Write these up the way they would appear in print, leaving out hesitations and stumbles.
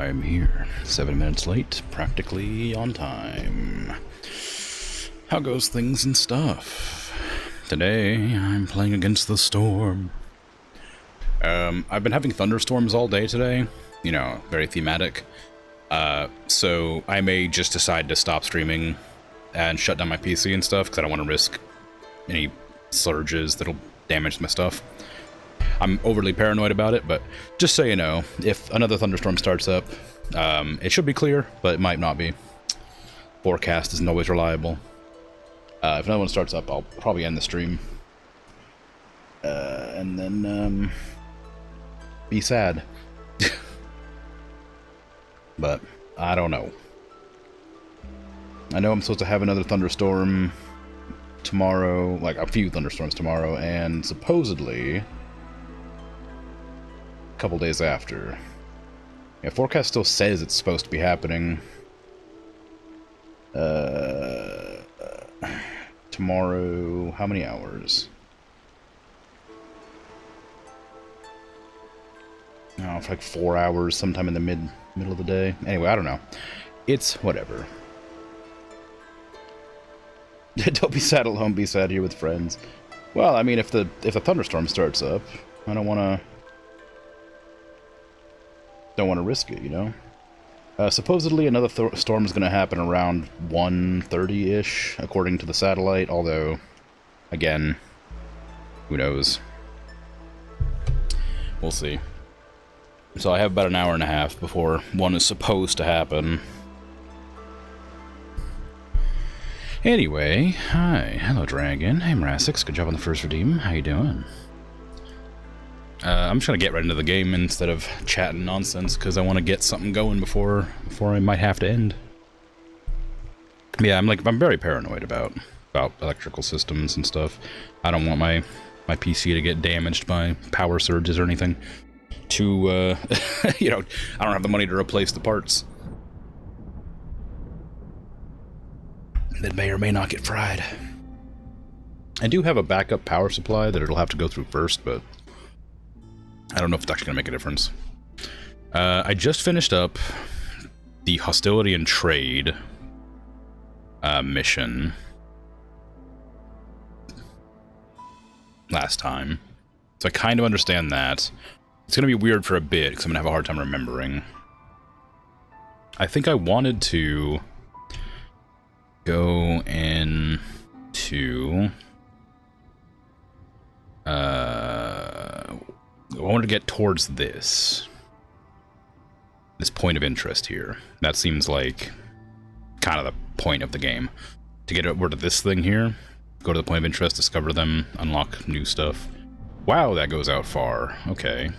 I'm here. 7 minutes late, practically on time. How goes things and stuff? Today, I'm playing against the storm. I've been having thunderstorms all day today. You know, very thematic. So I may just decide to stop streaming and shut down my PC and stuff, because I don't want to risk any surges that'll damage my stuff. I'm overly paranoid about it, but just so you know, if another thunderstorm starts up, it should be clear, but it might not be. Forecast isn't always reliable. If another one starts up, I'll probably end the stream. And then, be sad. But, I don't know. I know I'm supposed to have another thunderstorm tomorrow, like a few thunderstorms tomorrow, and supposedly couple days after. Yeah, forecast still says it's supposed to be happening. Tomorrow, how many hours? Oh, for like 4 hours, sometime in the middle of the day. Anyway, I don't know. It's whatever. Don't be sad alone, be sad here with friends. Well, I mean, if the thunderstorm starts up, I don't want to risk it, you know? Supposedly another storm is going to happen around 1:30-ish, according to the satellite, although, again, who knows? We'll see. So I have about an hour and a half before one is supposed to happen. Anyway, hi. Hello, Dragon. Hey, Mrasix. Good job on the first redeem. How you doing? I'm just gonna get right into the game instead of chatting nonsense, because I want to get something going before I might have to end. Yeah, I'm very paranoid about electrical systems and stuff. I don't want my PC to get damaged by power surges or anything. You know, I don't have the money to replace the parts that may or may not get fried. I do have a backup power supply that it'll have to go through first, but I don't know if it's actually going to make a difference. I just finished up the Hostility and Trade mission last time, so I kind of understand that. It's going to be weird for a bit, because I'm going to have a hard time remembering. I think I wanted to go into I wanted to get towards this point of interest here. That seems like kind of the point of the game. To get over to this thing here, go to the point of interest, discover them, unlock new stuff. Wow, that goes out far. Okay.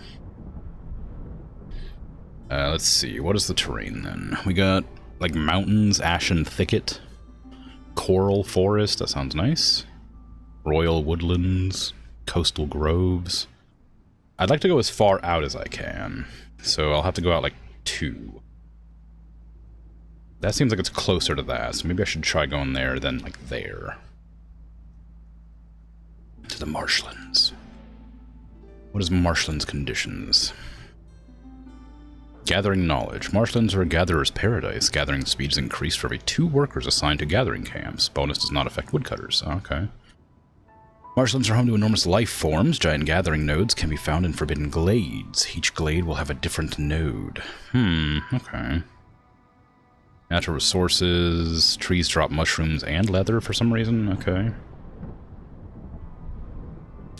Let's see, what is the terrain then? We got, like, mountains, ashen thicket, coral forest, that sounds nice, royal woodlands, coastal groves. I'd like to go as far out as I can, so I'll have to go out like 2. That seems like it's closer to that, so maybe I should try going there than like there. To the marshlands. What is marshlands conditions? Gathering knowledge. Marshlands are a gatherer's paradise. Gathering speed is increased for every 2 workers assigned to gathering camps. Bonus does not affect woodcutters. Okay. Marshlands are home to enormous life forms. Giant gathering nodes can be found in forbidden glades. Each glade will have a different node. Okay. Natural resources. Trees drop mushrooms and leather for some reason. Okay.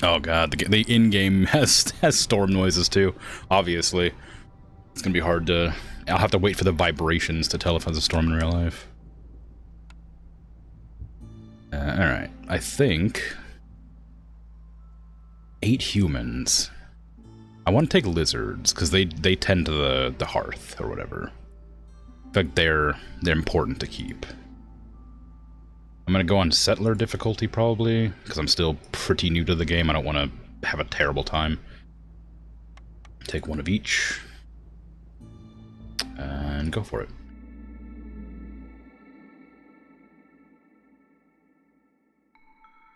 Oh god, the in-game has storm noises too, obviously. It's gonna be hard to... I'll have to wait for the vibrations to tell if there's a storm in real life. Alright, I think... 8 humans. I want to take lizards, because they tend to the hearth, or whatever. In fact, they're important to keep. I'm gonna go on settler difficulty, probably, because I'm still pretty new to the game. I don't want to have a terrible time. Take 1 of each. And go for it.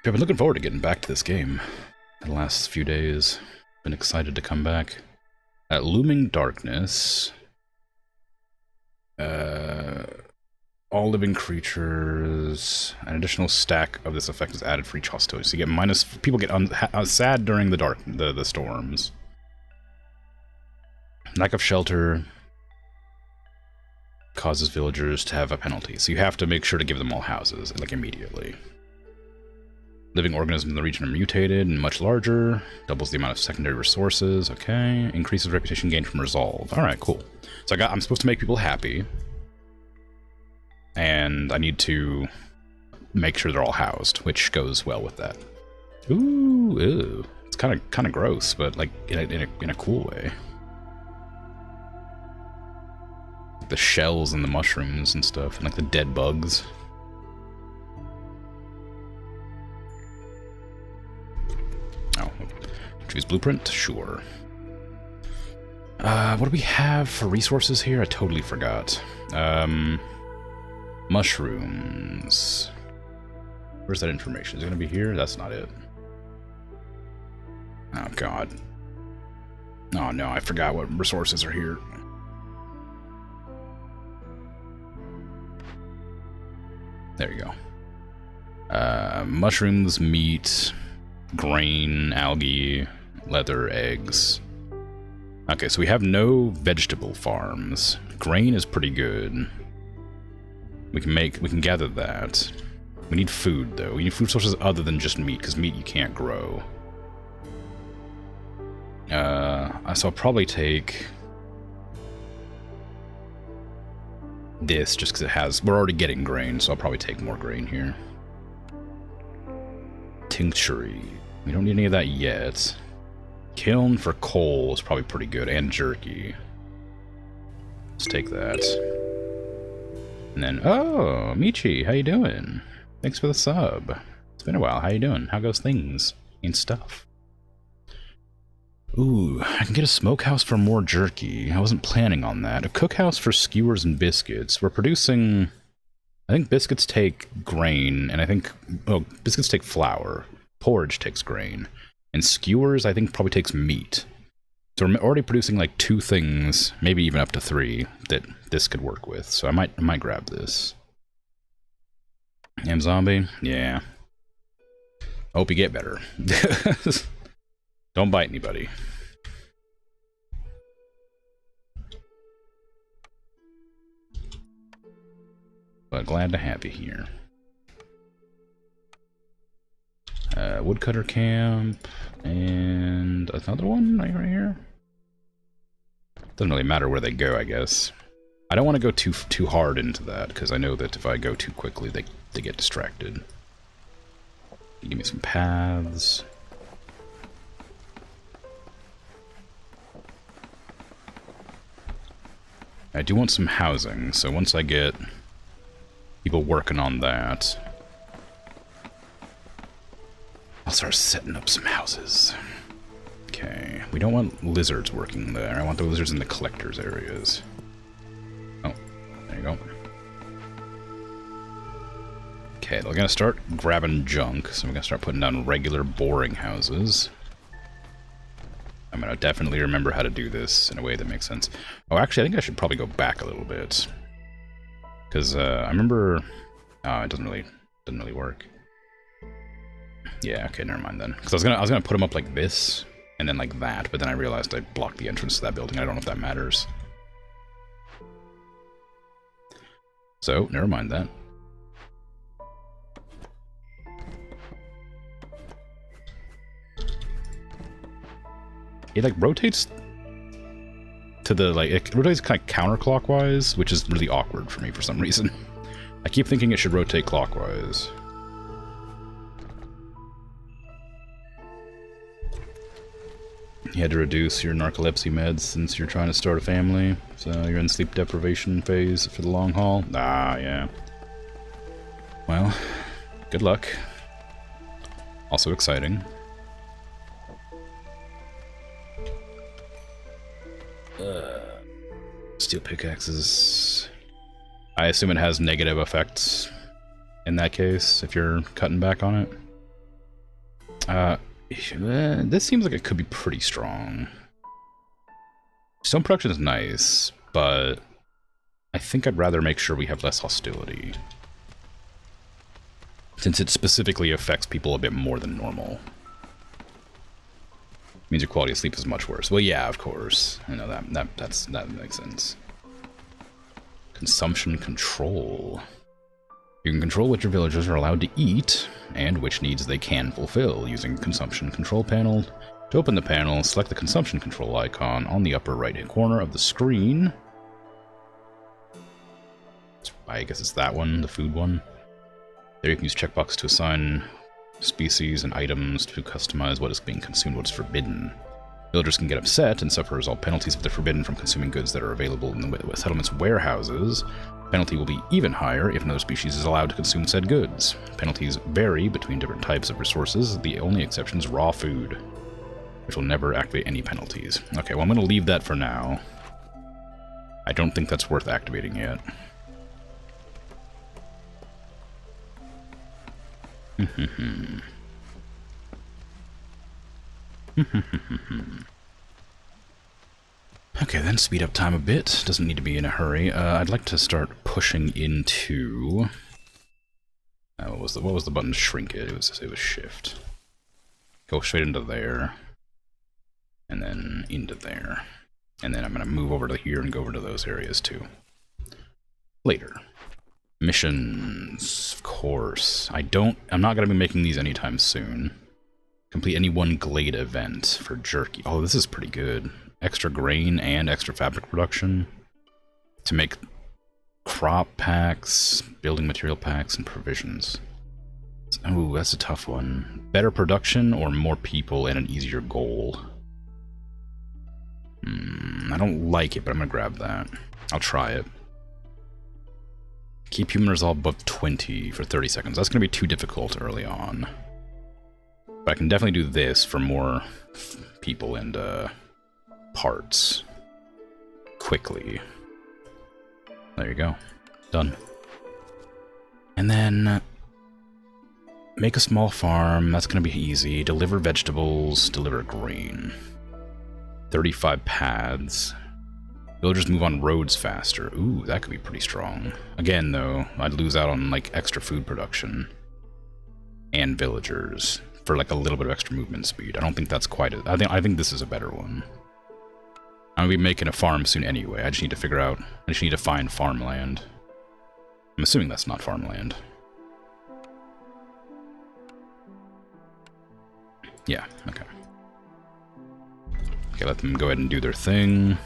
I've been looking forward to getting back to this game. The last few days, been excited to come back. Looming Darkness. All living creatures. An additional stack of this effect is added for each hostility. So you get minus. People get sad during the storms. Lack of shelter causes villagers to have a penalty. So you have to make sure to give them all houses, like immediately. Living organisms in the region are mutated and much larger. Doubles the amount of secondary resources. Okay. Increases reputation gained from resolve. Alright, cool. So I'm supposed to make people happy. And I need to make sure they're all housed, which goes well with that. Ooh, ew. It's kind of gross, but like in a cool way. The shells and the mushrooms and stuff, and like the dead bugs. Oh, choose blueprint? Sure. What do we have for resources here? I totally forgot. Mushrooms. Where's that information? Is it gonna be here? That's not it. Oh god. Oh no, I forgot what resources are here. There you go. Mushrooms, meat, grain, algae, leather, eggs. Okay, so we have no vegetable farms. Grain is pretty good. We can gather that. We need food, though. We need food sources other than just meat, because meat you can't grow. So I'll probably take this, just because it has... We're already getting grain, so I'll probably take more grain here. Tincture. We don't need any of that yet. Kiln for coal is probably pretty good, and jerky. Let's take that. And then, oh, Michi, how you doing? Thanks for the sub. It's been a while. How you doing? How goes things and stuff? Ooh, I can get a smokehouse for more jerky. I wasn't planning on that. A cookhouse for skewers and biscuits. We're producing... I think biscuits take grain, and I think... Oh, biscuits take flour. Porridge takes grain. And skewers, I think, probably takes meat. So we're already producing like 2 things, maybe even up to 3, that this could work with. So I might grab this. Am zombie? Yeah. I hope you get better. Don't bite anybody. But glad to have you here. Woodcutter camp, and another one right here. Doesn't really matter where they go, I guess. I don't want to go too hard into that, because I know that if I go too quickly, they get distracted. Give me some paths. I do want some housing, so once I get people working on that, I'll start setting up some houses. Okay, we don't want lizards working there. I want the lizards in the collector's areas. Oh, there you go. Okay, they're gonna start grabbing junk, so we're gonna start putting down regular boring houses. I'm gonna definitely remember how to do this in a way that makes sense. Oh, actually, I think I should probably go back a little bit. Because, I remember... Oh, it doesn't really work. Yeah, okay, never mind then. Because I was gonna put them up like this, and then like that, but then I realized I blocked the entrance to that building. I don't know if that matters. So, never mind that. It like rotates to the it rotates kind of counterclockwise, which is really awkward for me for some reason. I keep thinking it should rotate clockwise. You had to reduce your narcolepsy meds since you're trying to start a family, so you're in sleep deprivation phase for the long haul? Ah, yeah. Well, good luck. Also exciting. Steel pickaxes. I assume it has negative effects in that case, if you're cutting back on it. This seems like it could be pretty strong. Stone production is nice, but I think I'd rather make sure we have less hostility, since it specifically affects people a bit more than normal. Means your quality of sleep is much worse. Well, yeah, of course. I know that makes sense. Consumption control. You can control what your villagers are allowed to eat and which needs they can fulfill using consumption control panel. To open the panel, select the consumption control icon on the upper right-hand corner of the screen. I guess it's that one, the food one. There you can use checkboxes to assign species and items to customize what is being consumed, what is forbidden. Villagers can get upset and suffer as all penalties if they're forbidden from consuming goods that are available in the settlement's warehouses. Penalty will be even higher if another species is allowed to consume said goods. Penalties vary between different types of resources. The only exception is raw food, which will never activate any penalties. Okay, well, I'm going to leave that for now. I don't think that's worth activating yet. Okay, then speed up time a bit. Doesn't need to be in a hurry. I'd like to start pushing into... what was the button to shrink it? It was shift. Go straight into there. And then into there. And then I'm going to move over to here and go over to those areas too. Later. Missions, of course. I'm not going to be making these anytime soon. Complete any one Glade event for jerky. Oh, this is pretty good. Extra grain and extra fabric production. To make crop packs, building material packs, and provisions. Oh, that's a tough one. Better production or more people and an easier goal? I don't like it, but I'm going to grab that. I'll try it. Keep human resolve above 20 for 30 seconds. That's going to be too difficult early on. But I can definitely do this for more people and parts quickly. There you go. Done. And then make a small farm. That's going to be easy. Deliver vegetables. Deliver grain. 35 paths. Villagers move on roads faster. Ooh, that could be pretty strong. Again, though, I'd lose out on, like, extra food production. And villagers. For, like, a little bit of extra movement speed. I don't think that's quite a... I think this is a better one. I'm gonna be making a farm soon anyway. I just need to figure out... I just need to find farmland. I'm assuming that's not farmland. Yeah, okay. Okay, let them go ahead and do their thing.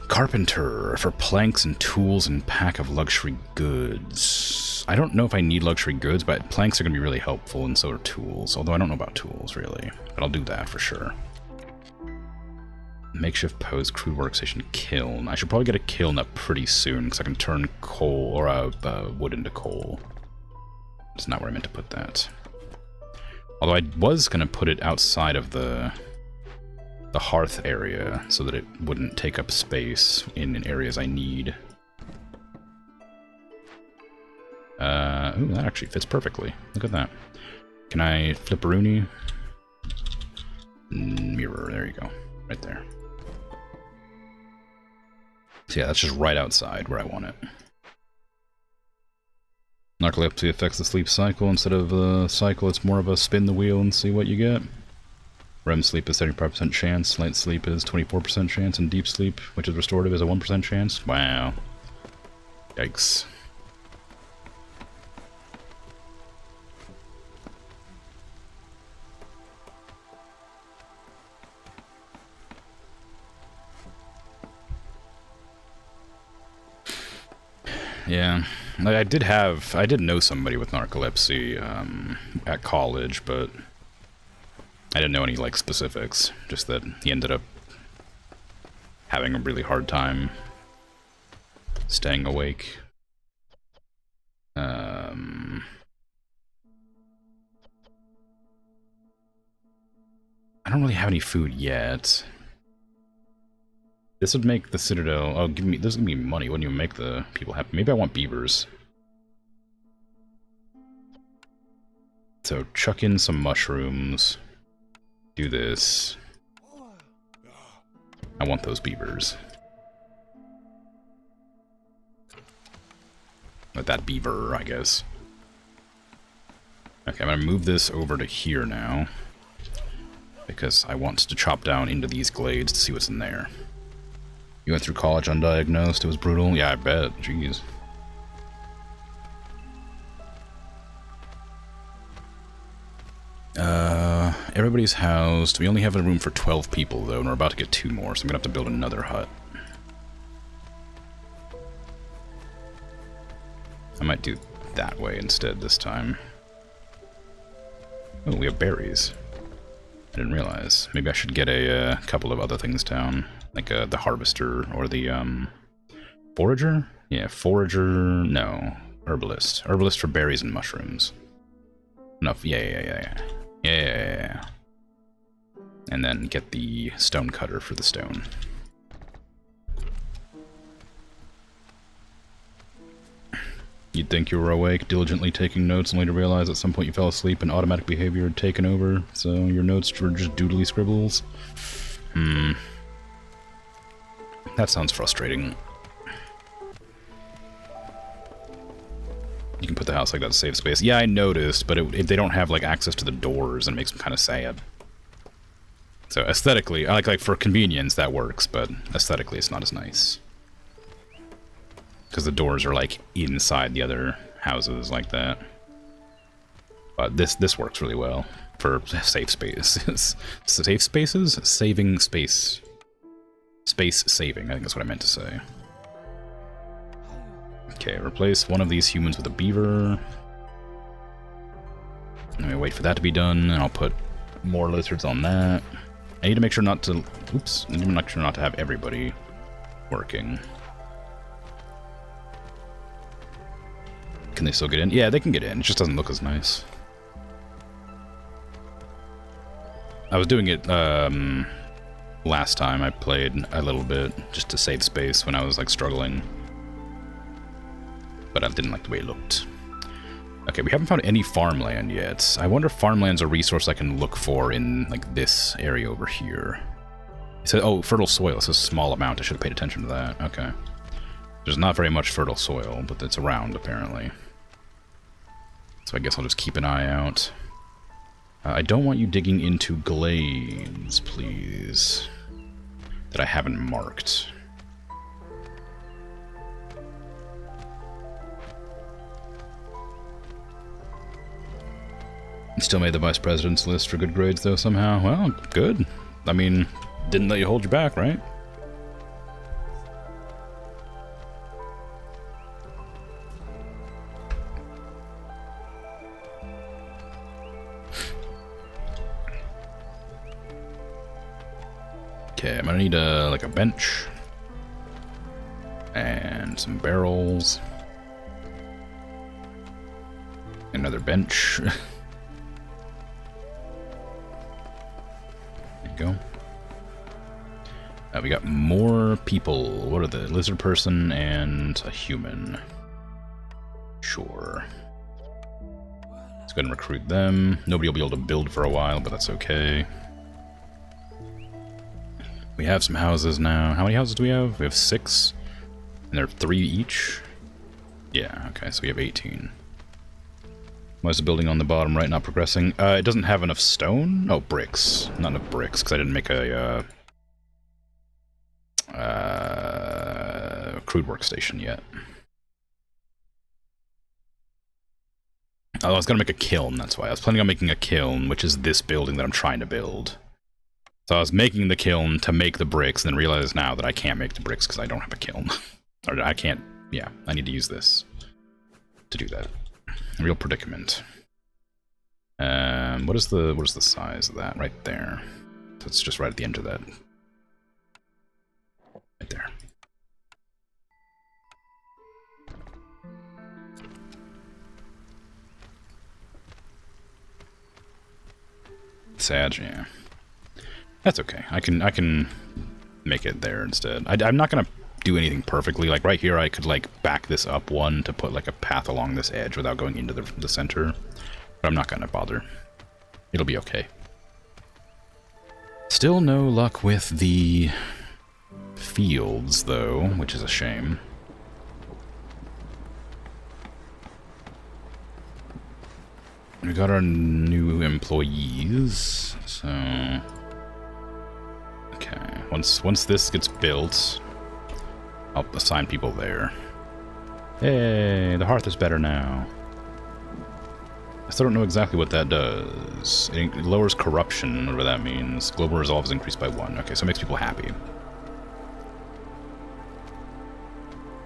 Carpenter for planks and tools and pack of luxury goods. I don't know if I need luxury goods, but planks are going to be really helpful, and so are tools. Although I don't know about tools, really. But I'll do that for sure. Makeshift post, crude workstation, kiln. I should probably get a kiln up pretty soon, because I can turn coal, or wood into coal. That's not where I meant to put that. Although I was going to put it outside of the hearth area, so that it wouldn't take up space in areas I need. Ooh, that actually fits perfectly. Look at that. Can I flip a Rooney? Mirror, there you go. Right there. So yeah, that's just right outside where I want it. Narcolepsy affects the sleep cycle. Instead of a cycle, it's more of a spin the wheel and see what you get. REM sleep is 75% chance, light sleep is 24% chance, and deep sleep, which is restorative, is a 1% chance. Wow. Yikes. Yeah, I did know somebody with narcolepsy at college, but I didn't know any, like, specifics. Just that he ended up having a really hard time staying awake. I don't really have any food yet. This would make the Citadel... Oh, this would give me money. Wouldn't even make the people happy. Maybe I want beavers. So, chuck in some mushrooms. Do this. I want those beavers. With that beaver, I guess. Okay, I'm gonna move this over to here now. Because I want to chop down into these glades to see what's in there. You went through college undiagnosed, it was brutal? Yeah, I bet. Jeez. Everybody's housed. We only have a room for 12 people, though, and we're about to get 2 more, so I'm gonna have to build another hut. I might do that way instead this time. Oh, we have berries. I didn't realize. Maybe I should get a couple of other things down, like the harvester or the forager? Yeah, forager, no, herbalist. Herbalist for berries and mushrooms. Enough, yeah. And then get the stone cutter for the stone. You'd think you were awake, diligently taking notes, only to realize at some point you fell asleep and automatic behavior had taken over, so your notes were just doodly scribbles. That sounds frustrating. You can put the house like that to save space. Yeah, I noticed, but if they don't have like access to the doors, it makes them kind of sad. So aesthetically, like for convenience, that works, but aesthetically, it's not as nice. Because the doors are like inside the other houses like that. But this works really well for safe spaces. Safe spaces? Saving space. Space saving, I think that's what I meant to say. Okay, replace one of these humans with a beaver. Let me wait for that to be done, and I'll put more lizards on that. I need to make sure not to... Oops. I need to make sure not to have everybody working. Can they still get in? Yeah, they can get in. It just doesn't look as nice. I was doing it last time I played a little bit just to save space when I was like struggling. But I didn't like the way it looked. Okay, we haven't found any farmland yet. I wonder if farmland's a resource I can look for in like this area over here. It says, oh, fertile soil. It's a small amount. I should have paid attention to that. Okay. There's not very much fertile soil, but it's around apparently. So I guess I'll just keep an eye out. I don't want you digging into glades, please. That I haven't marked. Still made the vice president's list for good grades, though, somehow. Well, good. I mean, didn't let you hold you back, right? Okay, I'm gonna need like a bench. And some barrels. Another bench. Go. We got more people. What are the lizard person and a human? Sure. Let's go ahead and recruit them. Nobody will be able to build for a while, but that's okay. We have some houses now. How many houses do we have? We have 6. And they're 3 each? Yeah, okay, so we have 18. Why is the building on the bottom right not progressing? It doesn't have enough stone? Oh, bricks. Not enough bricks, because I didn't make a crude workstation yet. Oh, I was going to make a kiln, that's why. I was planning on making a kiln, which is this building that I'm trying to build. So I was making the kiln to make the bricks, and then realize now that I can't make the bricks because I don't have a kiln. Or I can't, yeah, I need to use this to do that. A real predicament. What is the size of that? Right there. So it's just right at the end of that. Right there. Sad, yeah. That's okay. I can make it there instead. I'm not gonna do anything perfectly. Like right here, I could like back this up one to put like a path along this edge without going into the center. But I'm not gonna bother. It'll be okay. Still no luck with the fields though, which is a shame. We got our new employees, so... Okay, once this gets built, I'll assign people there. Hey, the hearth is better now. I still don't know exactly what that does. It lowers corruption, whatever that means. Global resolve is increased by 1. Okay, so it makes people happy.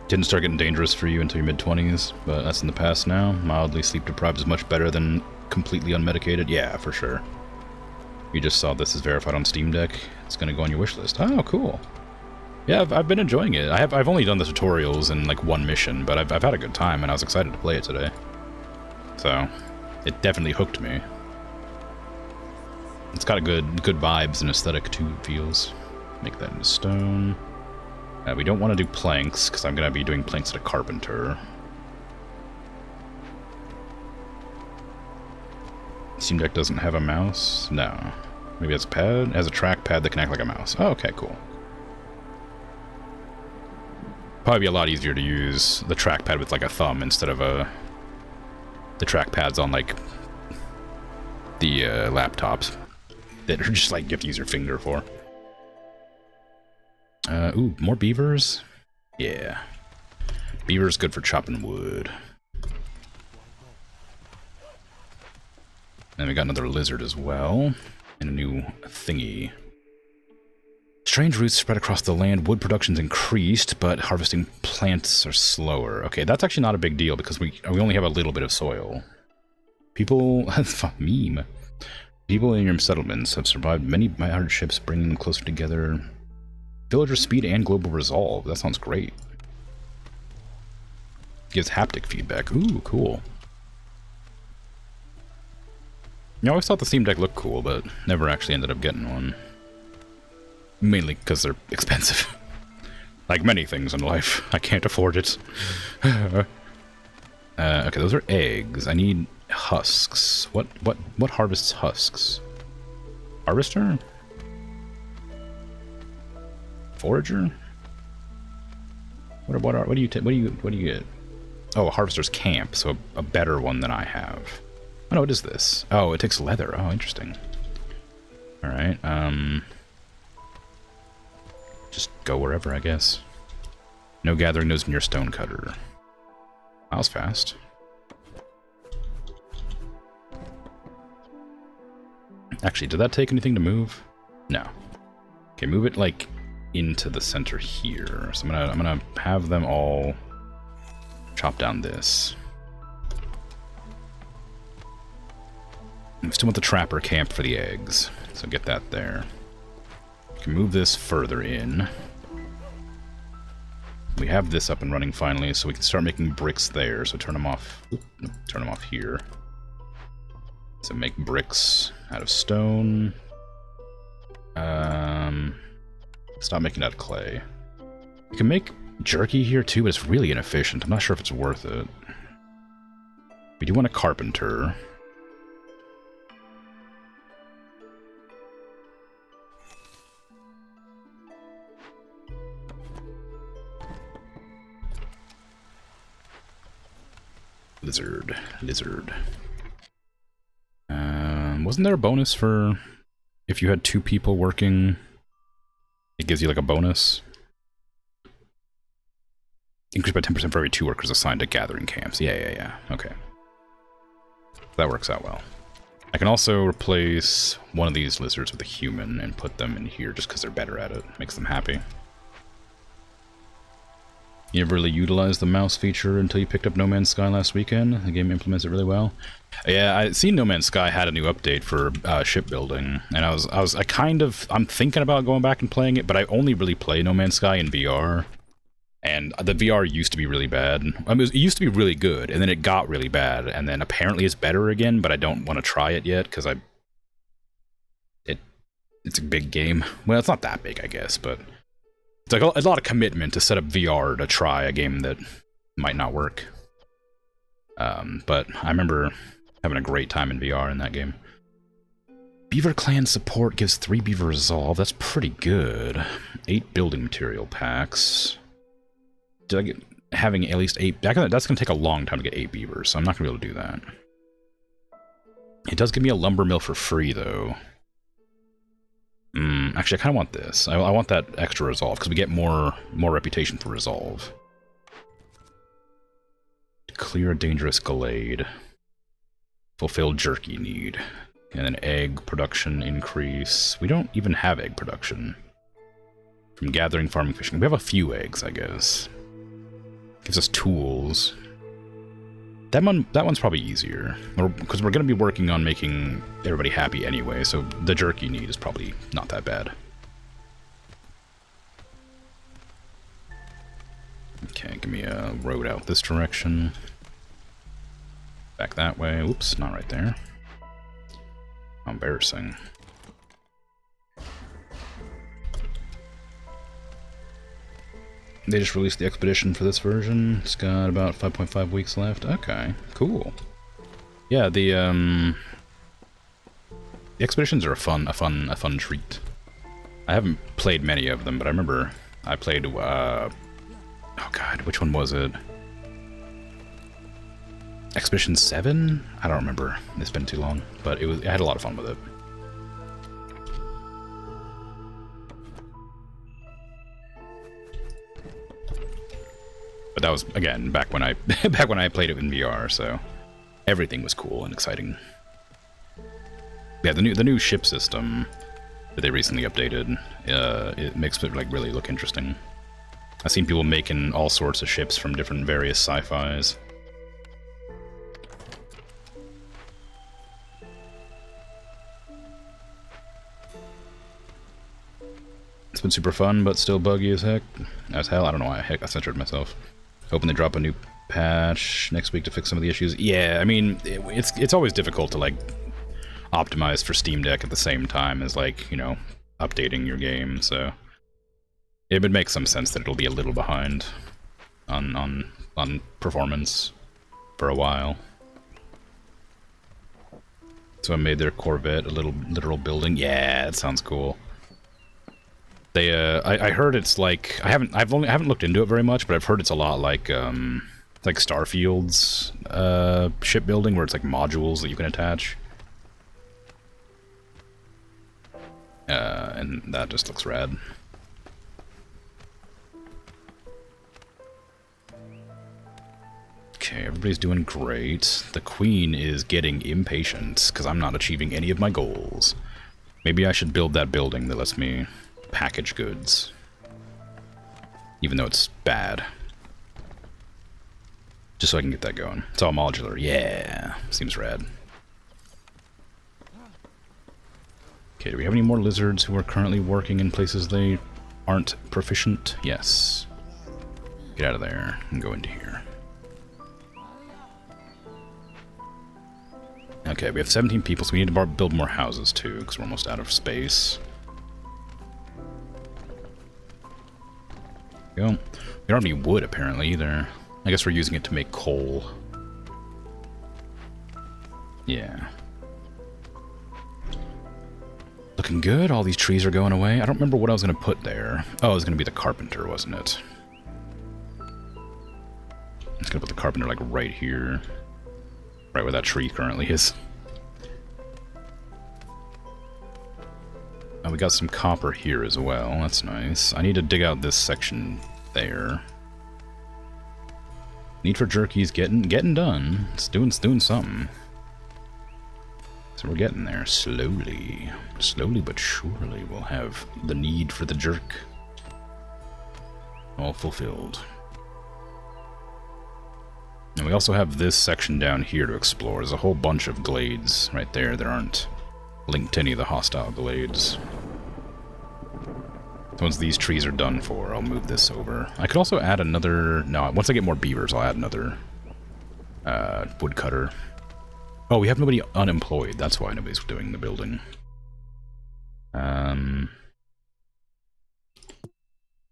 Didn't start getting dangerous for you until your mid-20s, but that's in the past now. Mildly sleep-deprived is much better than completely unmedicated. Yeah, for sure. You just saw this is verified on Steam Deck. It's going to go on your wishlist. Oh, cool. Yeah, I've been enjoying it. I've only done the tutorials in like one mission, but I've had a good time, and I was excited to play it today. So, it definitely hooked me. It's got a good vibes and aesthetic too, it feels. Make that into stone. We don't want to do planks, because I'm going to be doing planks at a carpenter. Steam Deck doesn't have a mouse? No. Maybe it's a pad? It has a trackpad that can act like a mouse. Oh, okay, cool. Probably be a lot easier to use the trackpad with like a thumb instead of the trackpads on like the laptops that are just like you have to use your finger for. Ooh, more beavers? Yeah. Beaver's good for chopping wood. And we got another lizard as well. And a new thingy. Strange roots spread across the land. Wood production's increased, but harvesting plants are slower. Okay, that's actually not a big deal because we only have a little bit of soil. People... meme. People in your settlements have survived many hardships, bringing them closer together. Villager speed and global resolve. That sounds great. Gives haptic feedback. Ooh, cool. I always thought the Steam Deck looked cool, but never actually ended up getting one. Mainly because they're expensive. Like many things in life. I can't afford it. Okay, those are eggs. I need husks. What harvests husks? Harvester? Forager? What do you get? Oh, a harvester's camp, so a better one than I have. Oh no, what is this? Oh, it takes leather. Oh, interesting. Alright, just go wherever, I guess. No gathering those near stonecutter. That was fast. Actually, did that take anything to move? No. Okay, move it like into the center here. So I'm gonna have them all chop down this. I still want the trapper camp for the eggs, so get that there. You can move this further in. We have this up and running finally, so we can start making bricks there. So turn them off. Oop, no, turn them off here. So make bricks out of stone. Stop making out of clay. You can make jerky here too, but it's really inefficient. I'm not sure if it's worth it. We do want a carpenter. Lizard. Wasn't there a bonus for if you had 2 people working? It gives you like a bonus. Increased by 10% for every 2 workers assigned to gathering camps. Yeah. Okay. That works out well. I can also replace one of these lizards with a human and put them in here just because they're better at it. Makes them happy. You never really utilized the mouse feature until you picked up No Man's Sky last weekend. The game implements it really well. Yeah, I seen No Man's Sky had a new update for shipbuilding, and I'm thinking about going back and playing it, but I only really play No Man's Sky in VR, and the VR used to be really bad. I mean, it used to be really good, and then it got really bad, and then apparently it's better again, but I don't want to try it yet because it's a big game. Well, it's not that big, I guess, but. It's like a lot of commitment to set up VR to try a game that might not work. But I remember having a great time in VR in that game. Beaver Clan support gives 3 Beaver Resolve. That's pretty good. 8 building material packs. Did I get having at least 8? That's going to take a long time to get 8 beavers, so I'm not going to be able to do that. It does give me a lumber mill for free, though. Actually, I kind of want this. I want that extra resolve, because we get more reputation for resolve. Clear a dangerous glade. Fulfill jerky need. And an egg production increase. We don't even have egg production. From gathering, farming, fishing. We have a few eggs, I guess. Gives us tools. That one's probably easier. Because we're going to be working on making everybody happy anyway, so the jerky need is probably not that bad. Okay, give me a road out this direction. Back that way. Oops, not right there. How embarrassing. They just released the expedition for this version. It's got about 5.5 weeks left. Okay, cool. Yeah, the expeditions are a fun treat. I haven't played many of them, but I remember I played. Oh God, which one was it? Expedition 7? I don't remember. It's been too long, but I had a lot of fun with it. But that was, again, back when I played it in VR, so everything was cool and exciting. Yeah, the new ship system that they recently updated, it makes it like really look interesting. I've seen people making all sorts of ships from different various sci-fis. It's been super fun, but still buggy as hell. I don't know why I censored myself. Hoping they drop a new patch next week to fix some of the issues. Yeah, I mean, it's always difficult to, like, optimize for Steam Deck at the same time as, like, you know, updating your game, so it would make some sense that it'll be a little behind on performance for a while. So I made their Corvette a little literal building. Yeah, that sounds cool. They, I heard it's like, I haven't looked into it very much, but I've heard it's a lot like Starfield's shipbuilding, where it's like modules that you can attach. And that just looks rad. Okay, everybody's doing great. The Queen is getting impatient, because I'm not achieving any of my goals. Maybe I should build that building that lets me package goods, even though it's bad, just so I can get that going. It's all modular. Yeah, seems rad. Okay, do we have any more lizards who are currently working in places they aren't proficient? Yes. Get out of there and go into here. Okay, we have 17 people, so we need to build more houses too, because we're almost out of space. We don't have any wood, apparently, either. I guess we're using it to make coal. Yeah. Looking good. All these trees are going away. I don't remember what I was going to put there. Oh, it was going to be the carpenter, wasn't it? I was going to put the carpenter, like, right here. Right where that tree currently is. Oh, we got some copper here as well. That's nice. I need to dig out this section there. Need for jerky's getting done. It's doing something. So we're getting there slowly. Slowly but surely we'll have the need for the jerk all fulfilled. And we also have this section down here to explore. There's a whole bunch of glades right there that aren't linked to any of the hostile glades. Once these trees are done for, I'll move this over. I could also add another... No, once I get more beavers, I'll add another woodcutter. Oh, we have nobody unemployed. That's why nobody's doing the building.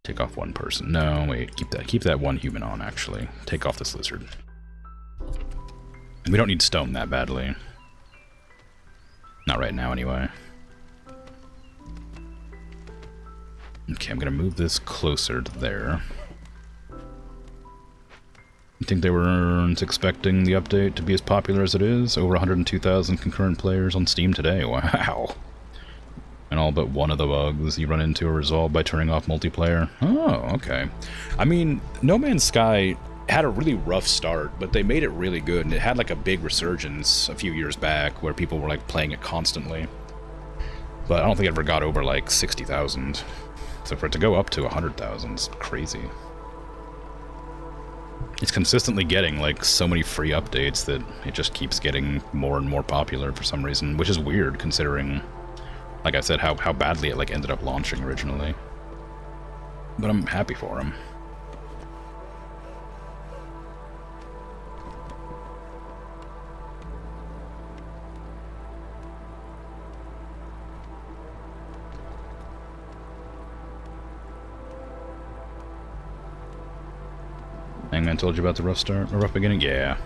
Take off one person. No, wait. Keep that one human on, actually. Take off this lizard. And we don't need stone that badly. Not right now, anyway. Okay, I'm gonna move this closer to there. You think they weren't expecting the update to be as popular as it is? Over 102,000 concurrent players on Steam today. Wow. And all but one of the bugs you run into are resolved by turning off multiplayer. Oh, okay. I mean, No Man's Sky had a really rough start, but they made it really good, and it had like a big resurgence a few years back where people were like playing it constantly. But I don't think it ever got over like 60,000. So for it to go up to 100,000 is crazy. It's consistently getting like so many free updates that it just keeps getting more and more popular for some reason, which is weird considering, like I said, how badly it like ended up launching originally. But I'm happy for him. Hangman told you about the rough start, or rough beginning? Yeah.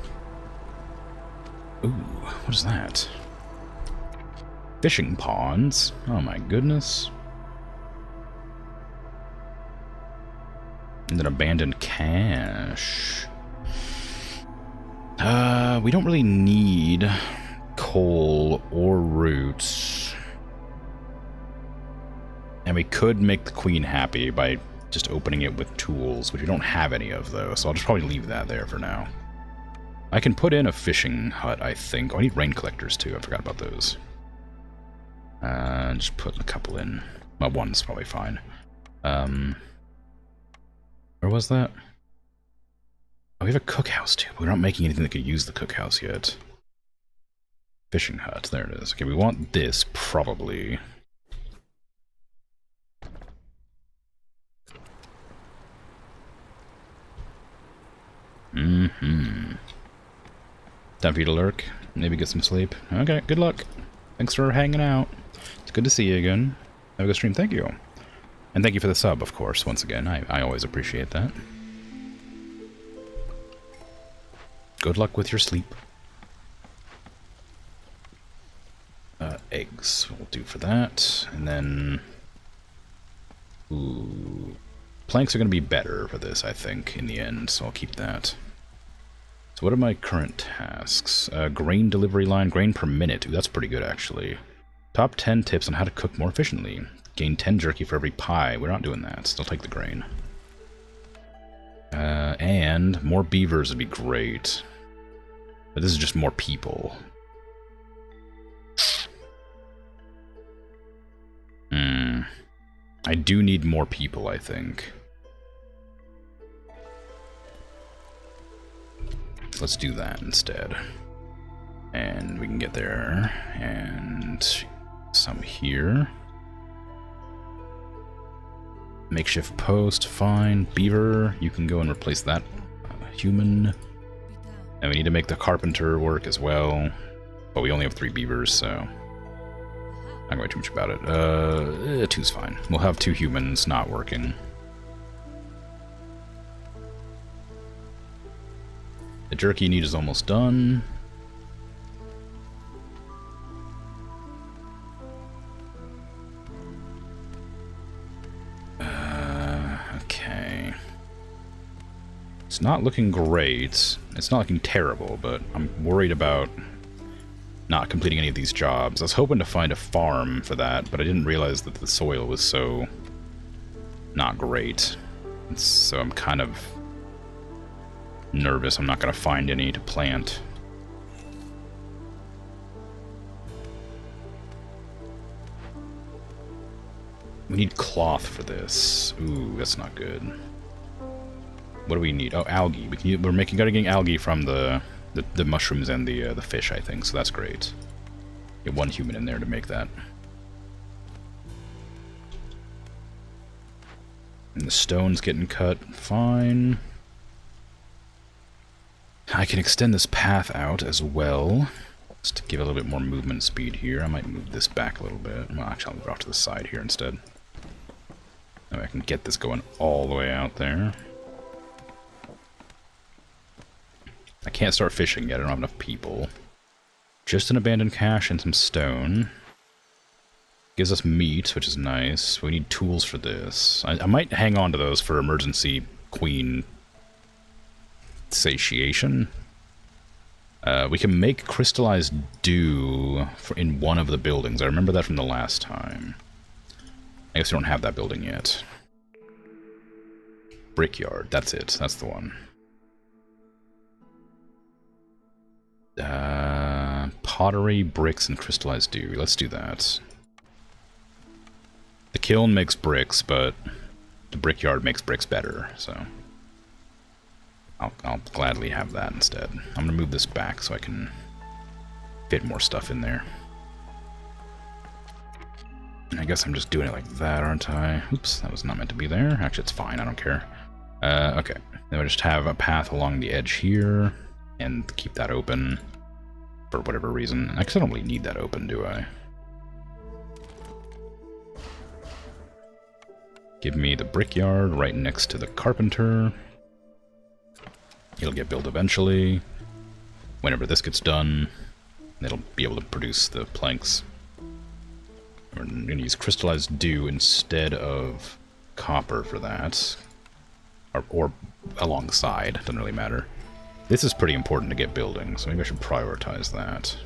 Ooh, what is that? Fishing ponds? Oh my goodness. And an abandoned cache. We don't really need coal or roots. And we could make the queen happy by just opening it with tools, which we don't have any of, though, so I'll just probably leave that there for now. I can put in a fishing hut, I think. Oh, I need rain collectors, too. I forgot about those. Just put a couple in. Well, one's probably fine. Where was that? Oh, we have a cookhouse, too, but we're not making anything that could use the cookhouse yet. Fishing hut, there it is. Okay, we want this, probably. Mm-hmm. Time for you to lurk. Maybe get some sleep. Okay, good luck. Thanks for hanging out. It's good to see you again. Have a good stream. Thank you. And thank you for the sub, of course, once again. I always appreciate that. Good luck with your sleep. Eggs will do for that. And then... Ooh... Planks are going to be better for this, I think, in the end, so I'll keep that. So what are my current tasks? Grain delivery line, grain per minute. Ooh, that's pretty good, actually. Top 10 tips on how to cook more efficiently. Gain 10 jerky for every pie. We're not doing that. Still take the grain. And more beavers would be great. But this is just more people. I do need more people, I think. Let's do that instead. And we can get there. And some here. Makeshift post, fine. Beaver, you can go and replace that human. And we need to make the carpenter work as well. But we only have 3 beavers, so... Not going to worry too much about it. 2's fine. We'll have 2 humans not working. The jerky need is almost done. Okay. It's not looking great. It's not looking terrible, but I'm worried about not completing any of these jobs. I was hoping to find a farm for that, but I didn't realize that the soil was so not great. So I'm kind of nervous I'm not going to find any to plant. We need cloth for this. Ooh, that's not good. What do we need? Oh, algae. We're getting algae from the mushrooms and the fish, I think, so that's great. Get 1 human in there to make that. And the stone's getting cut. Fine. I can extend this path out as well, just to give a little bit more movement speed here. I might move this back a little bit. Well, actually, I'll move it off to the side here instead. That way I can get this going all the way out there. I can't start fishing yet, I don't have enough people. Just an abandoned cache and some stone. Gives us meat, which is nice. We need tools for this. I might hang on to those for emergency queen Satiation. We can make crystallized dew in one of the buildings. I remember that from the last time. I guess we don't have that building yet. Brickyard, that's it. That's the one. Pottery, bricks, and crystallized dew. Let's do that. The kiln makes bricks, but the brickyard makes bricks better, so I'll gladly have that instead. I'm gonna move this back so I can fit more stuff in there. I guess I'm just doing it like that, aren't I? Oops, that was not meant to be there. Actually, it's fine, I don't care. Okay, then I just have a path along the edge here, and keep that open for whatever reason. I guess I don't really need that open, do I? Give me the brickyard right next to the carpenter. It'll get built eventually. Whenever this gets done, it'll be able to produce the planks. We're going to use crystallized dew instead of copper for that. Or alongside, doesn't really matter. This is pretty important to get building, so maybe I should prioritize that.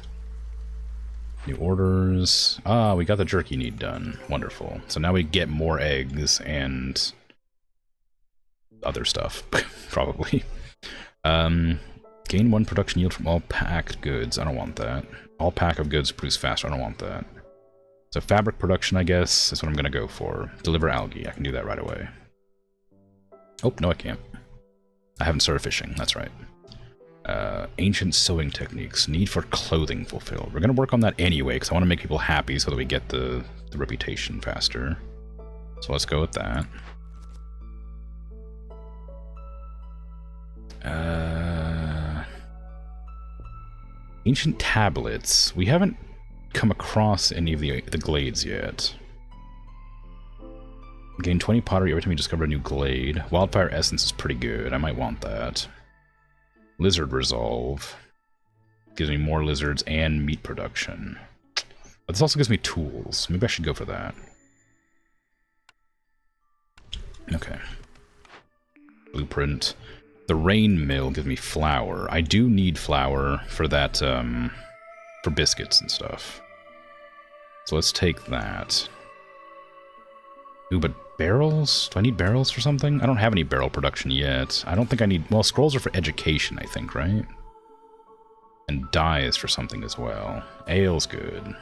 New orders. Ah, we got the jerky need done. Wonderful. So now we get more eggs and other stuff, probably. Gain 1 production yield from all packed goods. I don't want that. All pack of goods produce faster. I don't want that. So fabric production, I guess, is what I'm going to go for. Deliver algae. I can do that right away. Oh, no I can't. I haven't started fishing. That's right. Ancient sewing techniques. Need for clothing fulfilled. We're going to work on that anyway, because I want to make people happy so that we get the reputation faster. So let's go with that. Ancient tablets. We haven't come across any of the glades yet. Gain 20 pottery every time you discover a new glade. Wildfire essence is pretty good. I might want that. Lizard resolve. Gives me more lizards and meat production. But this also gives me tools. Maybe I should go for that. Okay. Blueprint. The rain mill gives me flour. I do need flour for that, for biscuits and stuff. So let's take that. Ooh, but barrels? Do I need barrels for something? I don't have any barrel production yet. I don't think I need... Well, scrolls are for education, I think, right? And dye is for something as well. Ale's good.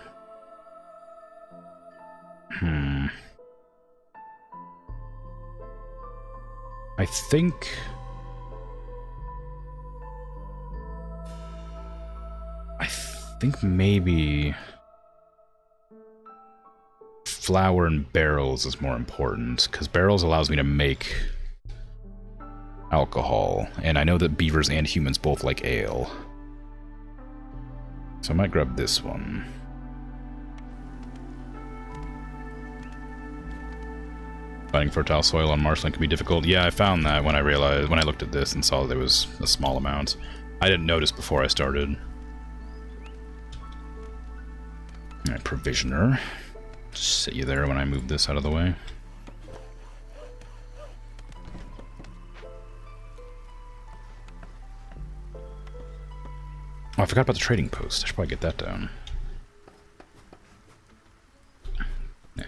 I think maybe flour and barrels is more important, because barrels allows me to make alcohol, and I know that beavers and humans both like ale. So I might grab this one. Finding fertile soil on marshland can be difficult. Yeah, I found that when I looked at this and saw there was a small amount. I didn't notice before I started. Alright, provisioner. Just sit you there when I move this out of the way. Oh, I forgot about the trading post. I should probably get that down. Yeah.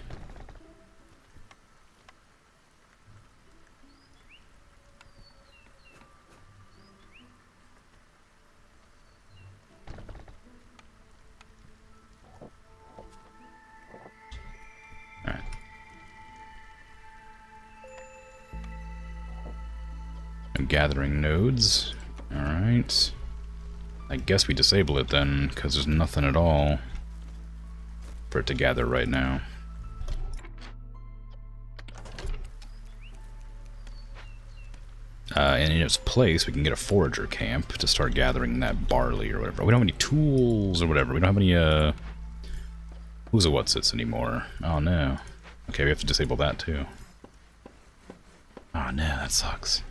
Alright. I'm gathering nodes. Alright. I guess we disable it then, because there's nothing at all for it to gather right now. And in its place, we can get a forager camp to start gathering that barley or whatever. We don't have any tools or whatever. We don't have any, who's a whatsits anymore. Oh no. Okay, we have to disable that too. Oh no, that sucks.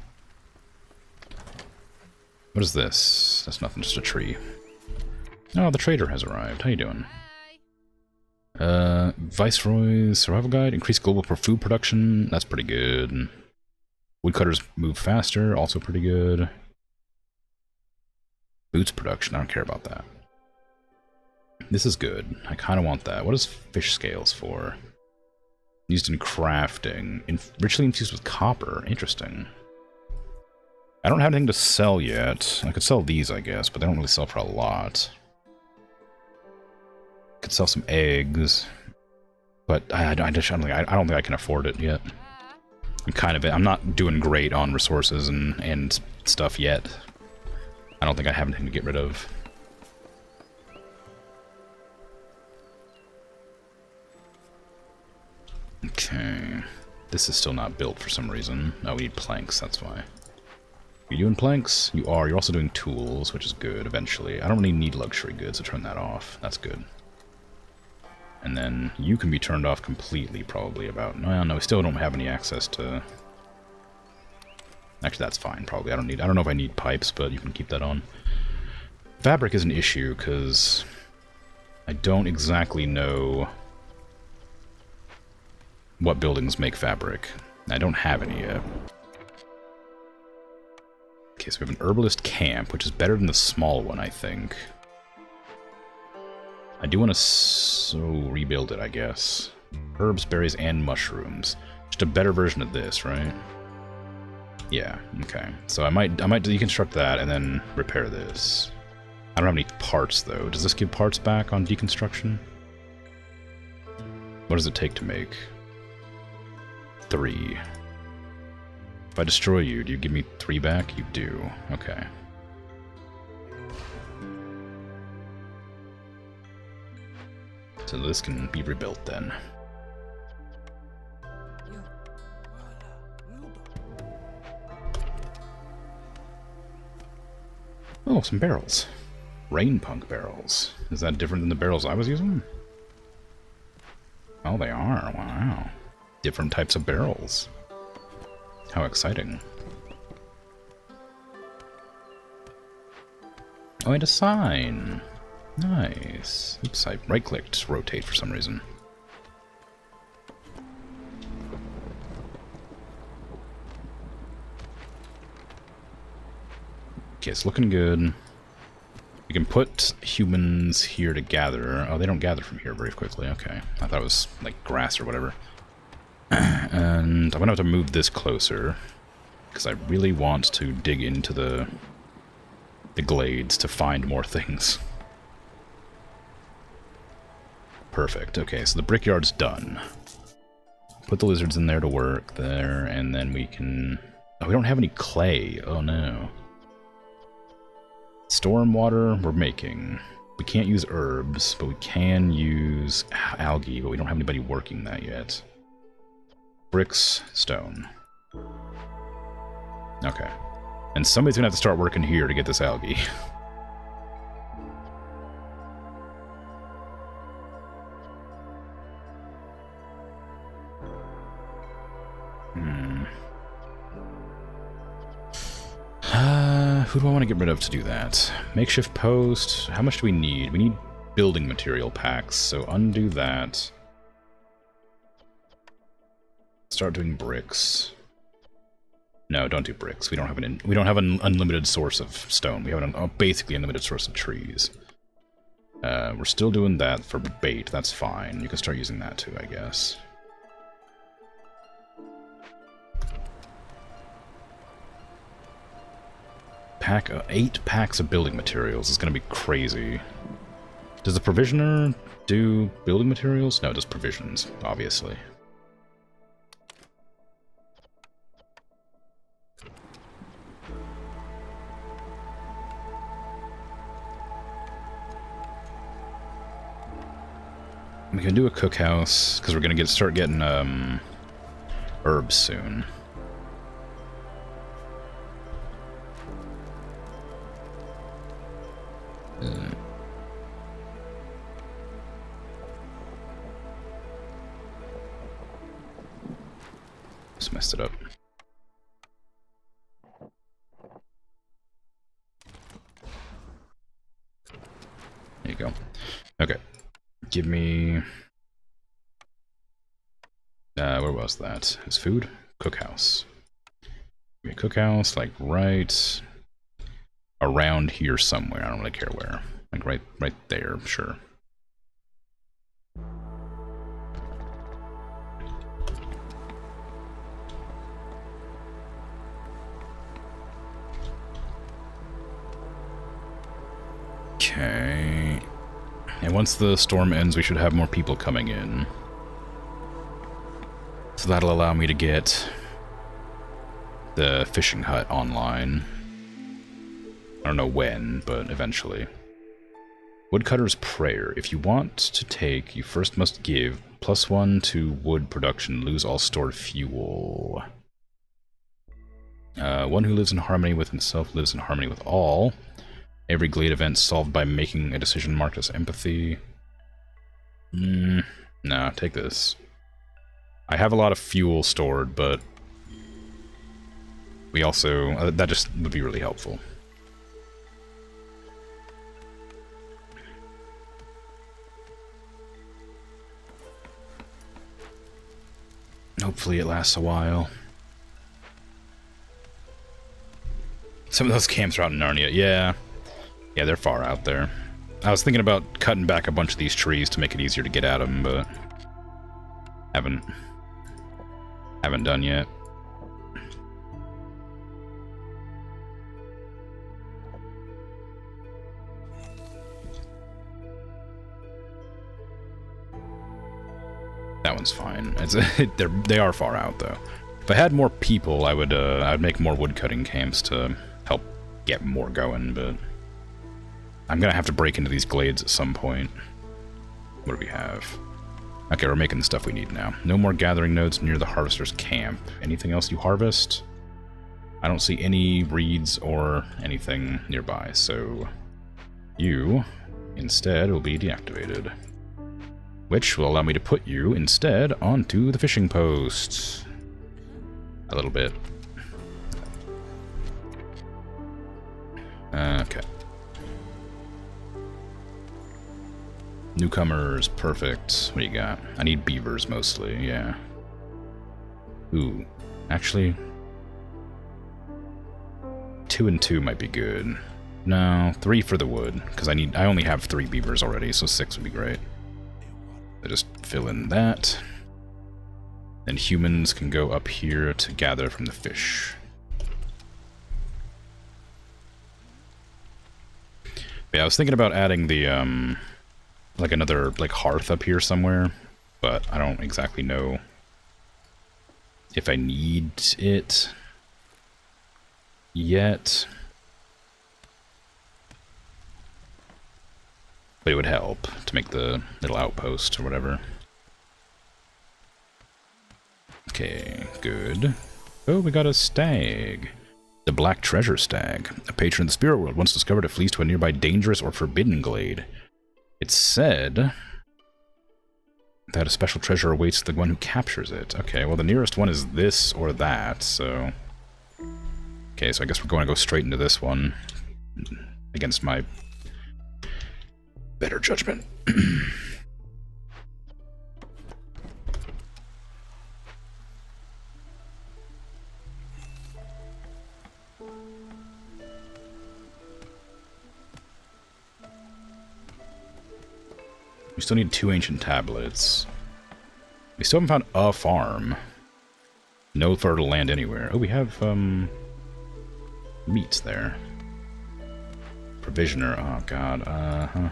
What is this? That's nothing, just a tree. Oh, the trader has arrived. How you doing? Viceroy's survival guide. Increase global food production. That's pretty good. Woodcutters move faster. Also pretty good. Boots production, I don't care about that. This is good. I kind of want that. What is fish scales for? Used in crafting. Richly infused with copper. Interesting. I don't have anything to sell yet. I could sell these, I guess, but they don't really sell for a lot. Could sell some eggs, but I don't think I can afford it yet. I'm not doing great on resources and stuff yet. I don't think I have anything to get rid of. Okay. This is still not built for some reason. Oh, we need planks, that's why. Are you doing planks? You are. You're also doing tools, which is good eventually. I don't really need luxury goods, so turn that off. That's good. And then you can be turned off completely, probably, about... No, we still don't have any access to... Actually, that's fine, probably. I don't know if I need pipes, but you can keep that on. Fabric is an issue, because... I don't exactly know... what buildings make fabric. I don't have any yet. Okay, so we have an herbalist camp, which is better than the small one, I think. I do want to rebuild it, I guess. Herbs, berries, and mushrooms. Just a better version of this, right? Yeah, okay. So I might deconstruct that and then repair this. I don't have any parts, though. Does this give parts back on deconstruction? What does it take to make? 3. If I destroy you, do you give me 3 back? You do. Okay. So this can be rebuilt then. Oh, some barrels. Rain punk barrels. Is that different than the barrels I was using? Oh, they are. Wow. Different types of barrels. How exciting. Oh, and a sign. Nice. Oops, I right-clicked to rotate for some reason. Okay, it's looking good. We can put humans here to gather. Oh, they don't gather from here very quickly. Okay. I thought it was like grass or whatever. And I'm gonna have to move this closer because I really want to dig into the glades to find more things. Perfect. Okay, so the brickyard's done. Put the lizards in there to work there, and then we can... Oh, we don't have any clay. Oh, no. Storm water we're making. We can't use herbs, but we can use algae, but we don't have anybody working that yet. Bricks, stone. Okay. And somebody's gonna have to start working here to get this algae. Who do I want to get rid of to do that? Makeshift post. How much do we need? We need building material packs, so undo that. Start doing bricks. No, don't do bricks. We don't have an unlimited source of stone. We have a basically unlimited source of trees. We're still doing that for bait. That's fine. You can start using that too, I guess. Pack 8 packs of building materials is going to be crazy. Does the provisioner do building materials? No, it does provisions, obviously. We can do a cookhouse because we're going to start getting herbs soon. Just messed it up. There you go. Okay. Give me... where was that? Is food? Cookhouse. Give me a cookhouse, like right... around here somewhere. I don't really care where. Like right there, sure. Okay. And once the storm ends, we should have more people coming in. So that'll allow me to get the fishing hut online. I don't know when, but eventually. Woodcutter's Prayer. If you want to take, you first must give +1 to wood production, lose all stored fuel. One who lives in harmony with himself lives in harmony with all. Every glade event solved by making a decision marked as empathy. No, take this. I have a lot of fuel stored, but we also... that just would be really helpful. Hopefully it lasts a while. Some of those camps are out in Narnia. Yeah, they're far out there. I was thinking about cutting back a bunch of these trees to make it easier to get at them, but haven't done yet. That one's fine. They are far out though. If I had more people, I'd make more woodcutting camps to help get more going, but I'm gonna have to break into these glades at some point. What do we have? Okay, we're making the stuff we need now. No more gathering nodes near the harvester's camp. Anything else you harvest? I don't see any reeds or anything nearby, so you instead will be deactivated. Which will allow me to put you instead onto the fishing post. A little bit. Okay. Newcomers, perfect. What do you got? I need beavers mostly, yeah. Ooh, actually... 2 and 2 might be good. No, 3 for the wood, because I only have 3 beavers already, so 6 would be great. I just fill in that. Then humans can go up here to gather from the fish. Yeah, I was thinking about adding the, like another, like, hearth up here somewhere, but I don't exactly know if I need it yet. But it would help to make the little outpost or whatever. Okay, good. Oh, we got a stag. The Black Treasure Stag. A patron of the spirit world once discovered it flees to a nearby dangerous or forbidden glade. It said that a special treasure awaits the one who captures it. Okay, well the nearest one is this or that, so... Okay, so I guess we're going to go straight into this one. Against my better judgment. We still need 2 ancient tablets. We still haven't found a farm. No fertile land anywhere. Oh, we have, meats there. Provisioner. Oh, God.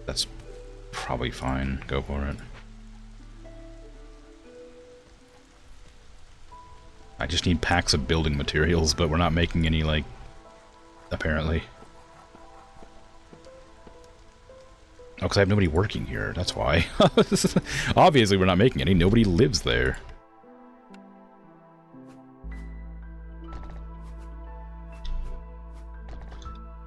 That's probably fine. Go for it. I just need packs of building materials, but we're not making any, like, apparently. Oh, because I have nobody working here. That's why. Obviously, we're not making any. Nobody lives there.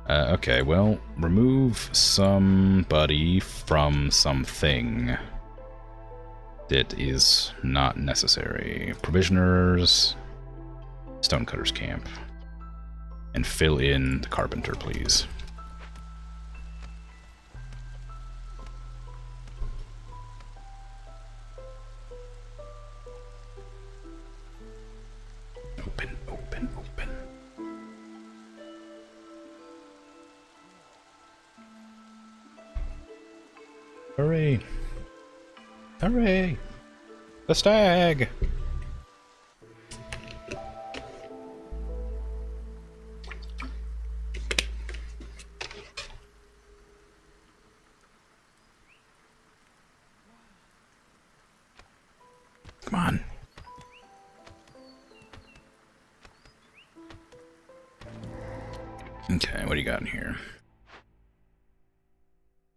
Okay, well, remove somebody from something that is not necessary. Provisioners, Stonecutter's Camp. And fill in the carpenter, please. Hurry! Hurry! The stag! Come on. Okay, what do you got in here?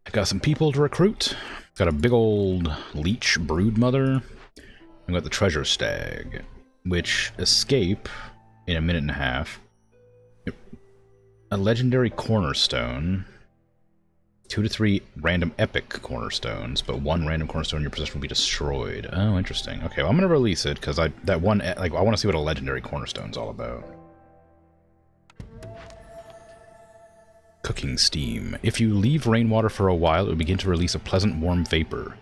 I got some people to recruit. Got a big old leech brood mother. I got the treasure stag, which escape in a minute and a half. A legendary cornerstone. 2 to 3 random epic cornerstones, but 1 random cornerstone in your possession will be destroyed. Oh, interesting. Okay, well, I'm gonna release it because I want to see what a legendary cornerstone's all about. Cooking steam. If you leave rainwater for a while, it will begin to release a pleasant warm vapor.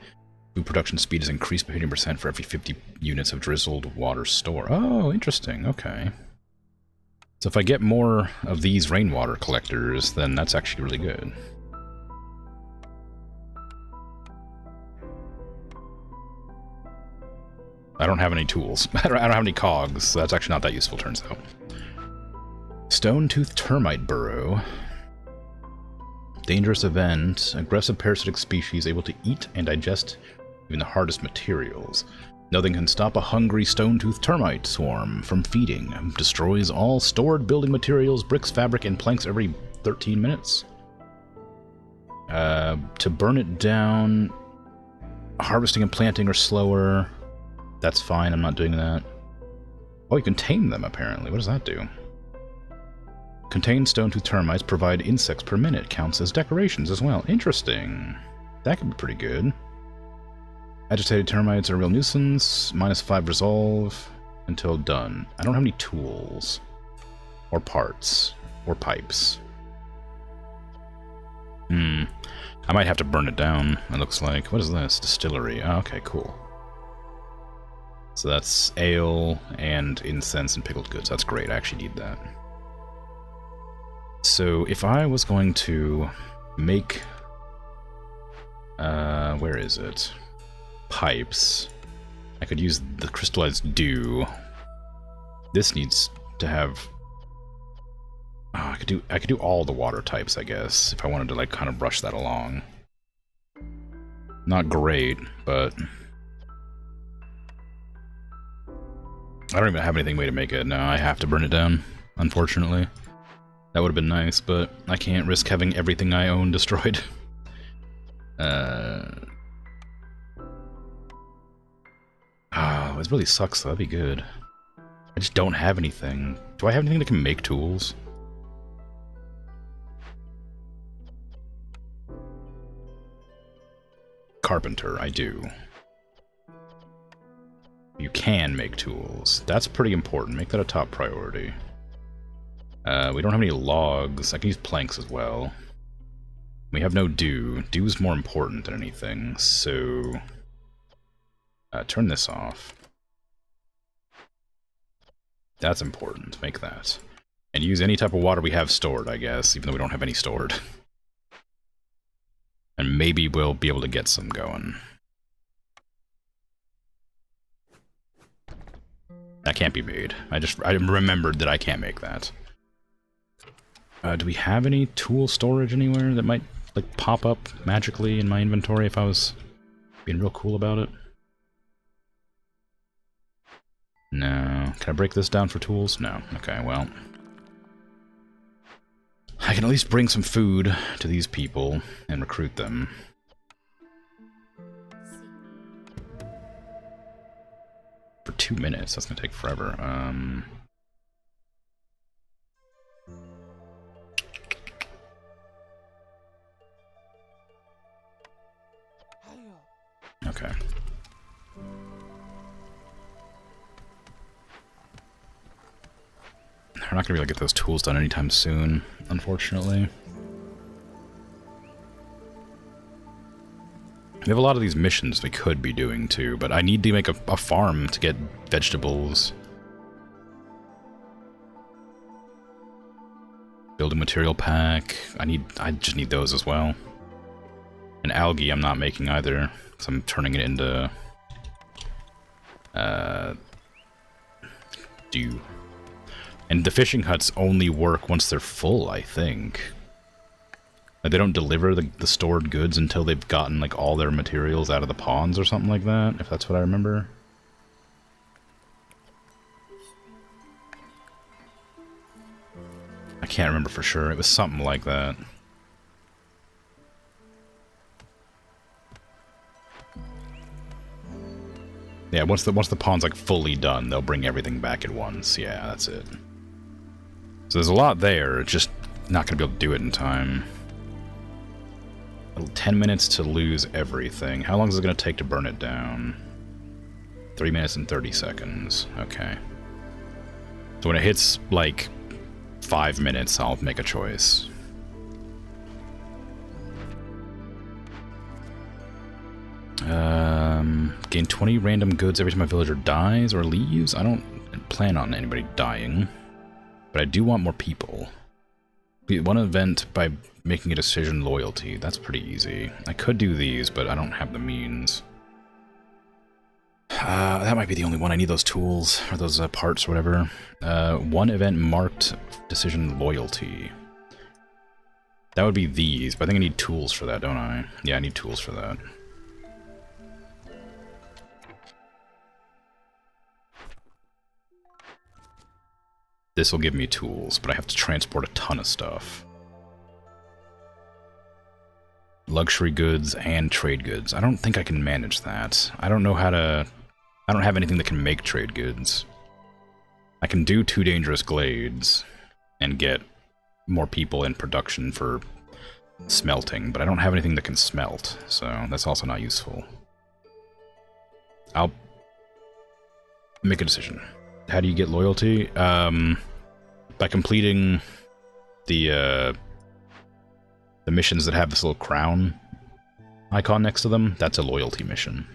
Food production speed is increased by 15% for every 50 units of drizzled water store. Oh, interesting. Okay. So if I get more of these rainwater collectors, then that's actually really good. I don't have any tools. I don't have any cogs, so that's actually not that useful, turns out. Stone-toothed termite burrow. Dangerous event. Aggressive parasitic species able to eat and digest even the hardest materials. Nothing can stop a hungry stone-toothed termite swarm from feeding. Destroys all stored building materials, bricks, fabric, and planks every 13 minutes. To burn it down, harvesting and planting are slower. That's fine, I'm not doing that. Oh, you can tame them, apparently. What does that do? Contained stone-toothed termites provide insects per minute. Counts as decorations as well. Interesting. That could be pretty good. Agitated termites are a real nuisance. -5 resolve until done. I don't have any tools. Or parts. Or pipes. I might have to burn it down, it looks like. What is this? Distillery. Oh, okay, cool. So that's ale and incense and pickled goods. That's great. I actually need that. So if I was going to make... where is it? Pipes. I could use the crystallized dew. This needs to have... Oh, I could do all the water types, I guess, if I wanted to, like, kind of rush that along. Not great, but... I don't even have anything way to make it. No, I have to burn it down, unfortunately. That would have been nice, but I can't risk having everything I own destroyed. It really sucks, though. That'd be good. I just don't have anything. Do I have anything that can make tools? Carpenter, I do. You can make tools. That's pretty important. Make that a top priority. We don't have any logs. I can use planks as well. We have no dew. Dew is more important than anything, so... turn this off. That's important. Make that. And use any type of water we have stored, I guess, even though we don't have any stored. And maybe we'll be able to get some going. That can't be made. I remembered that I can't make that. Do we have any tool storage anywhere that might, like, pop up magically in my inventory if I was being real cool about it? No. Can I break this down for tools? No. Okay, well. I can at least bring some food to these people and recruit them. For 2 minutes, that's gonna take forever. Okay. We're not gonna be able to get those tools done anytime soon, unfortunately. We have a lot of these missions we could be doing too, but I need to make a farm to get vegetables. Building material pack. I just need those as well. And algae I'm not making either, because I'm turning it into dew. And the fishing huts only work once they're full, I think. Like, they don't deliver the stored goods until they've gotten, like, all their materials out of the ponds or something like that, if that's what I remember. I can't remember for sure. It was something like that. Yeah, once the pond's, like, fully done, they'll bring everything back at once. Yeah, that's it. So there's a lot there, it's just not going to be able to do it in time. 10 minutes to lose everything. How long is it going to take to burn it down? 3 minutes and 30 seconds. Okay. So when it hits, like, 5 minutes, I'll make a choice. Gain 20 random goods every time a villager dies or leaves? I don't plan on anybody dying. But I do want more people. One event by making a decision loyalty. That's pretty easy. I could do these, but I don't have the means. That might be the only one. I need those tools, or those parts, or whatever. One event marked decision loyalty. That would be these, but I think I need tools for that, don't I? Yeah, I need tools for that. This will give me tools, but I have to transport a ton of stuff. Luxury goods and trade goods. I don't think I can manage that. I don't know how to... I don't have anything that can make trade goods. I can do 2 dangerous glades and get more people in production for smelting, but I don't have anything that can smelt, so that's also not useful. I'll make a decision. How do you get loyalty? By completing the missions that have this little crown icon next to them. That's a loyalty mission.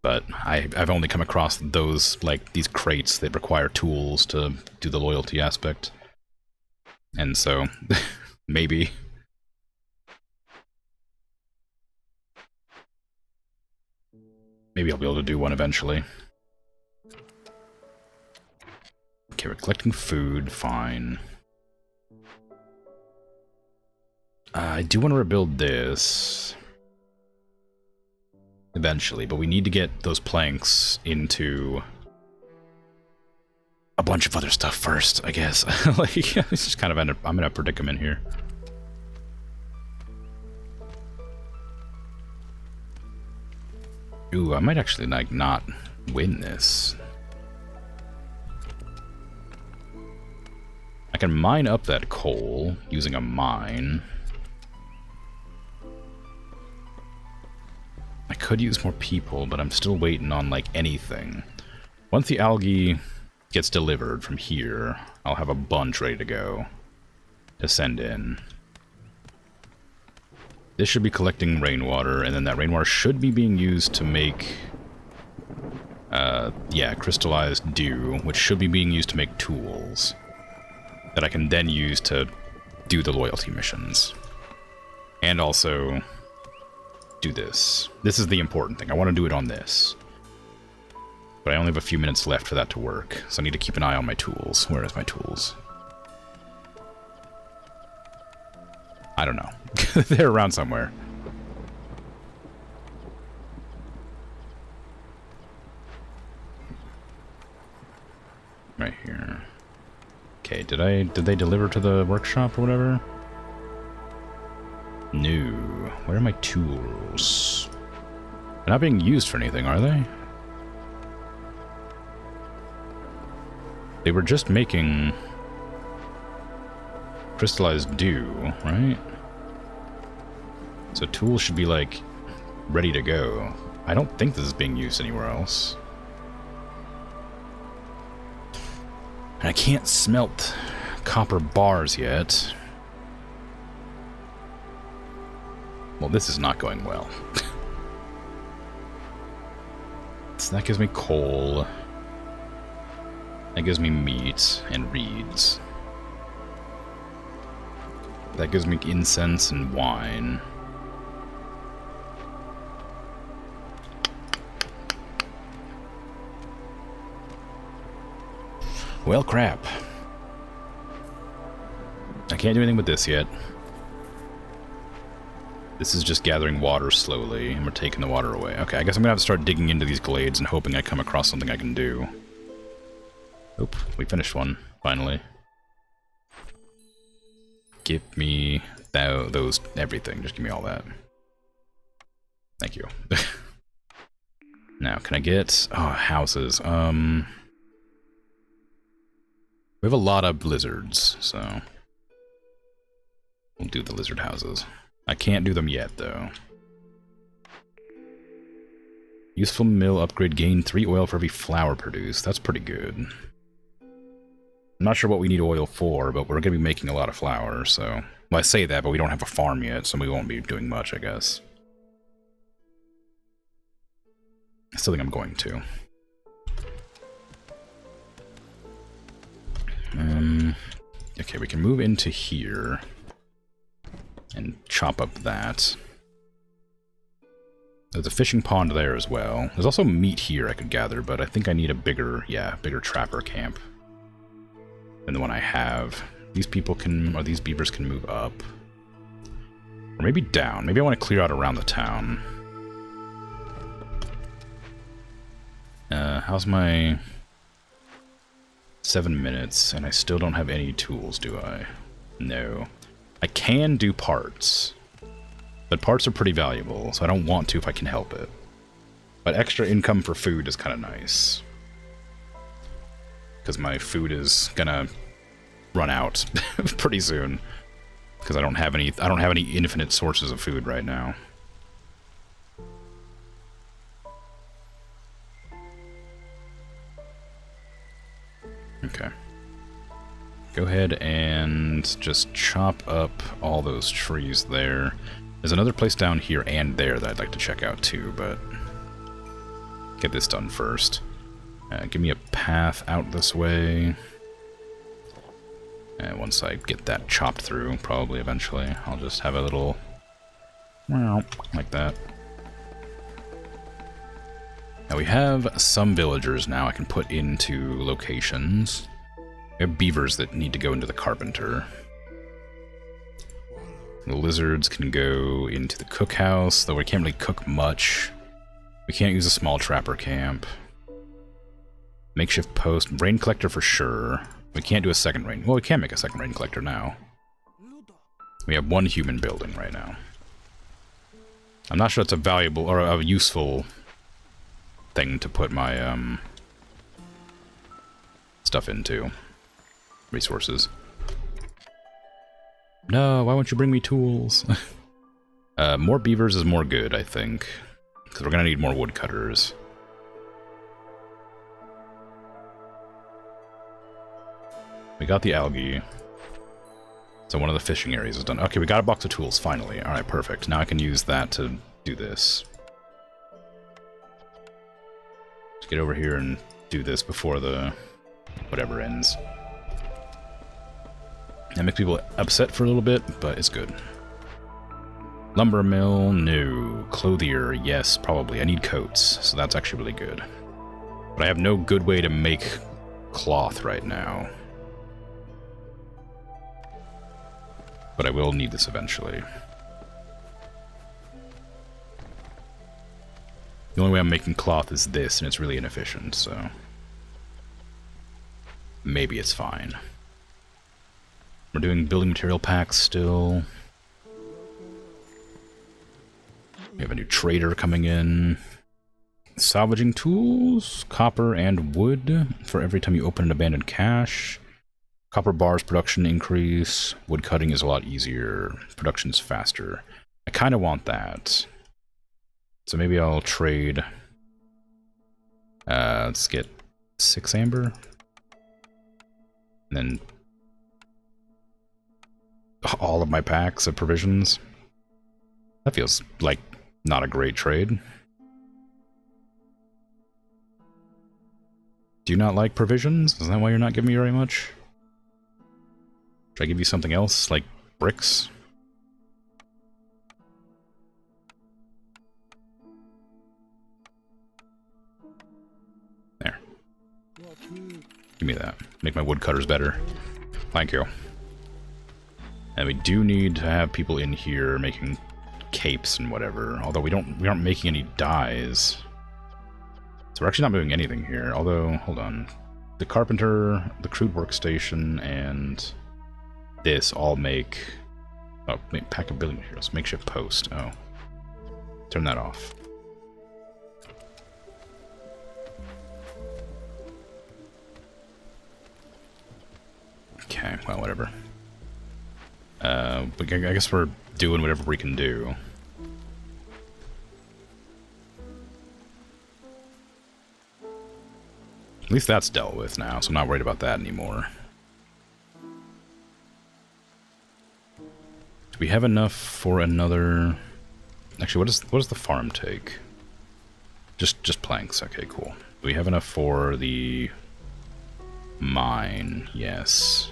But I've only come across those, like, these crates that require tools to do the loyalty aspect. And so, maybe. Maybe I'll be able to do one eventually. Okay, we're collecting food, fine. I do want to rebuild this eventually, but we need to get those planks into a bunch of other stuff first, I guess. Like, it's just kind of I'm in a predicament here. Ooh, I might actually, like, not win this. I can mine up that coal using a mine. I could use more people, but I'm still waiting on, like, anything. Once the algae gets delivered from here, I'll have a bunch ready to go to send in. This should be collecting rainwater, and then that rainwater should be being used to make, yeah, crystallized dew, which should be being used to make tools that I can then use to do the loyalty missions. And also do this. This is the important thing. I want to do it on this. But I only have a few minutes left for that to work, so I need to keep an eye on my tools. Where is my tools? I don't know. They're around somewhere. Right here. Okay, did they deliver to the workshop or whatever? No. Where are my tools? They're not being used for anything, are they? They were just making crystallized dew, right? So tools should be, like, ready to go. I don't think this is being used anywhere else. And I can't smelt copper bars yet. Well, this is not going well. So that gives me coal. That gives me meat and reeds. That gives me incense and wine. Well, crap. I can't do anything with this yet. This is just gathering water slowly, and we're taking the water away. Okay, I guess I'm gonna have to start digging into these glades and hoping I come across something I can do. Oop, we finished one, finally. Give me those, everything. Just give me all that. Thank you. Now, can I get... oh, houses. We have a lot of lizards, so... we'll do the lizard houses. I can't do them yet, though. Useful mill upgrade, gain 3 oil for every flour produced. That's pretty good. I'm not sure what we need oil for, but we're going to be making a lot of flour, so... well, I say that, but we don't have a farm yet, so we won't be doing much, I guess. I still think I'm going to. Okay, we can move into here. And chop up that. There's a fishing pond there as well. There's also meat here I could gather, but I think I need a bigger, bigger trapper camp than the one I have. These people can, or these beavers can move up. Or maybe down. Maybe I want to clear out around the town. How's my... 7 minutes, and I still don't have any tools, do I? No. I can do parts, but parts are pretty valuable, so I don't want to if I can help it. But extra income for food is kind of nice. Because my food is gonna run out pretty soon. Because I don't have any infinite sources of food right now. Okay. Go ahead and just chop up all those trees there. There's another place down here and there that I'd like to check out too, but get this done first. Give me a path out this way. And once I get that chopped through, probably eventually, I'll just have a little... like that. Now we have some villagers now I can put into locations. We have beavers that need to go into the carpenter. The lizards can go into the cookhouse, though we can't really cook much. We can't use a small trapper camp. Makeshift post, rain collector for sure. We can't do a second rain. Well, we can make a second rain collector now. We have 1 human building right now. I'm not sure it's a valuable or a useful thing to put my stuff into. Resources. No, why won't you bring me tools? More beavers is more good, I think. Because we're gonna need more woodcutters. We got the algae. So one of the fishing areas is done. Okay, we got a box of tools, finally. Alright, perfect. Now I can use that to do this. Let's get over here and do this before the... whatever ends. That makes people upset for a little bit, but it's good. Lumber mill, no. Clothier, yes, probably. I need coats, so that's actually really good. But I have no good way to make cloth right now. But I will need this eventually. The only way I'm making cloth is this, and it's really inefficient, so... maybe it's fine. We're doing building material packs still. We have a new trader coming in. Salvaging tools, copper and wood for every time you open an abandoned cache. Copper bars production increase. Wood cutting is a lot easier. Production's faster. I kind of want that. So maybe I'll trade... let's get 6 amber. And then... all of my packs of provisions. That feels like not a great trade. Do you not like provisions? Is that why you're not giving me very much? Should I give you something else? Like bricks. There. Give me that. Make my woodcutters better. Thank you. And we do need to have people in here making capes and whatever. Although we aren't making any dyes. So we're actually not moving anything here. Although, hold on. The carpenter, the crude workstation, and this all make... Oh, pack a building materials. Makeshift post. Oh. Turn that off. Okay, well, whatever. I guess we're doing whatever we can do. At least that's dealt with now, so I'm not worried about that anymore. Do we have enough for another... Actually, what does the farm take? Just planks. Okay, cool. Do we have enough for the mine? Yes.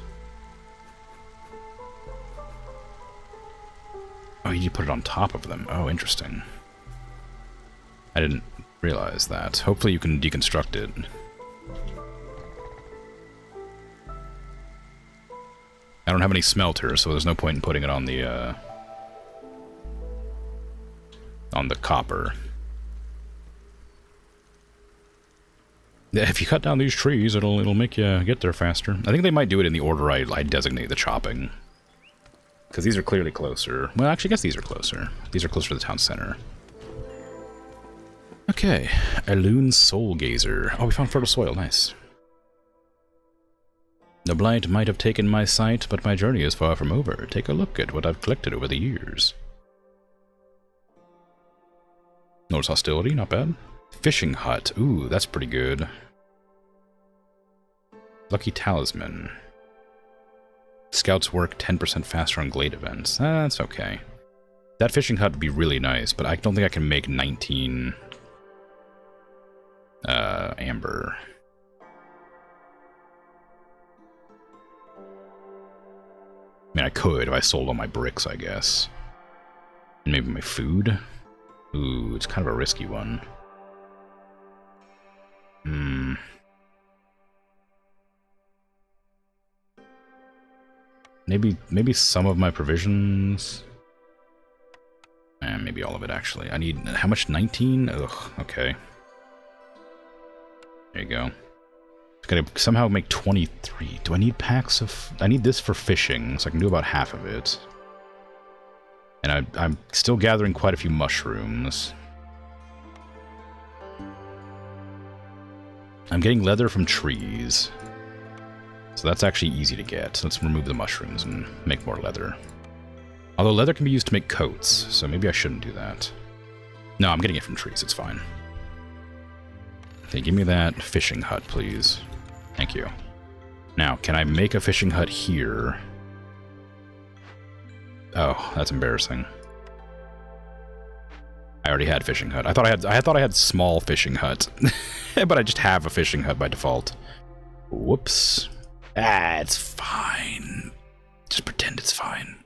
Oh, you put it on top of them. Oh, interesting. I didn't realize that. Hopefully you can deconstruct it. I don't have any smelters, so there's no point in putting it on the copper. Yeah, if you cut down these trees, it'll make you get there faster. I think they might do it in the order I designate the chopping. Because these are clearly closer. Well, actually, I guess these are closer. These are closer to the town center. Okay. Elune Soul Gazer. Oh, we found fertile soil. Nice. The blight might have taken my sight, but my journey is far from over. Take a look at what I've collected over the years. Notice hostility, not bad. Fishing hut. Ooh, that's pretty good. Lucky talisman. Scouts work 10% faster on glade events. That's okay. That fishing hut would be really nice, but I don't think I can make 19 amber. I mean, I could if I sold all my bricks, I guess. And maybe my food. Ooh, it's kind of a risky one. Maybe some of my provisions. And maybe all of it, actually. I need... How much? 19? Ugh, okay. There you go. Gotta somehow make 23. Do I need packs of... I need this for fishing, so I can do about half of it. And I'm still gathering quite a few mushrooms. I'm getting leather from trees. So that's actually easy to get. Let's remove the mushrooms and make more leather. Although leather can be used to make coats, so maybe I shouldn't do that. No, I'm getting it from trees, it's fine. Okay, give me that fishing hut, please. Thank you. Now, can I make a fishing hut here? Oh, that's embarrassing. I already had fishing hut. I thought I had small fishing hut. But I just have a fishing hut by default. Whoops. Ah, it's fine. Just pretend it's fine.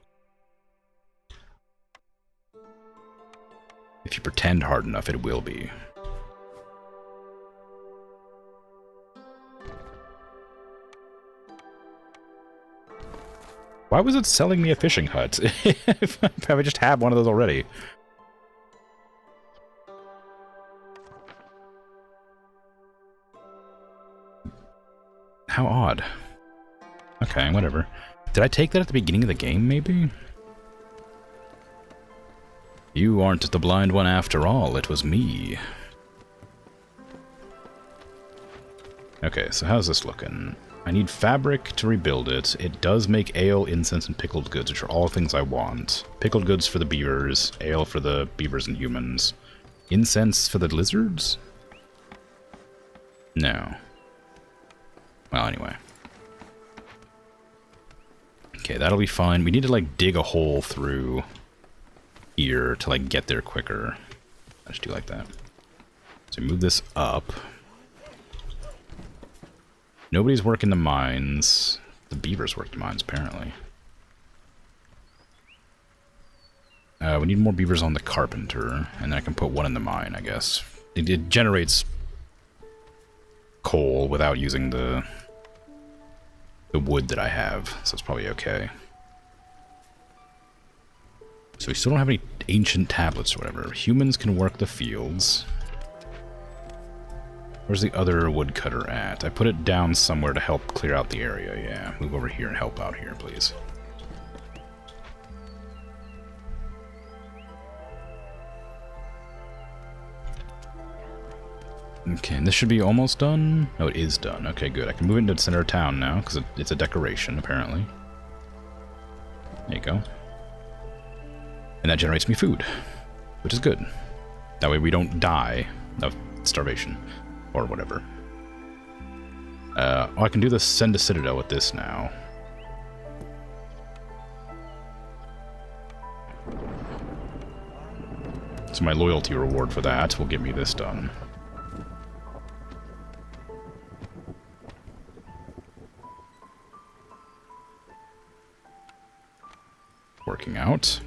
If you pretend hard enough, it will be. Why was it selling me a fishing hut? If I just have one of those already. How odd. Okay, whatever. Did I take that at the beginning of the game, maybe? You aren't the blind one after all, it was me. Okay, so how's this looking? I need fabric to rebuild it. It does make ale, incense, and pickled goods, which are all things I want. Pickled goods for the beavers, ale for the beavers and humans. Incense for the lizards? No. Well, anyway. Okay, that'll be fine. We need to, like, dig a hole through here to, like, get there quicker. I just do like that. So move this up. Nobody's working the mines. The beavers work the mines, apparently. We need more beavers on the carpenter, and then I can put one in the mine, I guess. It generates coal without using the wood that I have, so it's probably okay. So we still don't have any ancient tablets or whatever. Humans can work the fields. Where's the other woodcutter at? I put it down somewhere to help clear out the area, yeah. Move over here and help out here, please. Okay, and this should be almost done. Oh, it is done. Okay, good. I can move into the center of town now, because it's a decoration, apparently. There you go. And that generates me food, which is good. That way we don't die of starvation, or whatever. Oh, I can do the send a citadel with this now. So my loyalty reward for that will get me this done. Working out.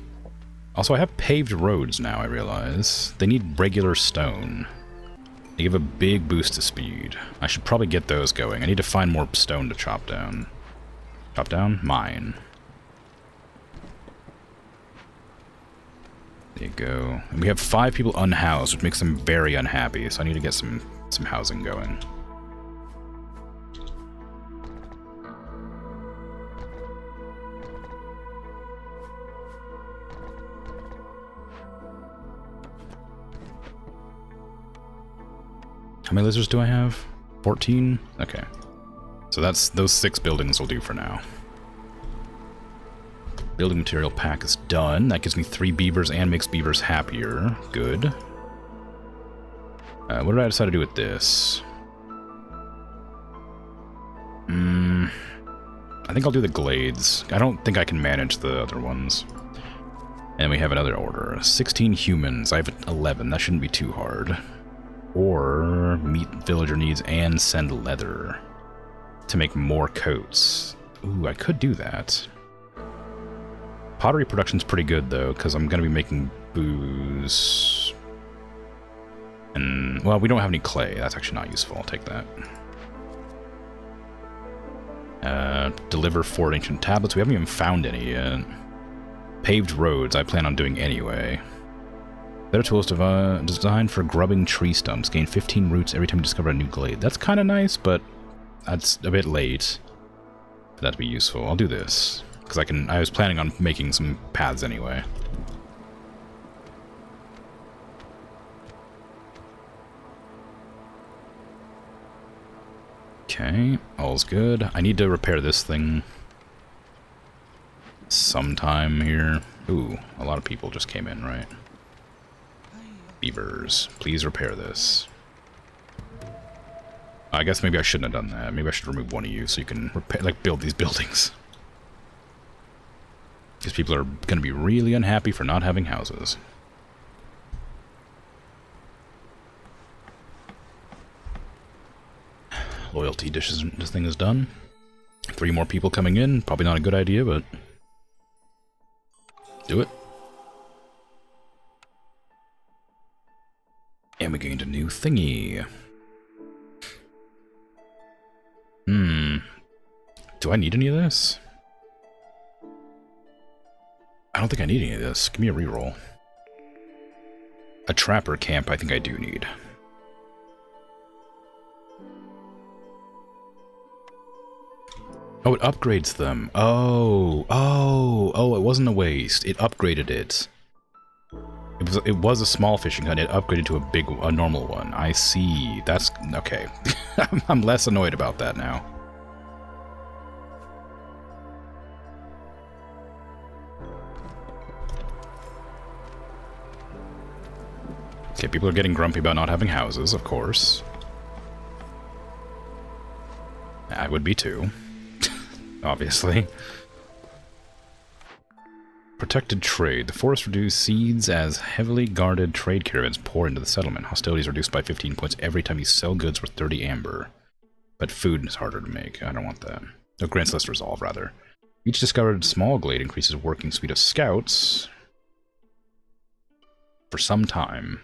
Also, I have paved roads now, I realize. They need regular stone. They give a big boost to speed. I should probably get those going. I need to find more stone to chop down. Chop down? Mine. There you go. And we have 5 people unhoused, which makes them very unhappy, so I need to get some housing going. How many lizards do I have? 14? Okay. So those 6 buildings will do for now. Building material pack is done. That gives me 3 beavers and makes beavers happier. Good. What did I decide to do with this? I think I'll do the glades. I don't think I can manage the other ones. And we have another order. 16 humans. I have 11. That shouldn't be too hard. Or meet villager needs and send leather to make more coats. Ooh, I could do that. Pottery production's pretty good, though, because I'm going to be making booze. And, well, we don't have any clay. That's actually not useful. I'll take that. Deliver 4 ancient tablets. We haven't even found any yet. Paved roads I plan on doing anyway. Better tools designed for grubbing tree stumps. Gain 15 roots every time you discover a new glade. That's kind of nice, but that's a bit late for that to be useful. I'll do this, because I was planning on making some paths anyway. Okay, all's good. I need to repair this thing sometime here. Ooh, a lot of people just came in, right? Beavers, please repair this. I guess maybe I shouldn't have done that. Maybe I should remove one of you so you can repair, like, build these buildings. Because people are going to be really unhappy for not having houses. Loyalty dishes. This thing is done. 3 more people coming in. Probably not a good idea, but do it. And we gained a new thingy. Do I need any of this? I don't think I need any of this. Give me a reroll. A trapper camp I think I do need. Oh, it upgrades them. Oh, it wasn't a waste. It upgraded it. It was a small fishing hut. It upgraded to a normal one. I see. That's okay. I'm less annoyed about that now. Okay, people are getting grumpy about not having houses, of course. I would be too. Obviously. Protected trade. The forest reduces seeds as heavily guarded trade caravans pour into the settlement. Hostility is reduced by 15 points every time you sell goods worth 30 amber. But food is harder to make. I don't want that. Oh, grants less resolve, rather. Each discovered small glade increases working speed of scouts. for some time.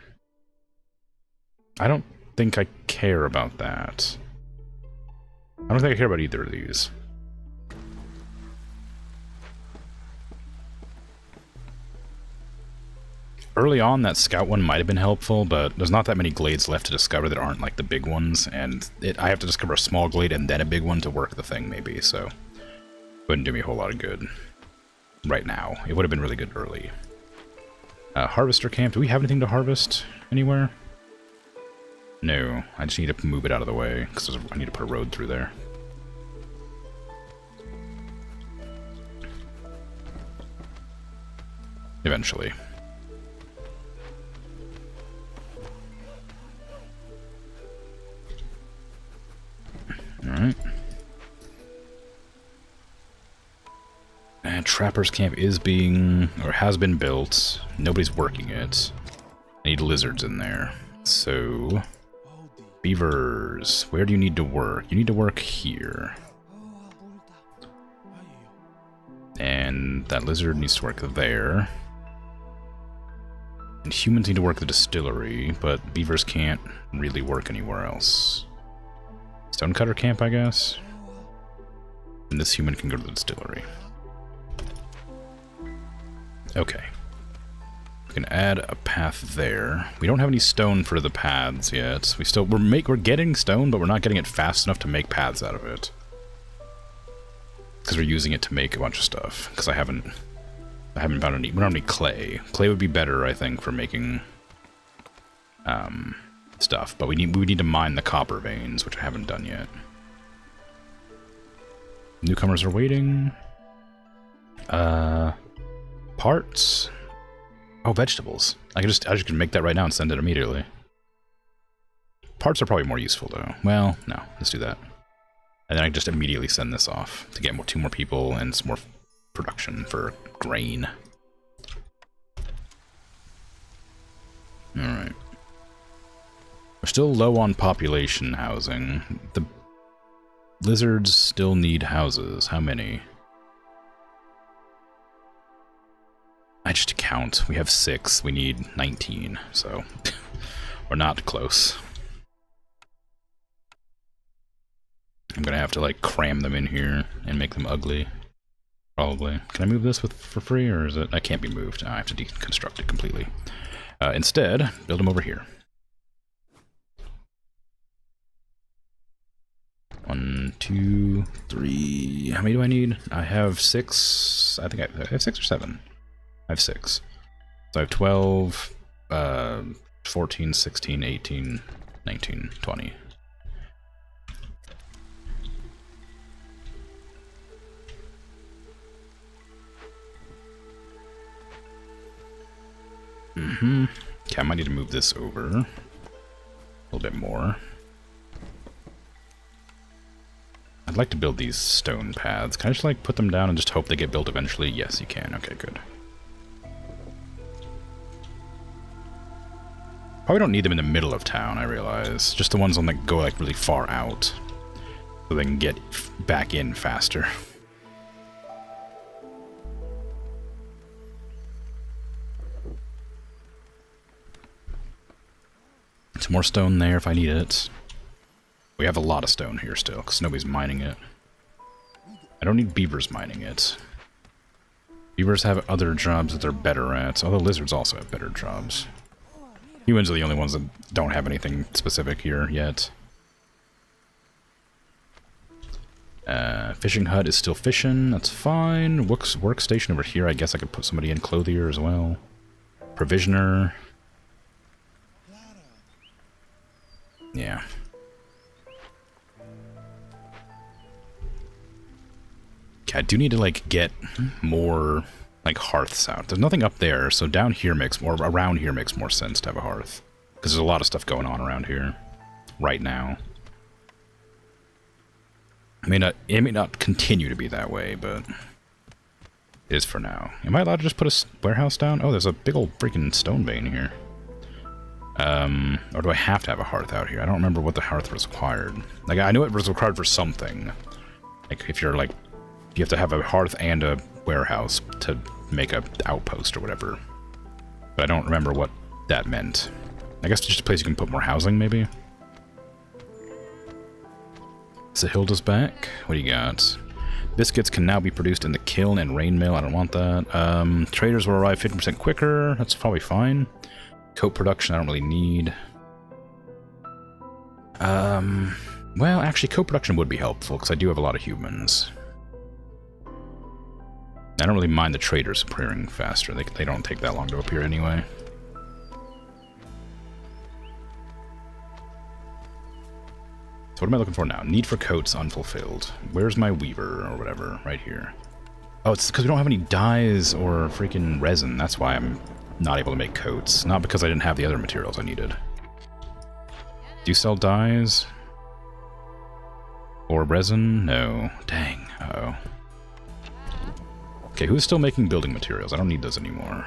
I don't think I care about that. I don't think I care about either of these. Early on, that scout one might have been helpful, but there's not that many glades left to discover that aren't like the big ones, and I have to discover a small glade and then a big one to work the thing, maybe, so wouldn't do me a whole lot of good right now. It would have been really good early. Harvester camp. Do we have anything to harvest anywhere? No. I just need to move it out of the way, because I need to put a road through there. Eventually. Alright. And Trapper's Camp is being, or has been built. Nobody's working it. I need lizards in there. So, beavers, where do you need to work? You need to work here. And that lizard needs to work there. And humans need to work the distillery, but beavers can't really work anywhere else. Stonecutter camp, I guess. And this human can go to the distillery. Okay. We can add a path there. We don't have any stone for the paths yet. We're getting stone, but we're not getting it fast enough to make paths out of it. Because we're using it to make a bunch of stuff. Because I haven't found any. We don't have any clay. Clay would be better, I think, for making stuff. But we need to mine the copper veins, which I haven't done yet. Newcomers are waiting. Parts. Oh, vegetables. I just can make that right now and send it immediately. Parts are probably more useful though. Well, no, let's do that. And then I can just immediately send this off to get 2 more people and some more production for grain. Alright. We're still low on population housing. The lizards still need houses. How many? I just count. We have 6. We need 19, so we're not close. I'm gonna have to like cram them in here and make them ugly. Probably. Can I move this for free, or is it? I can't be moved. I have to deconstruct it completely. Instead, build them over here. 1, 2, 3. How many do I need? I have 6. I think I have 6 or 7. I have 6. So I have 12, 14, 16, 18, 19, 20. Okay, I might need to move this over a little bit more. I'd like to build these stone paths. Can I just like put them down and just hope they get built eventually? Yes, you can. Okay, good. Probably don't need them in the middle of town, I realize. Just the ones on that go like really far out, so they can get back in faster. Some more stone there if I need it. We have a lot of stone here still, because nobody's mining it. I don't need beavers mining it. Beavers have other jobs that they're better at, although lizards also have better jobs. Humans are the only ones that don't have anything specific here yet. Fishing hut is still fishing, that's fine. Workstation over here, I guess I could put somebody in clothier as well. Provisioner. Yeah. Okay, I do need to like get more like hearths out. There's nothing up there, so down here around here makes more sense to have a hearth. Because there's a lot of stuff going on around here right now. It may not continue to be that way, but it is for now. Am I allowed to just put a warehouse down? Oh, there's a big old freaking stone vein here. Or do I have to have a hearth out here? I don't remember what the hearth was required. Like, I knew it was required for something. Like, if you're like, you have to have a hearth and a warehouse to make a outpost or whatever. But I don't remember what that meant. I guess just a place you can put more housing, maybe? Sahilda's back. What do you got? Biscuits can now be produced in the kiln and rain mill. I don't want that. Traders will arrive 50% quicker. That's probably fine. Coat production I don't really need. Well, actually, coat production would be helpful, because I do have a lot of humans. I don't really mind the traders appearing faster. They don't take that long to appear anyway. So what am I looking for now? Need for coats unfulfilled. Where's my weaver, or whatever? Right here. Oh, it's because we don't have any dyes or freaking resin. That's why I'm not able to make coats. Not because I didn't have the other materials I needed. Do you sell dyes? Or resin? No. Dang. Uh-oh. Okay, who's still making building materials? I don't need those anymore.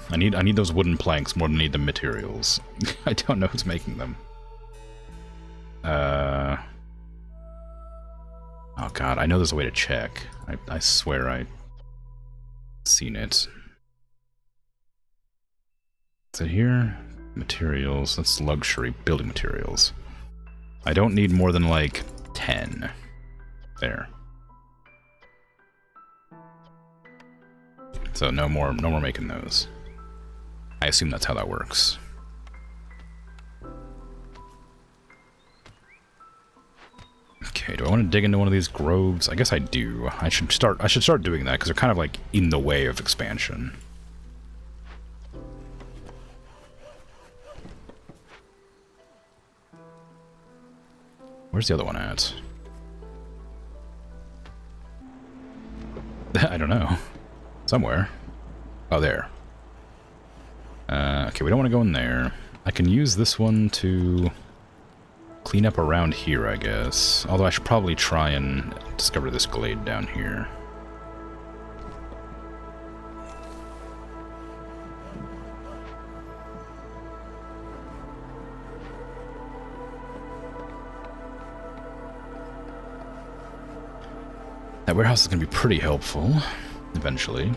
I need those wooden planks more than I need the materials. I don't know who's making them. Oh god, I know there's a way to check. I swear I've seen it. Is it here? Materials. That's luxury building materials. I don't need more than like 10. There. So no more making those. I assume that's how that works. Okay, do I want to dig into one of these groves? I guess I do. I should start doing that because they're kind of like in the way of expansion. Where's the other one at? I don't know. Somewhere. Oh, there. Okay, we don't want to go in there. I can use this one to clean up around here, I guess. Although I should probably try and discover this glade down here. That warehouse is going to be pretty helpful, eventually.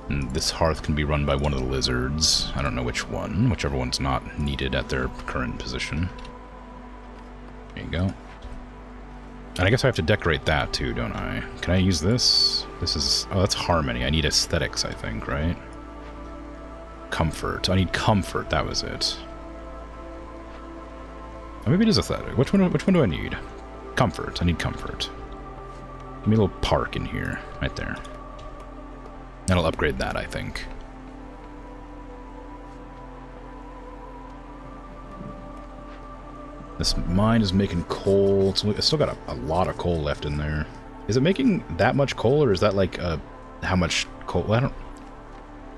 And this hearth can be run by one of the lizards. I don't know which one. Whichever one's not needed at their current position. There you go. And I guess I have to decorate that too, don't I? Can I use this? This is... Oh, that's harmony. I need aesthetics, I think, right? Comfort. I need comfort. That was it. Oh, maybe it is aesthetic. Which one do I need? Comfort. I need comfort. Give me a little park in here. Right there. That'll upgrade that, I think. This mine is making coal. It's still got a lot of coal left in there. Is it making that much coal, or is that like how much coal? I don't.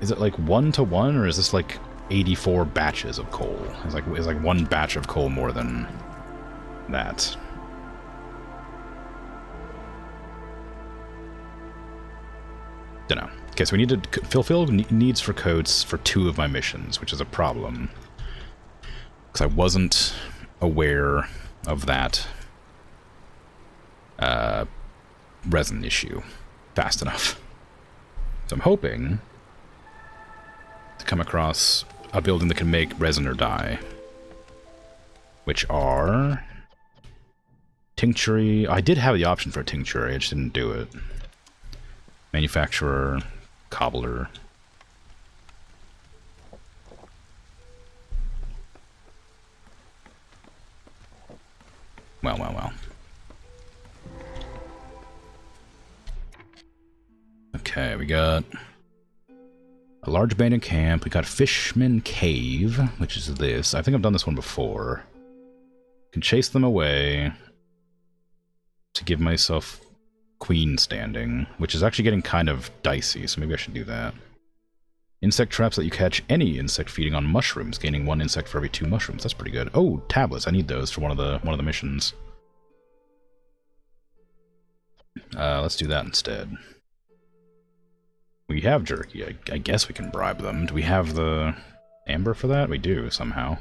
Is it like 1-to-1, or is this like 84 batches of coal? Is like one batch of coal more than that? Dunno. Okay, so we need to fulfill needs for coats for 2 of my missions, which is a problem. Because I wasn't aware of that resin issue fast enough. So I'm hoping to come across a building that can make resin or dye. Which are... Tinctury... I did have the option for a tinctury, I just didn't do it. Manufacturer... Cobbler. Well. Okay, we got a large abandoned camp. We got Fishman Cave, which is this. I think I've done this one before. Can chase them away to give myself queen standing, which is actually getting kind of dicey, so maybe I should do that. Insect traps let you catch any insect feeding on mushrooms, gaining 1 insect for every 2 mushrooms. That's pretty good. Oh, tablets. I need those for one of the missions. Let's do that instead. We have jerky. I guess we can bribe them. Do we have the amber for that? We do, somehow.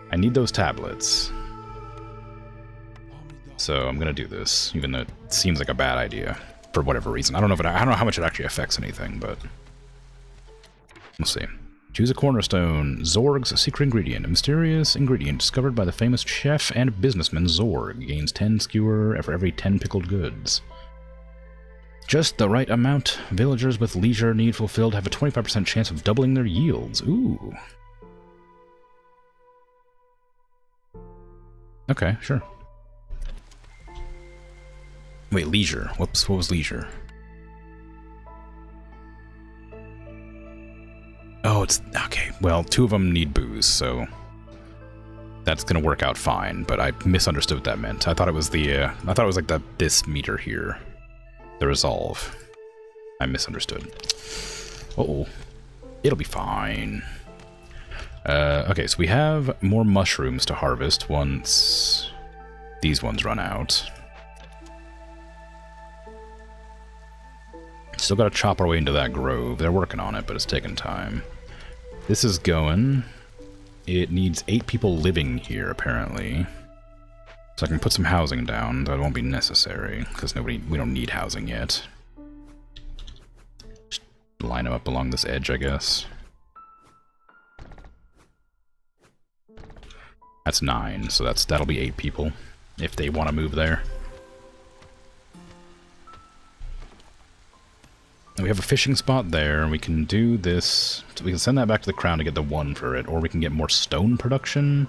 I need those tablets. So I'm gonna do this, even though it seems like a bad idea for whatever reason. I don't know if I don't know how much it actually affects anything, but we'll see. Choose a cornerstone. Zorg's secret ingredient. A mysterious ingredient discovered by the famous chef and businessman Zorg. Gains 10 skewer for every 10 pickled goods. Just the right amount. Villagers with leisure need fulfilled have a 25% chance of doubling their yields. Ooh. Okay, sure. Wait, leisure. Whoops, what was leisure? Oh, it's... Okay, well, 2 of them need booze, so... That's gonna work out fine, but I misunderstood what that meant. I thought it was the, I thought it was like this meter here. The resolve. I misunderstood. Uh-oh. It'll be fine. Okay, so we have more mushrooms to harvest once these ones run out. Still gotta chop our way into that grove. They're working on it, but it's taking time. This is going. It needs 8 people living here, apparently. So I can put some housing down, though it won't be necessary, because we don't need housing yet. Just line them up along this edge, I guess. That's 9, so that'll be 8 people, if they want to move there. And we have a fishing spot there, and we can do this. So we can send that back to the crown to get the 1 for it, or we can get more stone production,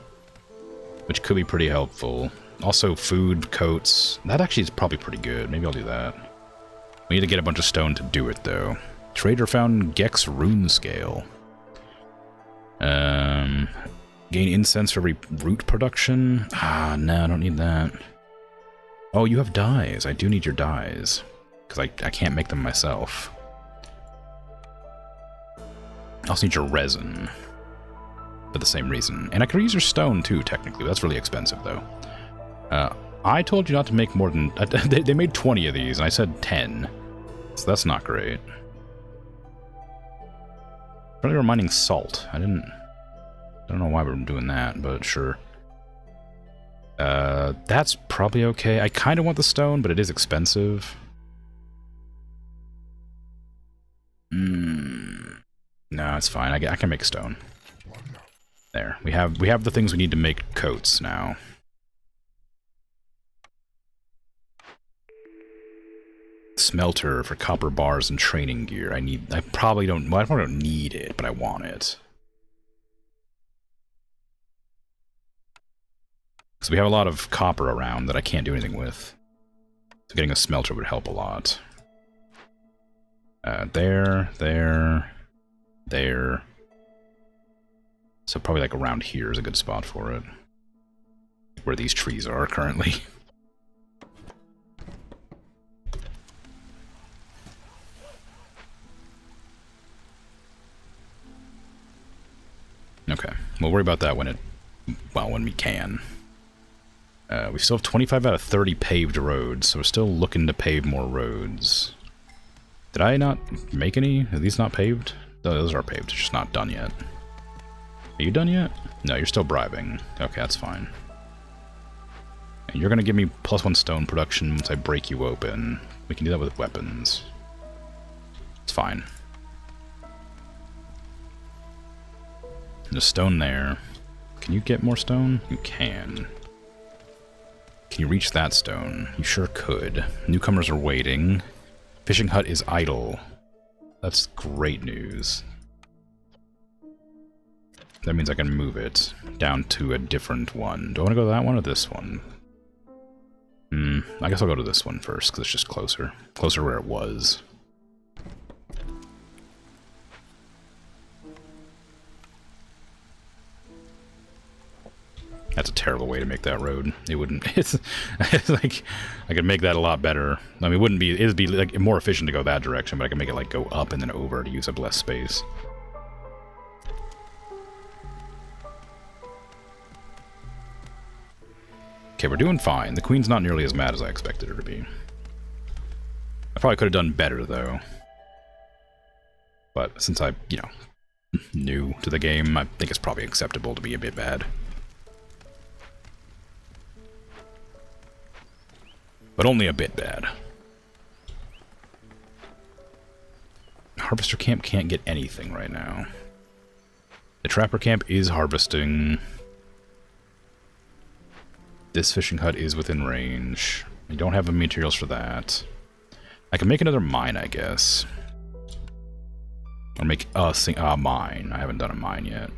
which could be pretty helpful. Also, food, coats. That actually is probably pretty good. Maybe I'll do that. We need to get a bunch of stone to do it, though. Trader found Gex rune scale. Gain incense for every root production. Ah, no, I don't need that. Oh, you have dyes. I do need your dyes, because I can't make them myself. I also need your resin, for the same reason. And I could use your stone, too, technically. That's really expensive, though. I told you not to make more than... they made 20 of these, and I said 10. So that's not great. Probably we're mining salt. I don't know why we're doing that, but sure. That's probably okay. I kind of want the stone, but it is expensive. No, it's fine. I can make stone. There. We have the things we need to make coats now. Smelter for copper bars and training gear. I probably don't need it, but I want it. Because we have a lot of copper around that I can't do anything with. So getting a smelter would help a lot. There. So probably like around here is a good spot for it. Where these trees are currently. Okay, we'll worry about that when we can. We still have 25 out of 30 paved roads, so we're still looking to pave more roads. Did I not make any? Are these not paved? No, those are paved, it's just not done yet. Are you done yet? No, you're still bribing. Okay, that's fine. And you're gonna give me +1 stone production once I break you open. We can do that with weapons. It's fine. There's stone there. Can you get more stone? You can. Can you reach that stone? You sure could. Newcomers are waiting. Fishing hut is idle. That's great news. That means I can move it down to a different one. Do I want to go to that one or this one? I guess I'll go to this one first, because it's just closer. Closer where it was. That's a terrible way to make that road. It wouldn't. It's like I could make that a lot better. I mean, it wouldn't be. It'd be like more efficient to go that direction, but I can make it like go up and then over to use up less space. Okay, we're doing fine. The queen's not nearly as mad as I expected her to be. I probably could have done better though. But since I, new to the game, I think it's probably acceptable to be a bit bad. but only a bit bad. Harvester camp can't get anything right now. The trapper camp is harvesting. This fishing hut is within range. I don't have the materials for that. I can make another mine, I guess. Or make a mine. I haven't done a mine yet.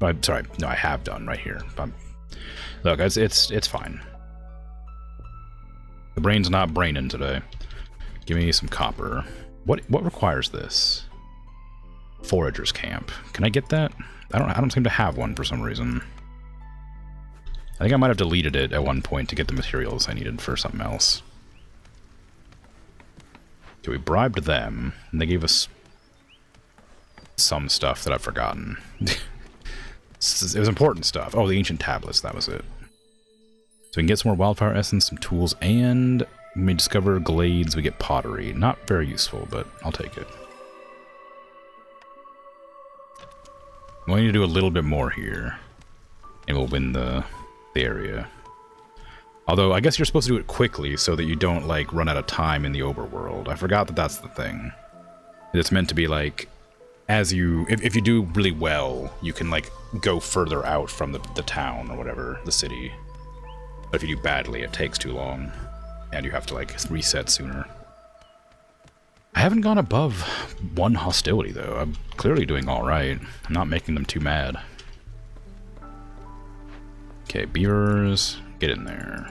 I'm sorry, no, I have done right here. Look, it's fine. The brain's not braining today. Give me some copper. What requires this? Foragers camp. Can I get that? I don't seem to have one for some reason. I think I might have deleted it at one point to get the materials I needed for something else. Okay, we bribed them, and they gave us some stuff that I've forgotten. It was important stuff. Oh, the ancient tablets, that was it. So we can get some more wildfire essence, some tools, and when we discover glades, we get pottery. Not very useful, but I'll take it. We need to do a little bit more here, and we'll win the area. Although, I guess you're supposed to do it quickly so that you don't, like, run out of time in the overworld. I forgot that that's the thing. It's meant to be, like, as you... If you do really well, you can, like, go further out from the town or whatever, the city. But if you do badly, it takes too long. And you have to, like, reset sooner. I haven't gone above 1 hostility, though. I'm clearly doing alright. I'm not making them too mad. Okay, beavers, get in there.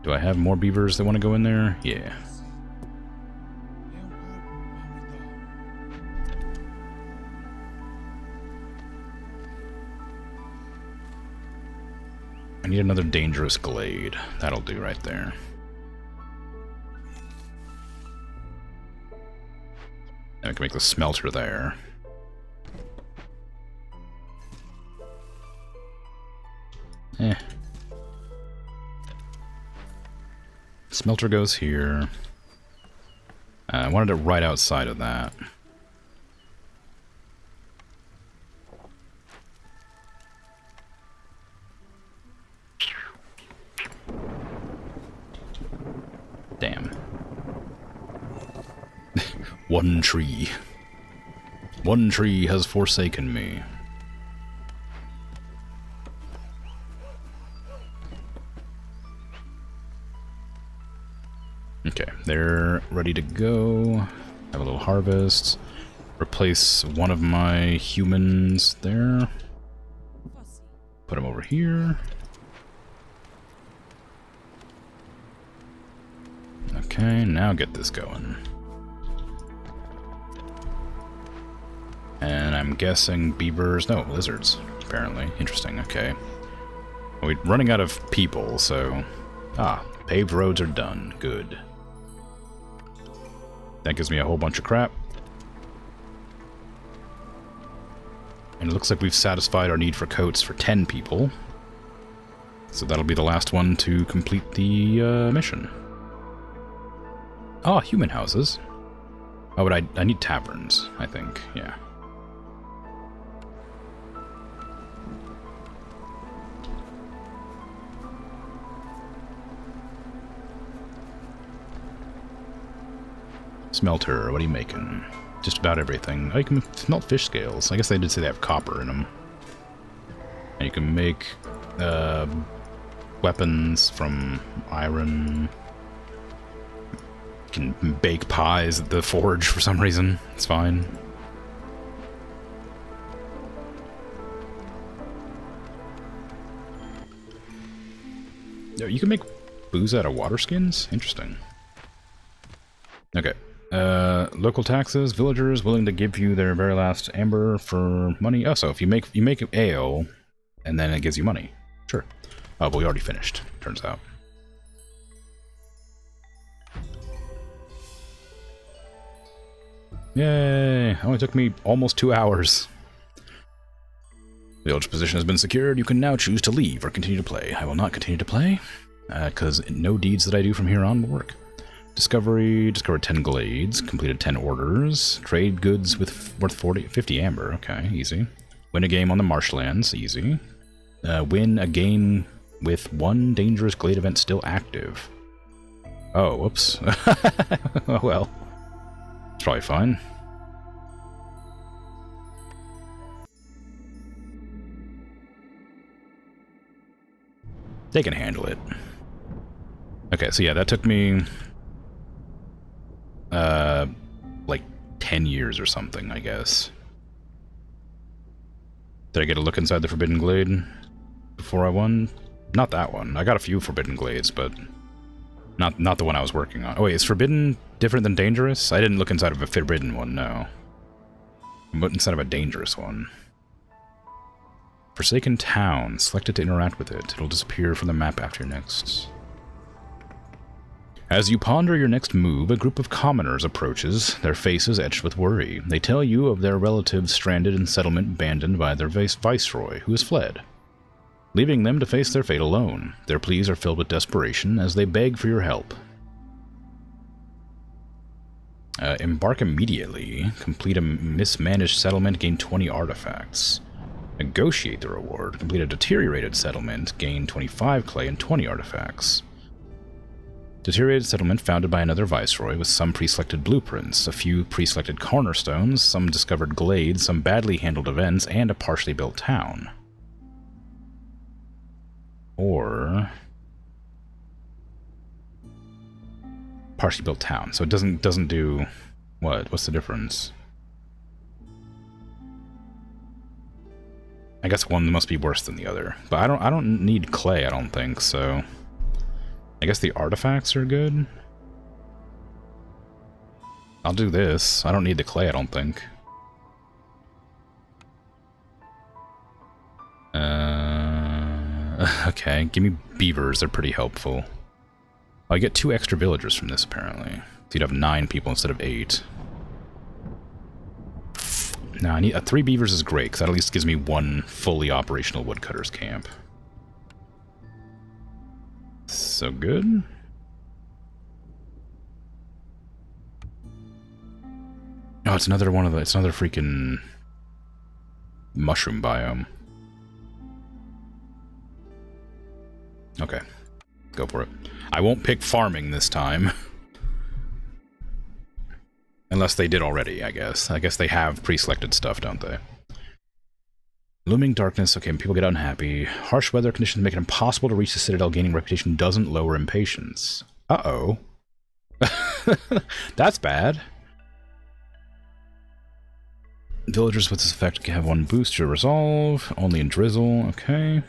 Do I have more beavers that want to go in there? Yeah. I need another dangerous glade. That'll do right there. And I can make the smelter there. Smelter goes here. I wanted it right outside of that. Damn. One tree. One tree has forsaken me. Okay, they're ready to go. Have a little harvest. Replace one of my humans there. Put him over here. Okay, now get this going. And I'm guessing beavers... No, lizards, apparently. Interesting, okay. We're running out of people, so... Ah, paved roads are done. Good. That gives me a whole bunch of crap. And it looks like we've satisfied our need for coats for 10 people. So that'll be the last one to complete the mission. Oh, human houses. Oh, but I need taverns, I think. Yeah. Smelter, what are you making? Just about everything. Oh, you can smelt fish scales. I guess they did say they have copper in them. And you can make weapons from iron. You can bake pies at the forge for some reason. It's fine. You can make booze out of water skins? Interesting. Okay. Local taxes, villagers willing to give you their very last amber for money. Oh, so if you make ale, and then it gives you money. Sure. Oh, but we already finished, turns out. Yay! Only took me almost 2 hours. The village position has been secured. You can now choose to leave or continue to play. I will not continue to play, because no deeds that I do from here on will work. Discovery, discovered 10 glades, completed 10 orders, trade goods with worth 50 amber, okay, easy. Win a game on the marshlands, easy. Win a game with one dangerous glade event still active. Oh, whoops. Oh, well. It's probably fine. They can handle it. Okay, so yeah, that took me... like 10 years or something, I guess. Did I get a look inside the Forbidden Glade before I won? Not that one. I got a few Forbidden Glades, but not the one I was working on. Oh wait, is Forbidden different than Dangerous? I didn't look inside of a Forbidden one, no. I went inside of a Dangerous one. Forsaken Town. Select it to interact with it. It'll disappear from the map after your next. As you ponder your next move, a group of commoners approaches, their faces etched with worry. They tell you of their relatives stranded in settlement abandoned by their viceroy, who has fled, leaving them to face their fate alone. Their pleas are filled with desperation as they beg for your help. Embark immediately. Complete a mismanaged settlement, gain 20 artifacts. Negotiate the reward. Complete a deteriorated settlement, gain 25 clay and 20 artifacts. Deteriorated settlement founded by another viceroy with some pre-selected blueprints, a few pre-selected cornerstones, some discovered glades, some badly handled events, and a partially built town. Or... partially built town. So it doesn't do... what? What's the difference? I guess one must be worse than the other. But I don't need clay, I don't think, so... I guess the artifacts are good. I'll do this. I don't need the clay, I don't think. Okay, give me beavers. They're pretty helpful. Oh, I get 2 extra villagers from this, apparently. So you'd have 9 people instead of 8. No, I need 3 beavers is great, because that at least gives me 1 fully operational woodcutter's camp. So good. Oh, it's another one of the... it's another freaking... mushroom biome. Okay. Go for it. I won't pick farming this time. Unless they did already, I guess. I guess they have pre-selected stuff, don't they? Looming darkness. Okay, people get unhappy. Harsh weather conditions make it impossible to reach the Citadel. Gaining reputation doesn't lower impatience. Uh-oh. That's bad. Villagers with this effect can have 1 boost to resolve. Only in drizzle. Okay.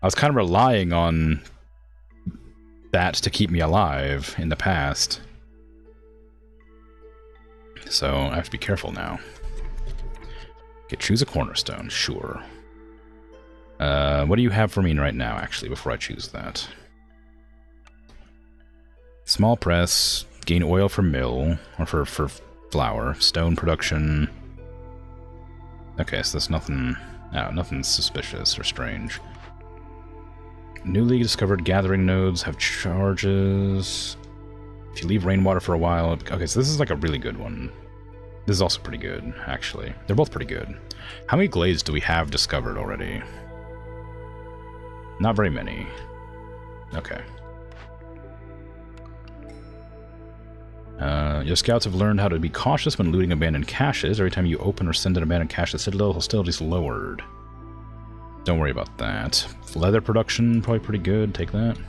I was kind of relying on that to keep me alive in the past. So I have to be careful now. Okay, choose a cornerstone, sure. What do you have for me right now, actually, before I choose that? Small press, gain oil for mill, or for flour, stone production. Okay, so there's nothing, no, nothing suspicious or strange. Newly discovered gathering nodes have charges. If you leave rainwater for a while... okay, so this is like a really good one. This is also pretty good, actually. They're both pretty good. How many glades do we have discovered already? Not very many. Okay. Your scouts have learned how to be cautious when looting abandoned caches. Every time you open or send an abandoned cache to Citadel, hostility is lowered. Don't worry about that. Leather production, probably pretty good. Take that.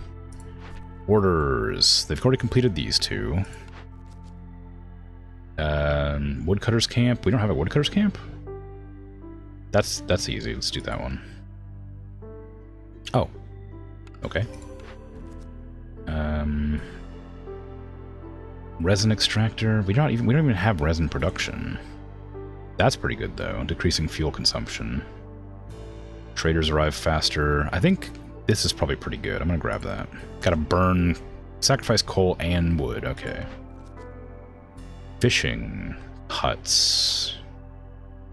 Orders. They've already completed these 2. Woodcutter's camp. We don't have a woodcutter's camp? That's easy. Let's do that one. Oh. Okay. Resin extractor. We don't even have resin production. That's pretty good though. Decreasing fuel consumption. Traders arrive faster. I think this is probably pretty good. I'm gonna grab that. Gotta burn, sacrifice coal and wood. Okay. Fishing huts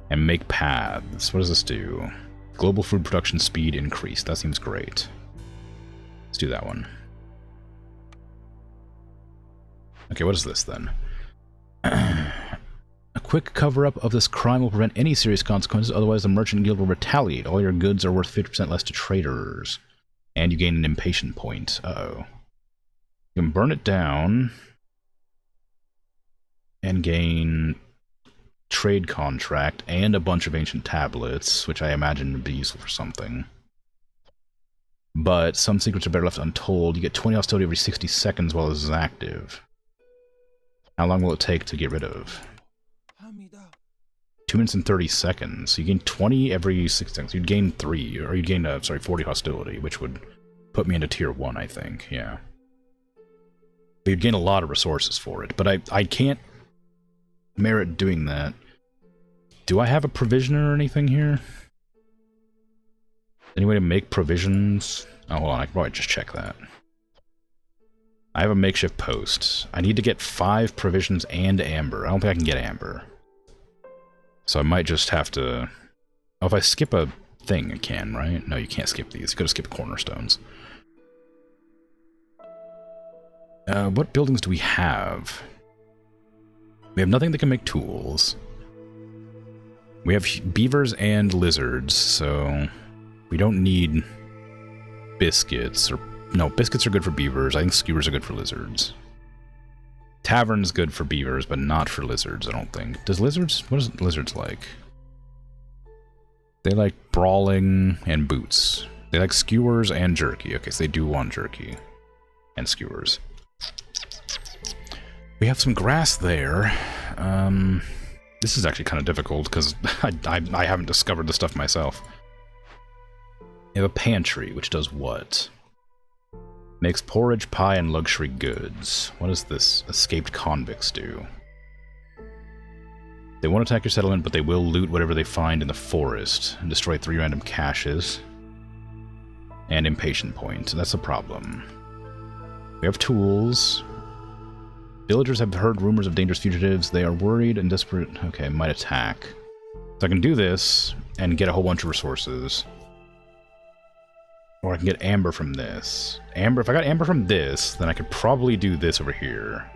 and make paths. What does this do? Global food production speed increased. That seems great. Let's do that one. Okay, what is this then? quick cover-up of this crime will prevent any serious consequences, otherwise the merchant guild will retaliate. All your goods are worth 50% less to traders. And you gain an impatient point. Uh-oh. You can burn it down and gain trade contract and a bunch of ancient tablets, which I imagine would be useful for something. But some secrets are better left untold. You get 20 hostility every 60 seconds while this is active. How long will it take to get rid of? 2 minutes and 30 seconds. So you gain 20 every 6 seconds. You'd gain 3, or you'd gain, 40 hostility, which would put me into tier 1, I think, yeah. But you'd gain a lot of resources for it, but I can't merit doing that. Do I have a provisioner or anything here? Any way to make provisions? Oh, hold on, I can probably just check that. I have a makeshift post. I need to get 5 provisions and amber. I don't think I can get amber. So I might just have to... Oh, if I skip a thing, I can, right? No, you can't skip these. You gotta skip cornerstones. What buildings do we have? We have nothing that can make tools. We have beavers and lizards, so we don't need biscuits. Or no, biscuits are good for beavers. I think skewers are good for lizards. Tavern's good for beavers, but not for lizards, I don't think. Does lizards... What is lizards like? They like brawling and boots. They like skewers and jerky. Okay, so they do want jerky. And skewers. We have some grass there. This is actually kind of difficult, because I haven't discovered the stuff myself. We have a pantry, which does what? Makes porridge, pie, and luxury goods. What does this escaped convicts do? They won't attack your settlement, but they will loot whatever they find in the forest and destroy 3 random caches. And impatient point. That's a problem. We have tools. Villagers have heard rumors of dangerous fugitives. They are worried and desperate. Okay, might attack. So I can do this and get a whole bunch of resources. Or I can get amber from this. Amber, if I got amber from this, then I could probably do this over here.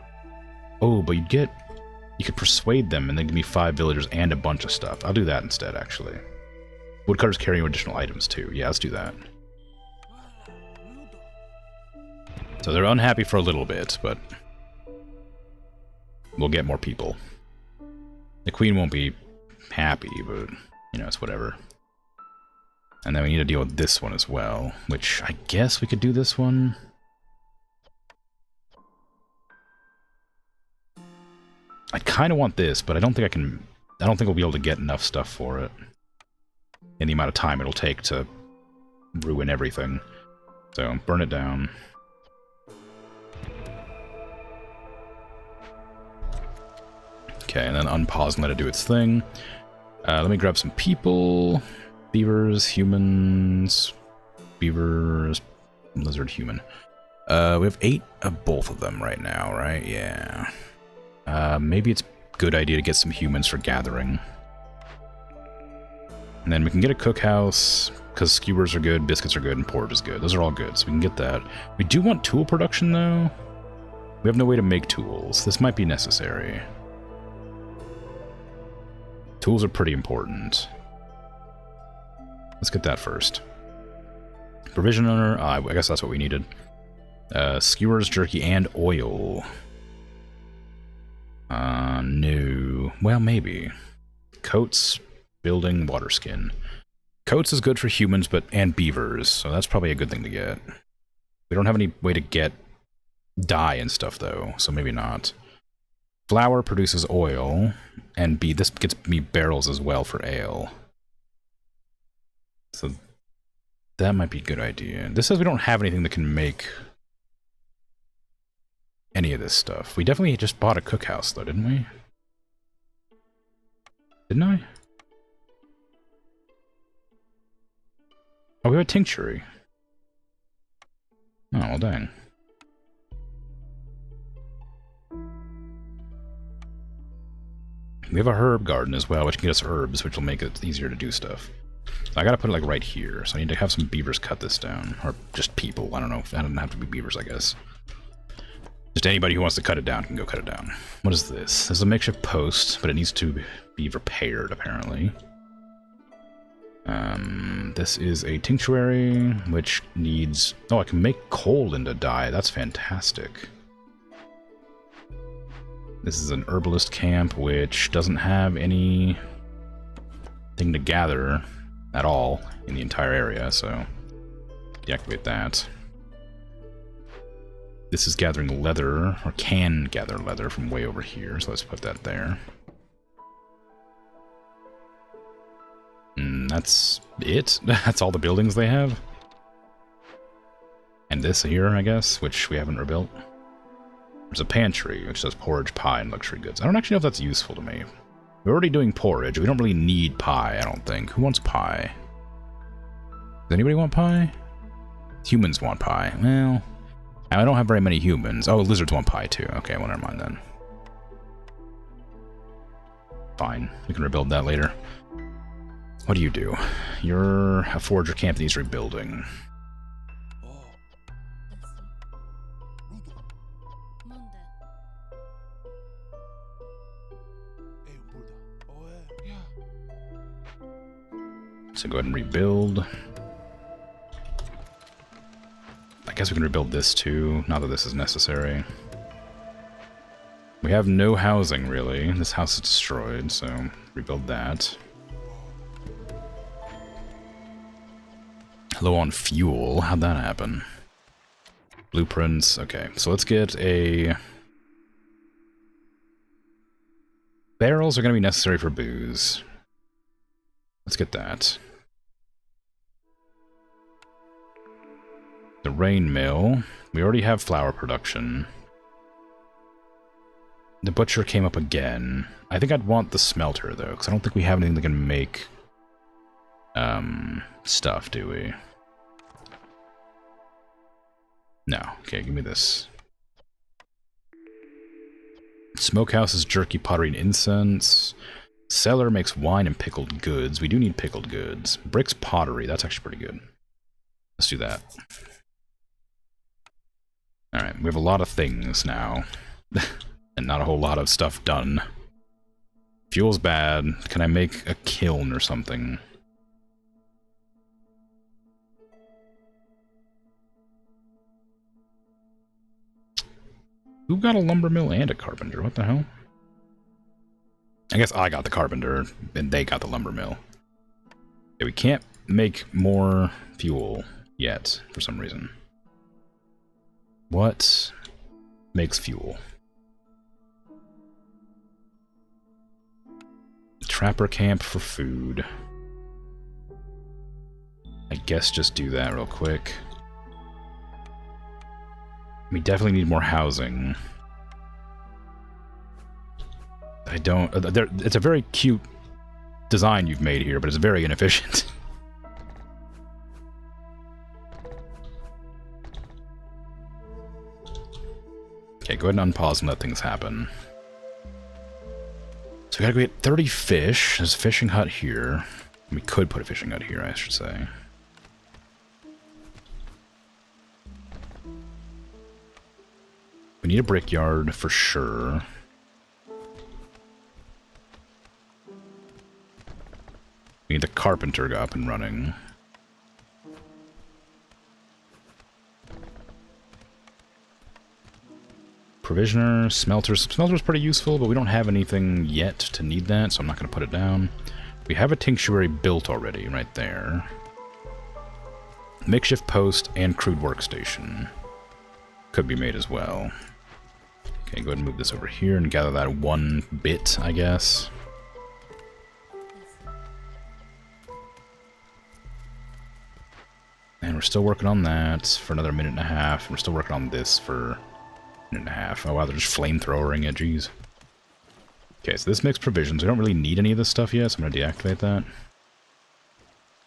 Oh, but you could persuade them and then give me 5 villagers and a bunch of stuff. I'll do that instead, actually. Woodcutters carrying additional items too. Yeah, let's do that. So they're unhappy for a little bit, but we'll get more people. The queen won't be happy, but, you know, it's whatever. And then we need to deal with this one as well, which I guess we could do this one. I kind of want this, but I don't think I can... I don't think we'll be able to get enough stuff for it in the amount of time it'll take to ruin everything. So, burn it down. Okay, and then unpause and let it do its thing. Let me grab some people. Beavers, humans, beavers, lizard, human. We have 8 of both of them right now, right? Yeah. Maybe it's a good idea to get some humans for gathering. And then we can get a cookhouse, because skewers are good, biscuits are good, and porridge is good. Those are all good, so we can get that. We do want tool production, though. We have no way to make tools. This might be necessary. Tools are pretty important. Let's get that first. Provision owner, I guess that's what we needed. Skewers, jerky, and oil. No. Well, maybe. Coats, building, water skin. Coats is good for humans and beavers, so that's probably a good thing to get. We don't have any way to get dye and stuff, though, so maybe not. Flour produces oil, and this gets me barrels as well for ale. So that might be a good idea. This says we don't have anything that can make any of this stuff. We definitely just bought a cookhouse, though, didn't we? Didn't I? Oh, we have a tinctury. Oh, well, dang. We have a herb garden as well, which can get us herbs, which will make it easier to do stuff. I gotta put it, like, right here, so I need to have some beavers cut this down. Or just people, I don't know. I don't have to be beavers, I guess. Just anybody who wants to cut it down can go cut it down. What is this? This is a makeshift post, but it needs to be repaired, apparently. This is a tinctuary, which needs... Oh, I can make coal into dye. That's fantastic. This is an herbalist camp, which doesn't have any thing to gather at all in the entire area, so deactivate that. This is gathering leather, or can gather leather from way over here, so let's put that there. And that's it? That's all the buildings they have? And this here, I guess, which we haven't rebuilt. There's a pantry, which does porridge, pie, and luxury goods. I don't actually know if that's useful to me. We're already doing porridge. We don't really need pie, I don't think. Who wants pie? Does anybody want pie? Humans want pie. Well, I don't have very many humans. Oh, lizards want pie too. Okay, well, never mind then. Fine. We can rebuild that later. What do you do? You're a forager camp that needs rebuilding. So go ahead and rebuild. I guess we can rebuild this too, not that this is necessary. We have no housing, really. This house is destroyed, so rebuild that. Low on fuel. How'd that happen? Blueprints. Okay, so let's get a... Barrels are going to be necessary for booze. Let's get that. The rain mill. We already have flour production. The butcher came up again. I think I'd want the smelter, though, because I don't think we have anything that can make... stuff, do we? No. Okay, give me this. Smokehouse is jerky, pottery, and incense. Cellar makes wine and pickled goods. We do need pickled goods. Bricks pottery. That's actually pretty good. Let's do that. Alright, we have a lot of things now. And not a whole lot of stuff done. Fuel's bad. Can I make a kiln or something? Who got a lumber mill and a carpenter? What the hell? I guess I got the carpenter, and they got the lumber mill. Yeah, we can't make more fuel yet, for some reason. What makes fuel? Trapper camp for food. I guess just do that real quick. We definitely need more housing. I don't... it's a very cute design you've made here, but it's very inefficient. Okay, go ahead and unpause and let things happen. So we gotta go get 30 fish. There's a fishing hut here. We could put a fishing hut here, I should say. We need a brickyard for sure. We need the carpenter up and running. Provisioner, smelters. Smelter's pretty useful, but we don't have anything yet to need that, so I'm not going to put it down. We have a tinctuary built already, right there. Makeshift post and crude workstation. Could be made as well. Okay, go ahead and move this over here and gather that one bit, I guess. And we're still working on that for another minute and a half. We're still working on this for a minute and a half. Oh wow, they're just flamethrowering it, jeez. Okay, so this makes provisions. We don't really need any of this stuff yet, so I'm going to deactivate that.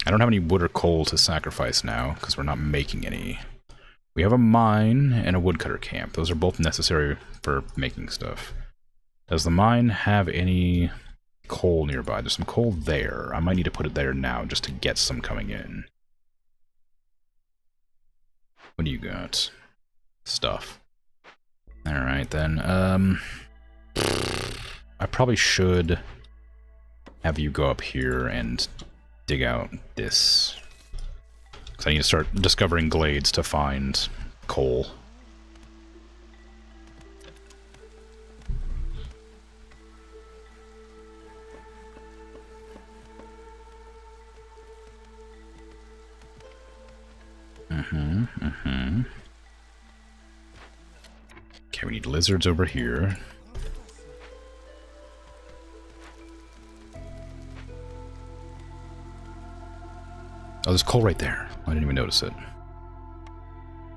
I don't have any wood or coal to sacrifice now, because we're not making any. We have a mine and a woodcutter camp. Those are both necessary for making stuff. Does the mine have any coal nearby? There's some coal there. I might need to put it there now just to get some coming in. What do you got? Stuff. Alright then, I probably should have you go up here and dig out this. Because I need to start discovering glades to find coal. Okay, we need lizards over here. Oh, there's coal right there. I didn't even notice it.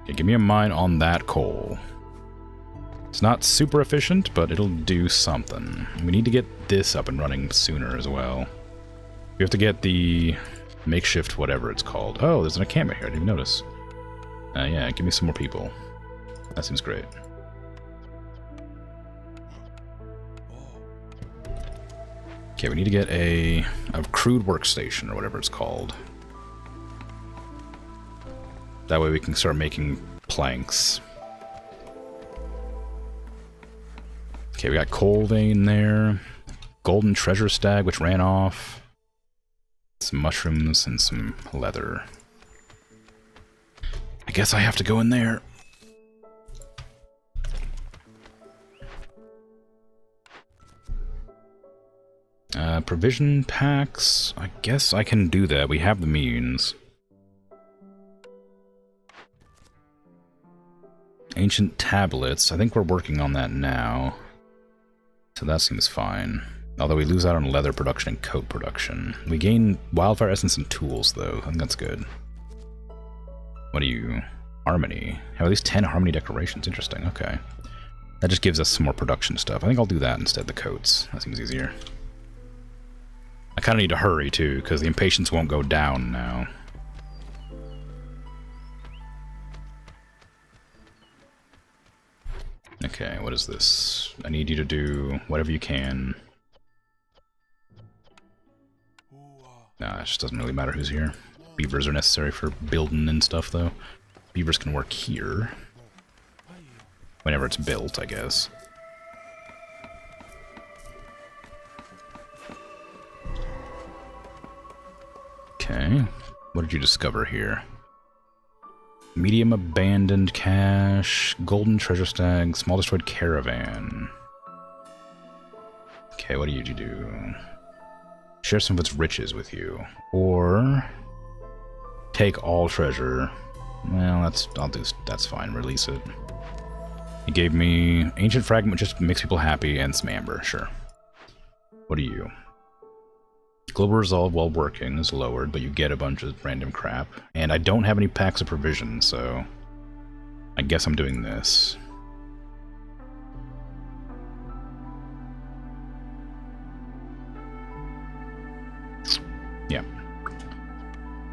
Okay, give me a mine on that coal. It's not super efficient, but it'll do something. We need to get this up and running sooner as well. We have to get the makeshift whatever it's called. Oh, there's an encampment here. I didn't even notice. Yeah, give me some more people. That seems great. Okay, we need to get a crude workstation or whatever it's called. That way we can start making planks. Okay, we got coal vein there. Golden treasure stag, which ran off. Some mushrooms and some leather. I guess I have to go in there. Provision packs. I guess I can do that. We have the means. Ancient tablets. I think we're working on that now. So that seems fine. Although we lose out on leather production and coat production. We gain wildfire essence and tools, though. I think that's good. What are you? Harmony. Have at least 10 harmony decorations. Interesting. Okay. That just gives us some more production stuff. I think I'll do that instead of the coats. That seems easier. I kind of need to hurry, too, because the impatience won't go down now. Okay, what is this? I need you to do whatever you can. Nah, it just doesn't really matter who's here. Beavers are necessary for building and stuff, though. Beavers can work here. Whenever it's built, I guess. Okay, what did you discover here? Medium abandoned cache, golden treasure stag, small destroyed caravan. Okay, what do you do? Share some of its riches with you. Or take all treasure. Well, that's fine, release it. It gave me ancient fragment, which just makes people happy, and some amber, sure. What are you? Global resolve while working is lowered, but you get a bunch of random crap. And I don't have any packs of provisions, so I guess I'm doing this. Yeah.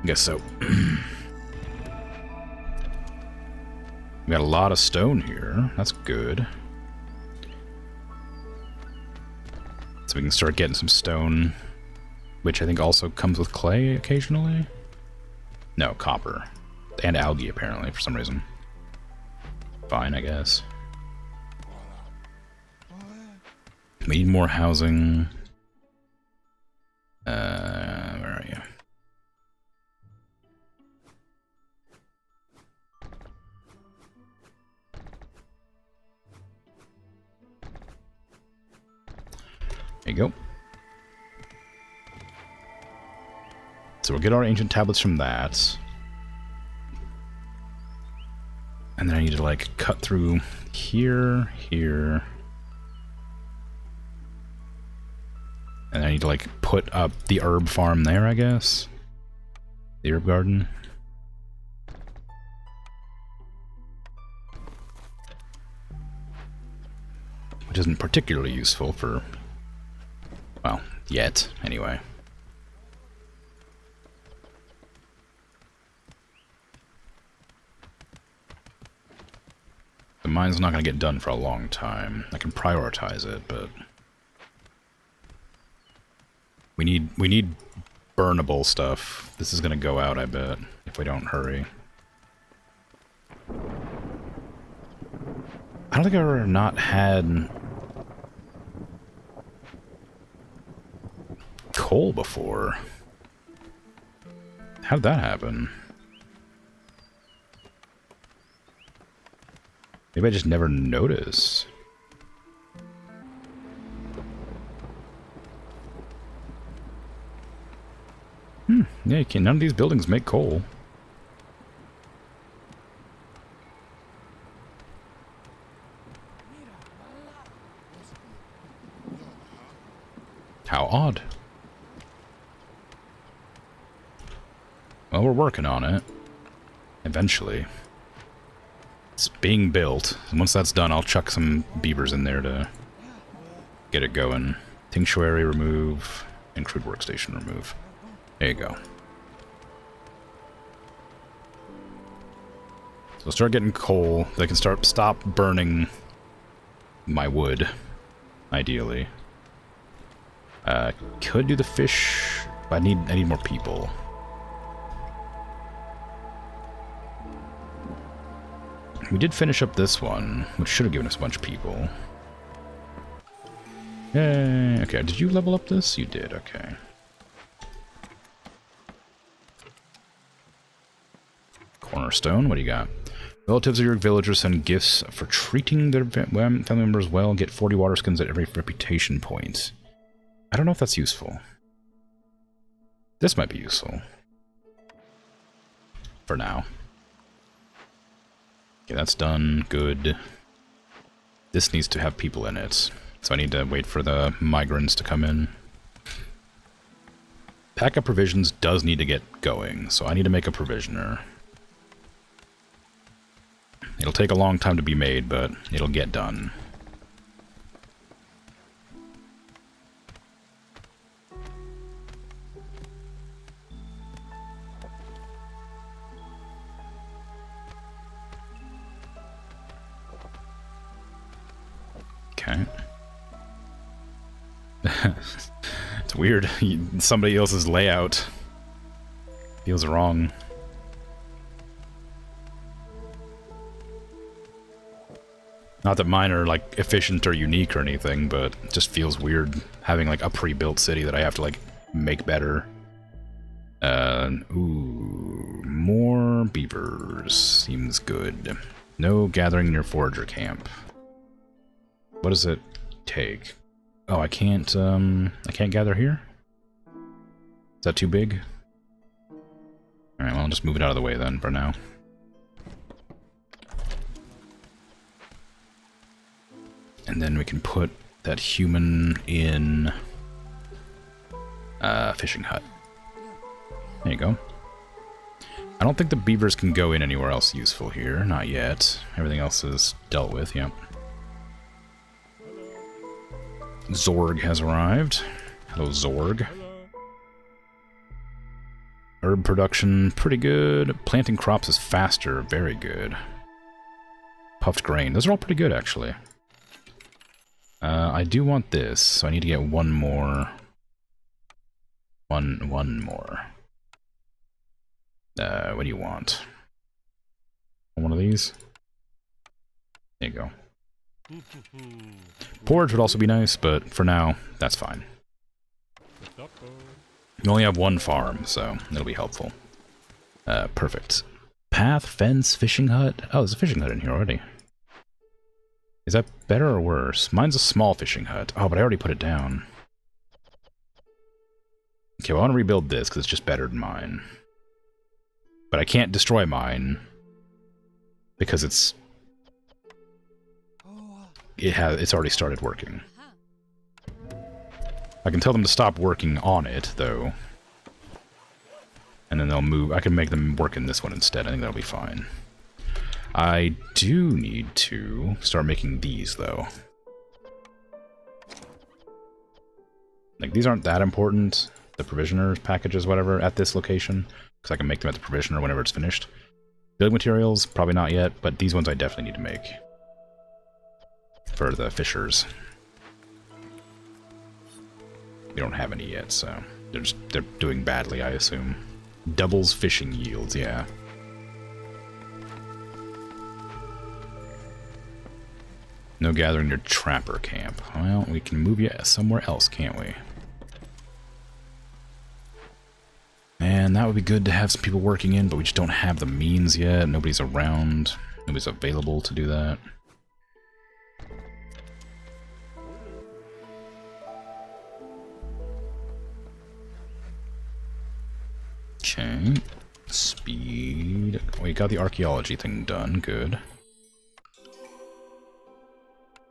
I guess so. We got a lot of stone here. That's good. So we can start getting some stone. Which I think also comes with clay occasionally? No, copper. And algae, apparently, for some reason. Fine, I guess. We need more housing. Where are you? There you go. So we'll get our ancient tablets from that. And then I need to, like, cut through here, here. And I need to, like, put up the herb farm there, I guess. The herb garden. Which isn't particularly useful for, well, yet, anyway. The mine's not going to get done for a long time. I can prioritize it, but we need burnable stuff. This is going to go out, I bet, if we don't hurry. I don't think I've ever not had coal before. How did that happen? Maybe I just never noticed. Yeah, you can't, none of these buildings make coal. How odd. Well, we're working on it. Eventually. It's being built. And once that's done, I'll chuck some beavers in there to get it going. Tinctuary remove, and crude workstation remove. There you go. So I'll start getting coal. They can stop burning my wood, ideally. Could do the fish, but I need more people. We did finish up this one, which should have given us a bunch of people. Yay! Okay, did you level up this? You did, okay. Cornerstone, what do you got? Relatives of your villagers send gifts for treating their family members well. Get 40 water skins at every reputation point. I don't know if that's useful. This might be useful. For now. Okay, that's done. Good. This needs to have people in it. So I need to wait for the migrants to come in. Pack of provisions does need to get going, so I need to make a provisioner. It'll take a long time to be made, but it'll get done. Okay. It's weird. Somebody else's layout feels wrong. Not that mine are, like, efficient or unique or anything, but it just feels weird having, like, a pre-built city that I have to, like, make better. Ooh, more beavers. Seems good. No gathering near forager camp. What does it take? Oh, I can't gather here? Is that too big? Alright, well, I'll just move it out of the way then, for now. And then we can put that human in fishing hut. There you go. I don't think the beavers can go in anywhere else useful here. Not yet. Everything else is dealt with, yep. Zorg has arrived. Hello, Zorg. Herb production, pretty good. Planting crops is faster, very good. Puffed grain, those are all pretty good, actually. I do want this, so I need to get one more. One more. What do you want? One of these? There you go. Porridge would also be nice, but for now, that's fine. You only have one farm, so it'll be helpful. Perfect. Path, fence, fishing hut. Oh, there's a fishing hut in here already. Is that better or worse? Mine's a small fishing hut. Oh, but I already put it down. Okay, well, I want to rebuild this because it's just better than mine. But I can't destroy mine because it's already started working. I can tell them to stop working on it, though. And then they'll move. I can make them work in this one instead. I think that'll be fine. I do need to start making these, though. Like, these aren't that important, the provisioners, packages, whatever, at this location, because I can make them at the provisioner whenever it's finished. Building materials, probably not yet, but these ones I definitely need to make. For the fishers. We don't have any yet, so they're doing badly, I assume. Doubles fishing yields, yeah. No gathering near Trapper Camp. Well, we can move you somewhere else, can't we? And that would be good to have some people working in, but we just don't have the means yet. Nobody's around. Nobody's available to do that. Okay. Speed. We got the archaeology thing done. Good.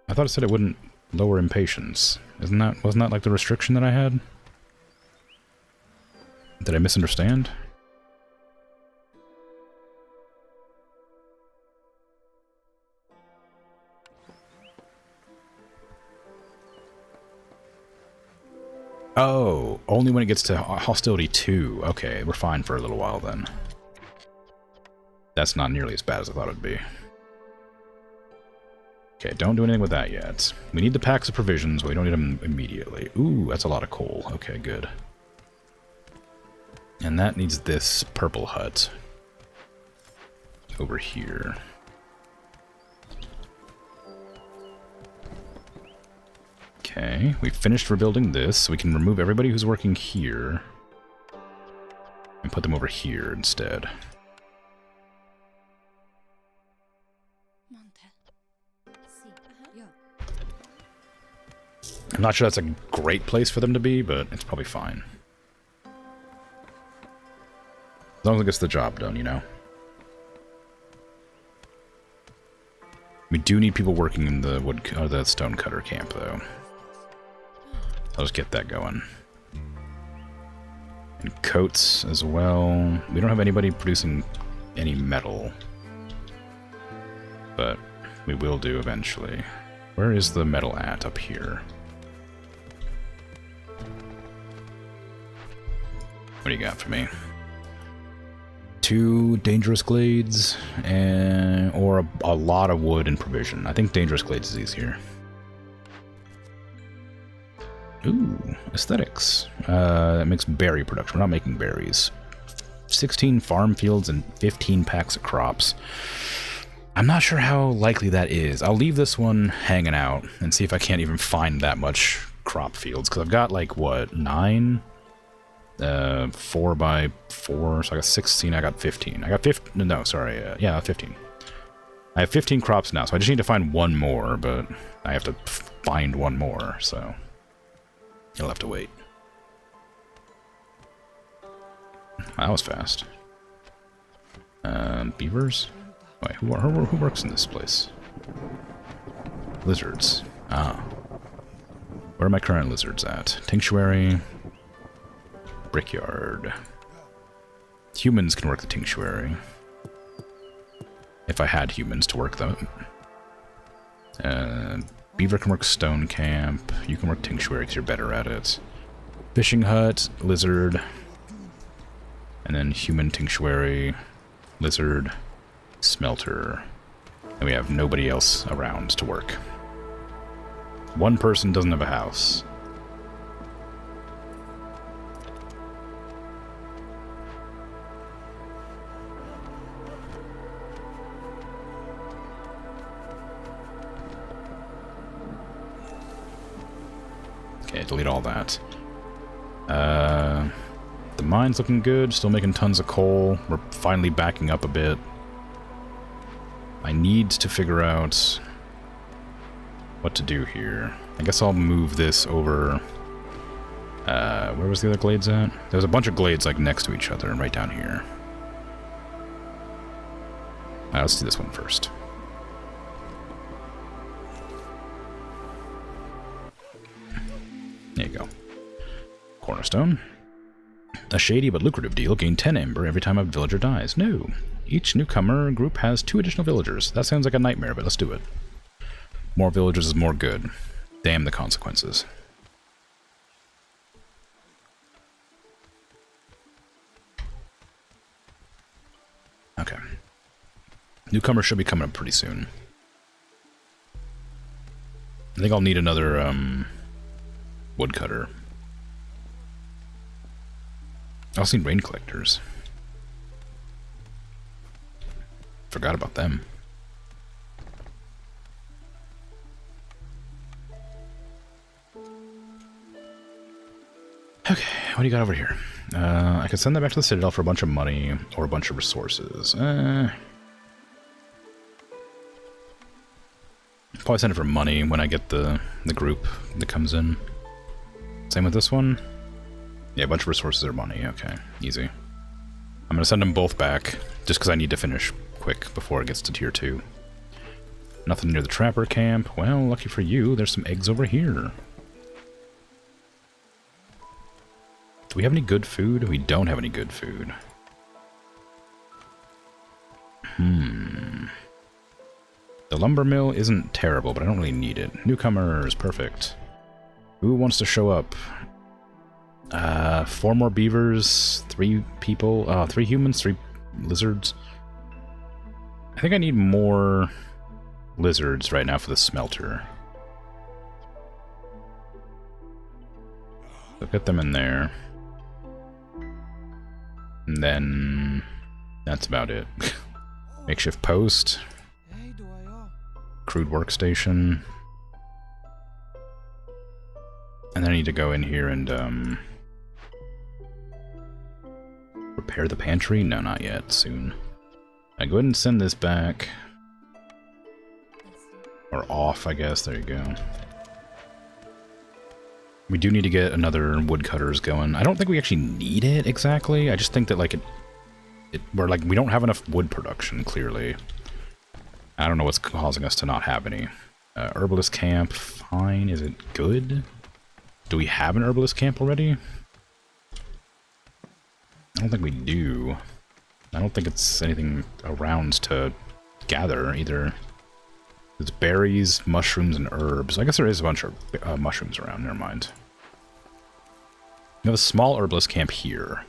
I thought it said it wouldn't lower impatience. Wasn't that like the restriction that I had? Did I misunderstand? Oh, only when it gets to hostility 2. Okay, we're fine for a little while then. That's not nearly as bad as I thought it'd be. Okay, don't do anything with that yet. We need the packs of provisions, but we don't need them immediately. Ooh, that's a lot of coal. Okay, good. And that needs this purple hut over here. Okay, we finished rebuilding this, so we can remove everybody who's working here and put them over here instead. I'm not sure that's a great place for them to be, but it's probably fine. As long as it gets the job done, you know? We do need people working in the the stone cutter camp, though. I'll just get that going. And coats as well. We don't have anybody producing any metal. But we will do eventually. Where is the metal at? Up here. What do you got for me? 2 dangerous glades, and or a lot of wood and provision. I think dangerous glades is easier. Ooh, aesthetics. That makes berry production. We're not making berries. 16 farm fields and 15 packs of crops. I'm not sure how likely that is. I'll leave this one hanging out and see if I can't even find that much crop fields, because I've got like, what, 9? 4 by 4, so I got 16, I got 15. I got 15, no, sorry, yeah, 15. I have 15 crops now, so I just need to find one more, but I have to find one more, so you'll have to wait. That was fast. Beavers? Wait, who works in this place? Lizards. Ah. Where are my current lizards at? Tinctuary. Brickyard. Humans can work the tinctuary. If I had humans to work them. Beaver can work stone camp. You can work tinctuary because you're better at it. Fishing hut, lizard. And then human tinctuary, lizard, smelter. And we have nobody else around to work. One person doesn't have a house. Okay, delete all that. The mine's looking good, still making tons of coal. We're finally backing up a bit. I need to figure out what to do here. I guess I'll move this over. Where was the other glades at? There's a bunch of glades like next to each other and right down here. Alright, let's do this one first. There you go. Cornerstone. A shady but lucrative deal. Gain 10 ember every time a villager dies. No. Each newcomer group has 2 additional villagers. That sounds like a nightmare, but let's do it. More villagers is more good. Damn the consequences. Okay. Newcomer should be coming up pretty soon. I think I'll need another, woodcutter. I also need rain collectors. Forgot about them. What do you got over here? I could send that back to the Citadel for a bunch of money or a bunch of resources. Probably send it for money when I get the group that comes in. Same with this one. Yeah, a bunch of resources or money. Okay, easy. I'm gonna send them both back just because I need to finish quick before it gets to tier 2. Nothing near the trapper camp. Well, lucky for you, there's some eggs over here. Do we have any good food? We don't have any good food. The lumber mill isn't terrible, but I don't really need it. Newcomers, perfect. Who wants to show up? 4 more beavers, 3 people, 3 humans, 3 lizards. I think I need more lizards right now for the smelter. So get them in there. And then that's about it. Makeshift post. Crude workstation. And then I need to go in here and repair the pantry? No, not yet. Soon. I go ahead and send this back. Or off, I guess. There you go. We do need to get another woodcutters going. I don't think we actually need it exactly. I just think that like we don't have enough wood production, clearly. I don't know what's causing us to not have any. Herbalist camp, fine. Is it good? Do we have an herbalist camp already? I don't think we do. I don't think it's anything around to gather either. It's berries, mushrooms, and herbs. I guess there is a bunch of mushrooms around. Never mind. We have a small herbalist camp here.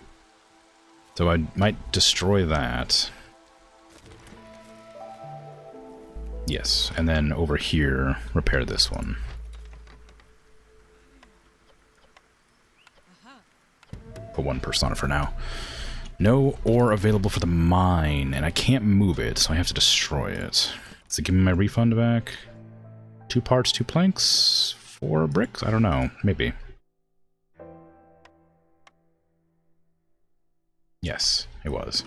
So I might destroy that. Yes, and then over here, repair this one. Put 1 persona for now. No ore available for the mine, and I can't move it, so I have to destroy it. Does it give me my refund back? 2 parts, 2 planks, 4 bricks? I don't know. Maybe. Yes, it was.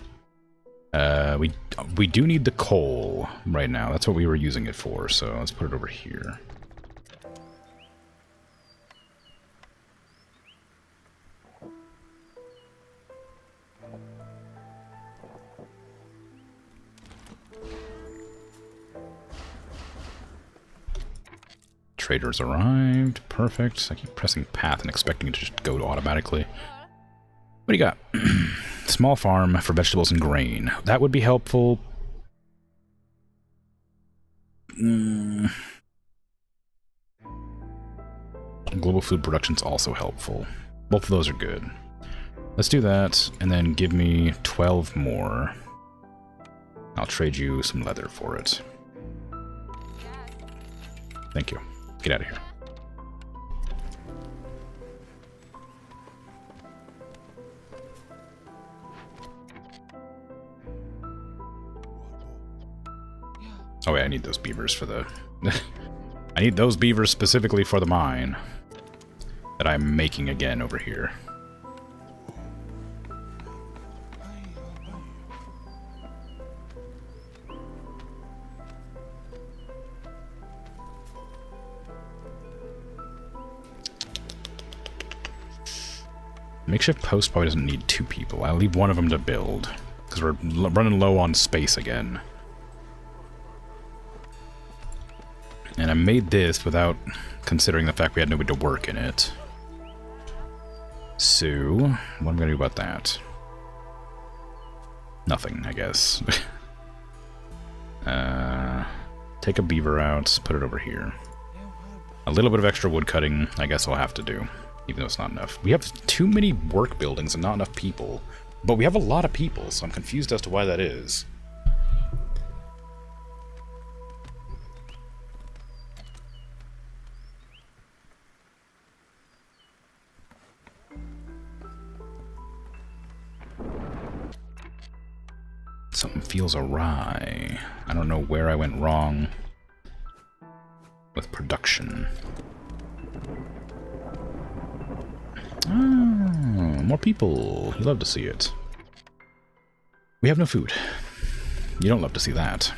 We do need the coal right now. That's what we were using it for, so let's put it over here. Traders arrived. Perfect. I keep pressing path and expecting it to just go automatically. What do you got? Small farm for vegetables and grain. That would be helpful. Global food production's also helpful. Both of those are good. Let's do that, and then give me 12 more. I'll trade you some leather for it. Thank you. Get out of here. Oh wait, I need those beavers for the... I need those beavers specifically for the mine that I'm making again over here. Makeshift post probably doesn't need 2 people. I'll leave one of them to build, because we're running low on space again. And I made this without considering the fact we had nobody to work in it. So, what am I going to do about that? Nothing, I guess. Take a beaver out, put it over here. A little bit of extra wood cutting, I guess I'll have to do, even though it's not enough. We have too many work buildings and not enough people, but we have a lot of people, so I'm confused as to why that is. Something feels awry. I don't know where I went wrong with production. Oh, more people. You love to see it. We have no food. You don't love to see that.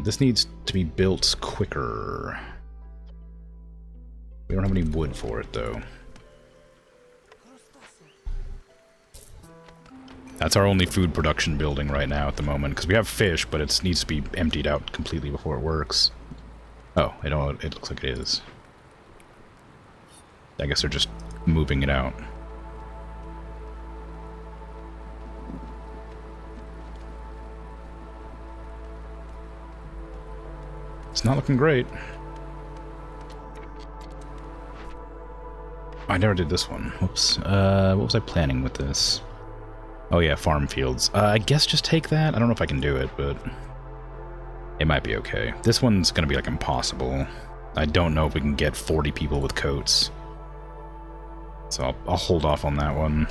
This needs to be built quicker. We don't have any wood for it, though. That's our only food production building right now at the moment, because we have fish, but it needs to be emptied out completely before it works. Oh, it looks like it is. I guess they're just moving it out. It's not looking great. I never did this one. Whoops. What was I planning with this? Oh yeah, farm fields. I guess just take that. I don't know if I can do it, but it might be okay. This one's gonna be like impossible. I don't know if we can get 40 people with coats. So I'll hold off on that one.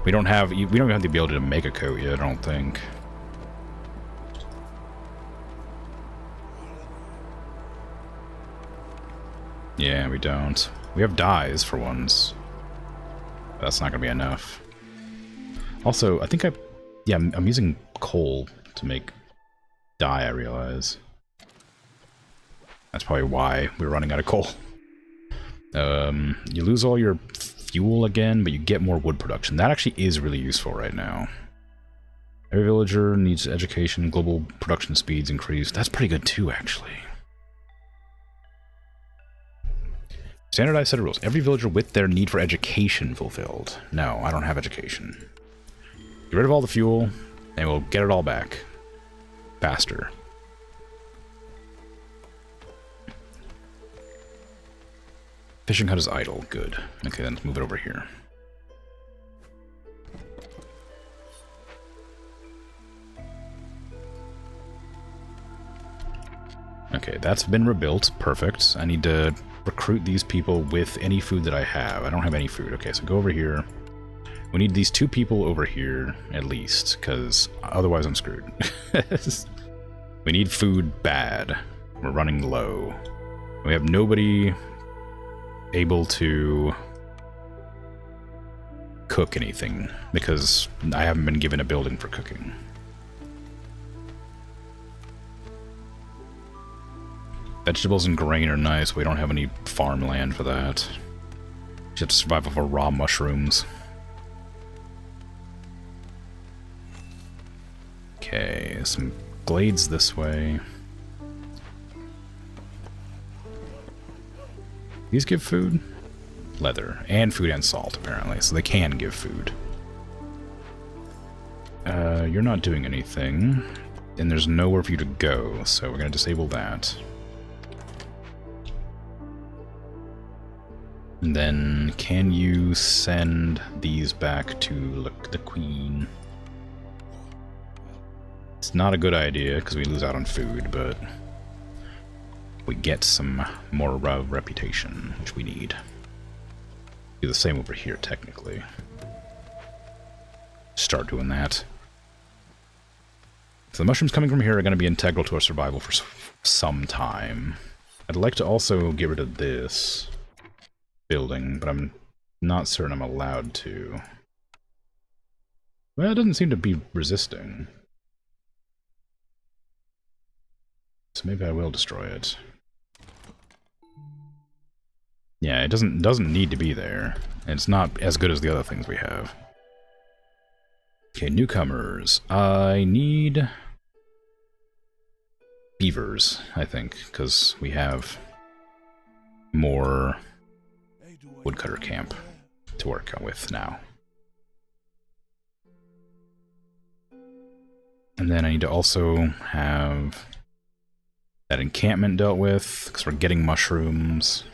We don't even have the ability to make a coat yet, I don't think. Yeah, we don't. We have dyes for once. That's not gonna be enough. Also, I think I'm using coal to make dye, I realize. That's probably why we're running out of coal. You lose all your fuel again, but you get more wood production. That actually is really useful right now. Every villager needs education, global production speeds increased. That's pretty good too, actually. Standardized set of rules. Every villager with their need for education fulfilled. No, I don't have education. Get rid of all the fuel, and we'll get it all back. Faster. Fishing hut is idle. Good. Okay, then let's move it over here. Okay, that's been rebuilt. Perfect. I need to recruit these people with any food that I have. I don't have any food. Okay, so go over here. We need these 2 people over here, at least, because otherwise I'm screwed. We need food bad. We're running low. We have nobody able to cook anything, because I haven't been given a building for cooking. Vegetables and grain are nice, but we don't have any farmland for that. You have to survive off of raw mushrooms. Okay, some glades this way. These give food? Leather. And food and salt, apparently, so they can give food. You're not doing anything. And there's nowhere for you to go, so we're gonna disable that. And then, can you send these back to the queen? It's not a good idea, because we lose out on food, but we get some more reputation, which we need. Do the same over here, technically. Start doing that. So the mushrooms coming from here are going to be integral to our survival for some time. I'd like to also get rid of this building, but I'm not certain I'm allowed to. Well, it doesn't seem to be resisting. So maybe I will destroy it. Yeah, it doesn't need to be there. And it's not as good as the other things we have. Okay, newcomers. I need beavers, I think, because we have more woodcutter camp to work with now. And then I need to also have that encampment dealt with, because we're getting mushrooms.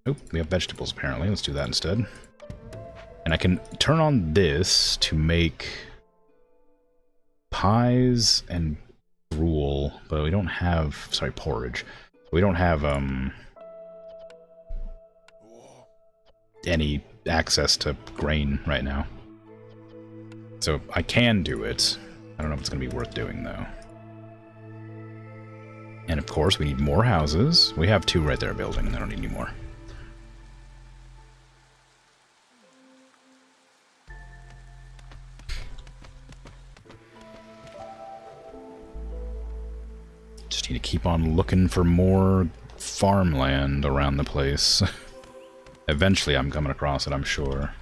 Oh, we have vegetables apparently. Let's do that instead. And I can turn on this to make pies and gruel, but we don't have, sorry, porridge. We don't have any access to grain right now. So I can do it. I don't know if it's going to be worth doing, though. And of course, we need more houses. We have 2 right there building, and I don't need any more. Just need to keep on looking for more farmland around the place. Eventually I'm coming across it, I'm sure.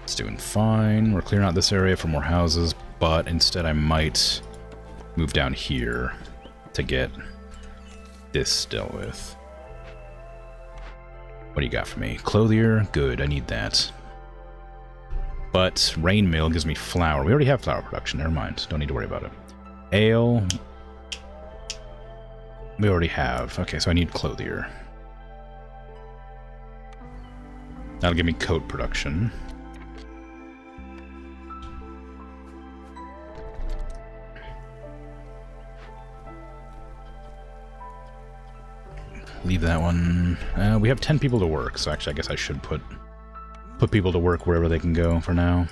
It's doing fine. We're clearing out this area for more houses, but instead I might move down here to get this dealt with. What do you got for me? Clothier? Good, I need that. But rain mill gives me flour. We already have flour production, never mind. Don't need to worry about it. Ale. We already have. Okay, so I need clothier. That'll give me coat production. Leave that one. We have 10 people to work, so actually I guess I should put people to work wherever they can go for now.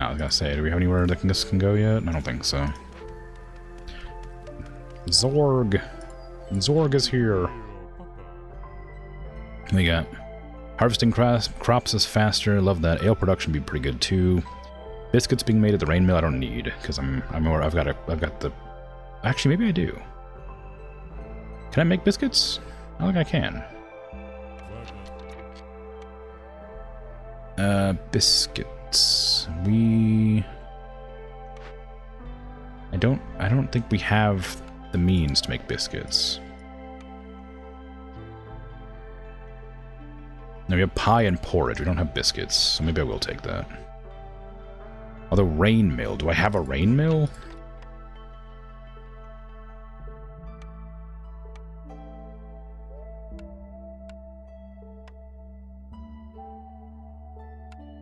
I was gonna say, do we have anywhere that this can go yet? I don't think so. Zorg! Zorg is here! We got harvesting crops is faster, love that. Ale production would be pretty good too. Biscuits being made at the rain mill I don't need, because I've got the... Actually, maybe I do. Can I make biscuits? I think I can. Biscuits. I don't think we have the means to make biscuits. No, we have pie and porridge. We don't have biscuits, so maybe I will take that. Although rain mill. Do I have a rain mill?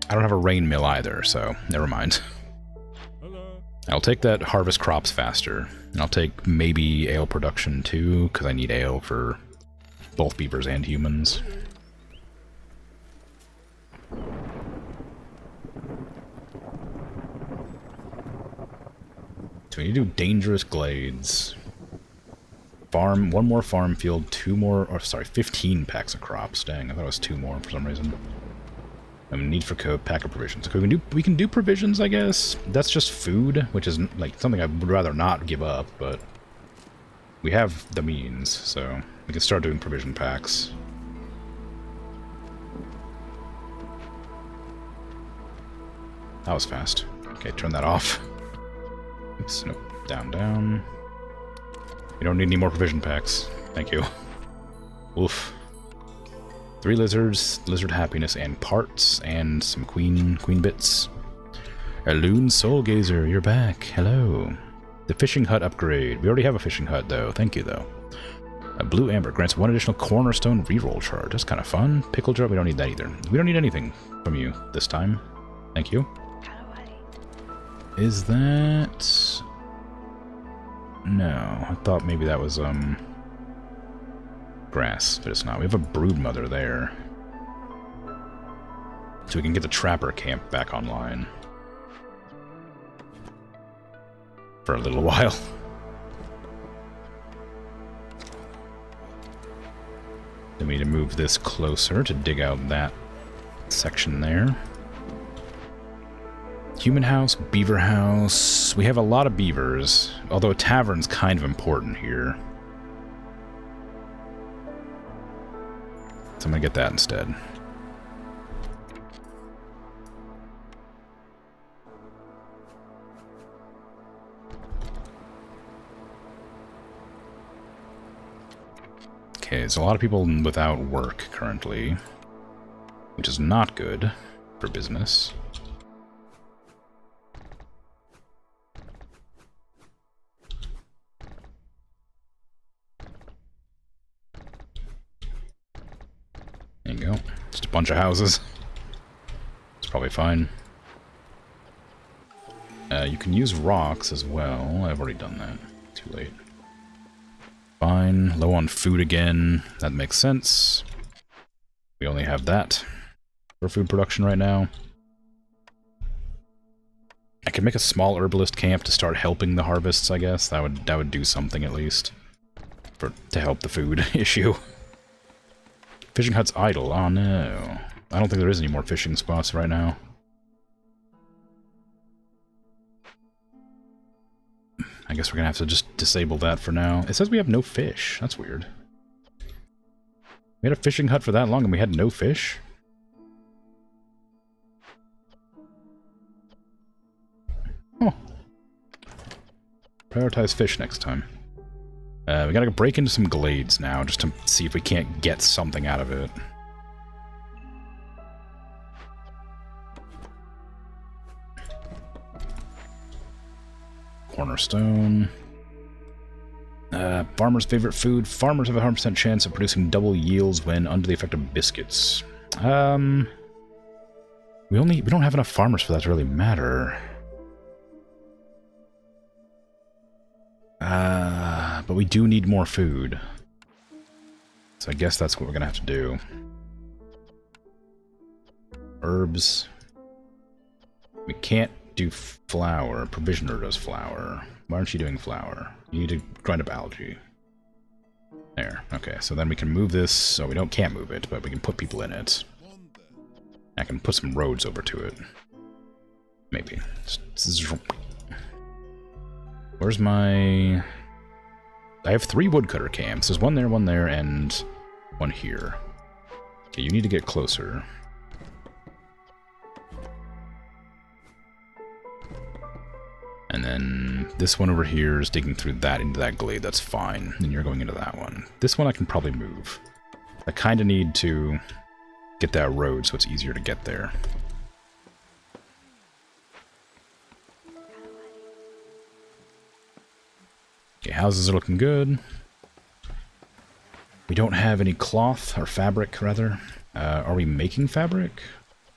I don't have a rain mill either, so never mind. Hello. I'll take that harvest crops faster. And I'll take maybe ale production too, because I need ale for both beavers and humans. So we need to do dangerous glades. Farm, 1 more farm field, 2 more, or sorry, 15 packs of crops. Dang, I thought it was 2 more for some reason. Need for coat, pack of provisions. Okay, we can do provisions, I guess. That's just food, which is like something I would rather not give up, but we have the means, so we can start doing provision packs. That was fast. Okay, turn that off. Oops, nope. Down, down. We don't need any more provision packs. Thank you. Oof. 3 lizards, lizard happiness, and parts, and some queen bits. A loon soul gazer, you're back. Hello. The fishing hut upgrade. We already have a fishing hut, though. Thank you, though. A blue amber grants 1 additional cornerstone reroll charge. That's kind of fun. Pickle jar, we don't need that either. We don't need anything from you this time. Thank you. Is that... No, I thought maybe that was, grass, but it's not. We have a brood mother there. So we can get the trapper camp back online. For a little while. Then we need to move this closer to dig out that section there. Human house, beaver house. We have a lot of beavers, although a tavern's kind of important here. So I'm gonna get that instead. Okay, there's a lot of people without work currently, which is not good for business. you go. Just a bunch of houses. It's probably fine. You can use rocks as well. I've already done that. Too late. Fine. Low on food again. That makes sense. We only have that for food production right now. I could make a small herbalist camp to start helping the harvests, I guess. That would do something at least. To help the food issue. Fishing hut's idle. Oh no. I don't think there is any more fishing spots right now. I guess we're gonna have to just disable that for now. It says we have no fish. That's weird. We had a fishing hut for that long and we had no fish? Oh. Prioritize fish next time. We gotta break into some glades now, just to see if we can't get something out of it. Cornerstone. Farmer's favorite food. Farmers have a 100% chance of producing double yields when under the effect of biscuits. We don't have enough farmers for that to really matter. But we do need more food. So I guess that's what we're gonna have to do. Herbs. We can't do flour. Provisioner does flour. Why aren't you doing flour? You need to grind up algae. There. Okay, so then we can move this. So we can't move it, but we can put people in it. I can put some roads over to it. Maybe. Where's my... I have 3 woodcutter camps. There's one there, and one here. Okay, you need to get closer. And then this one over here is digging through that into that glade. That's fine. And you're going into that one. This one I can probably move. I kind of need to get that road so it's easier to get there. Okay, houses are looking good. We don't have any cloth, or fabric, rather. Are we making fabric?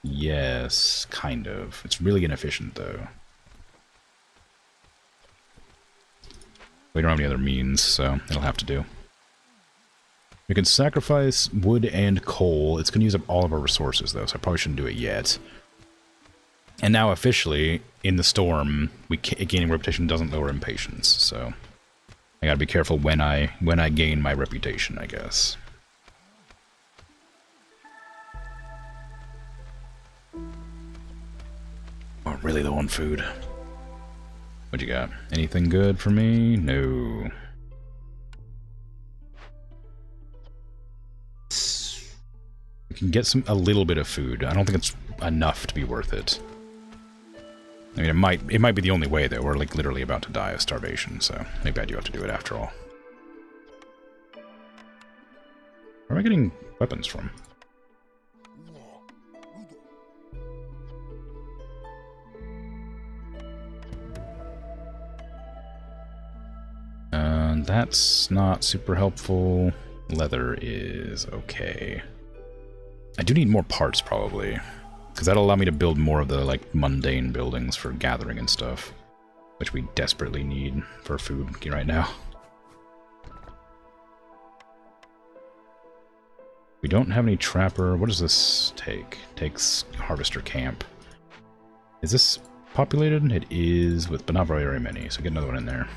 Yes, kind of. It's really inefficient, though. We don't have any other means, so it'll have to do. We can sacrifice wood and coal. It's going to use up all of our resources, though, so I probably shouldn't do it yet. And now, officially, in the storm, gaining reputation doesn't lower impatience, so... I gotta be careful when I gain my reputation, I guess. Oh, really low on food. What you got? Anything good for me? No. We can get a little bit of food. I don't think it's enough to be worth it. I mean, it might be the only way, though. We're, like, literally about to die of starvation, so maybe I do have to do it after all. Where am I getting weapons from? That's not super helpful. Leather is okay. I do need more parts, probably. Because that'll allow me to build more of the, like, mundane buildings for gathering and stuff. Which we desperately need for food right now. We don't have any trapper. What does this take? Takes harvester camp. Is this populated? It is, but not very many, so get another one in there.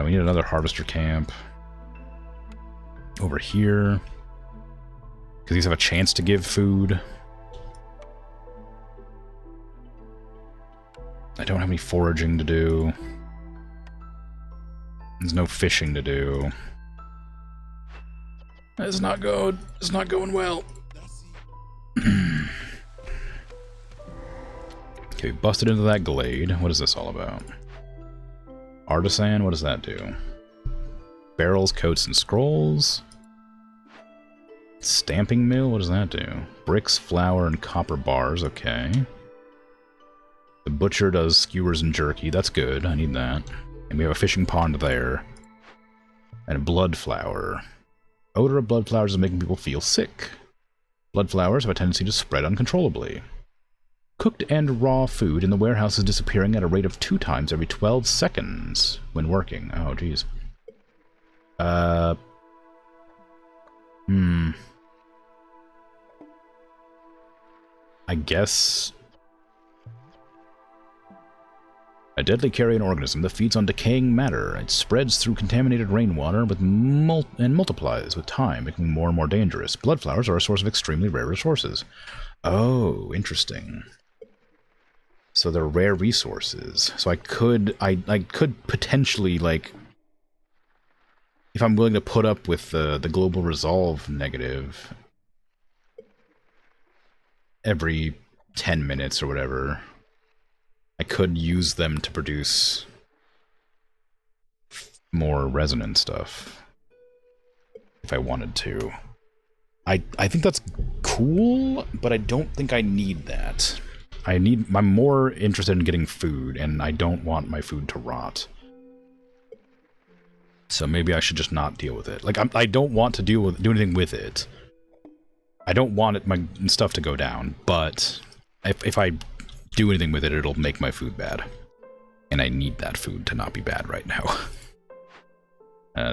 We need another harvester camp. Over here. Because these have a chance to give food. I don't have any foraging to do. There's no fishing to do. It's not good. It's not going well. Okay, busted into that glade. What is this all about? Artisan, what does that do? Barrels, coats, and scrolls. Stamping mill, what does that do? Bricks, flour, and copper bars, okay. The butcher does skewers and jerky, that's good, I need that. And we have a fishing pond there. And a blood flower. Odor of blood flowers is making people feel sick. Blood flowers have a tendency to spread uncontrollably. Cooked and raw food in the warehouse is disappearing at a rate of 2 times every 12 seconds when working. Oh, geez. I guess... A deadly carrion organism that feeds on decaying matter. It spreads through contaminated rainwater and multiplies with time, making more and more dangerous. Blood flowers are a source of extremely rare resources. Oh, interesting. So they're rare resources. So I could potentially, like, if I'm willing to put up with the global resolve negative every 10 minutes or whatever, I could use them to produce more resonant stuff if I wanted to. I think that's cool, but I don't think I need that. I'm more interested in getting food, and I don't want my food to rot. So maybe I should just not deal with it. Like, I don't want to do anything with it. I don't want my stuff to go down, but if I do anything with it, it'll make my food bad. And I need that food to not be bad right now.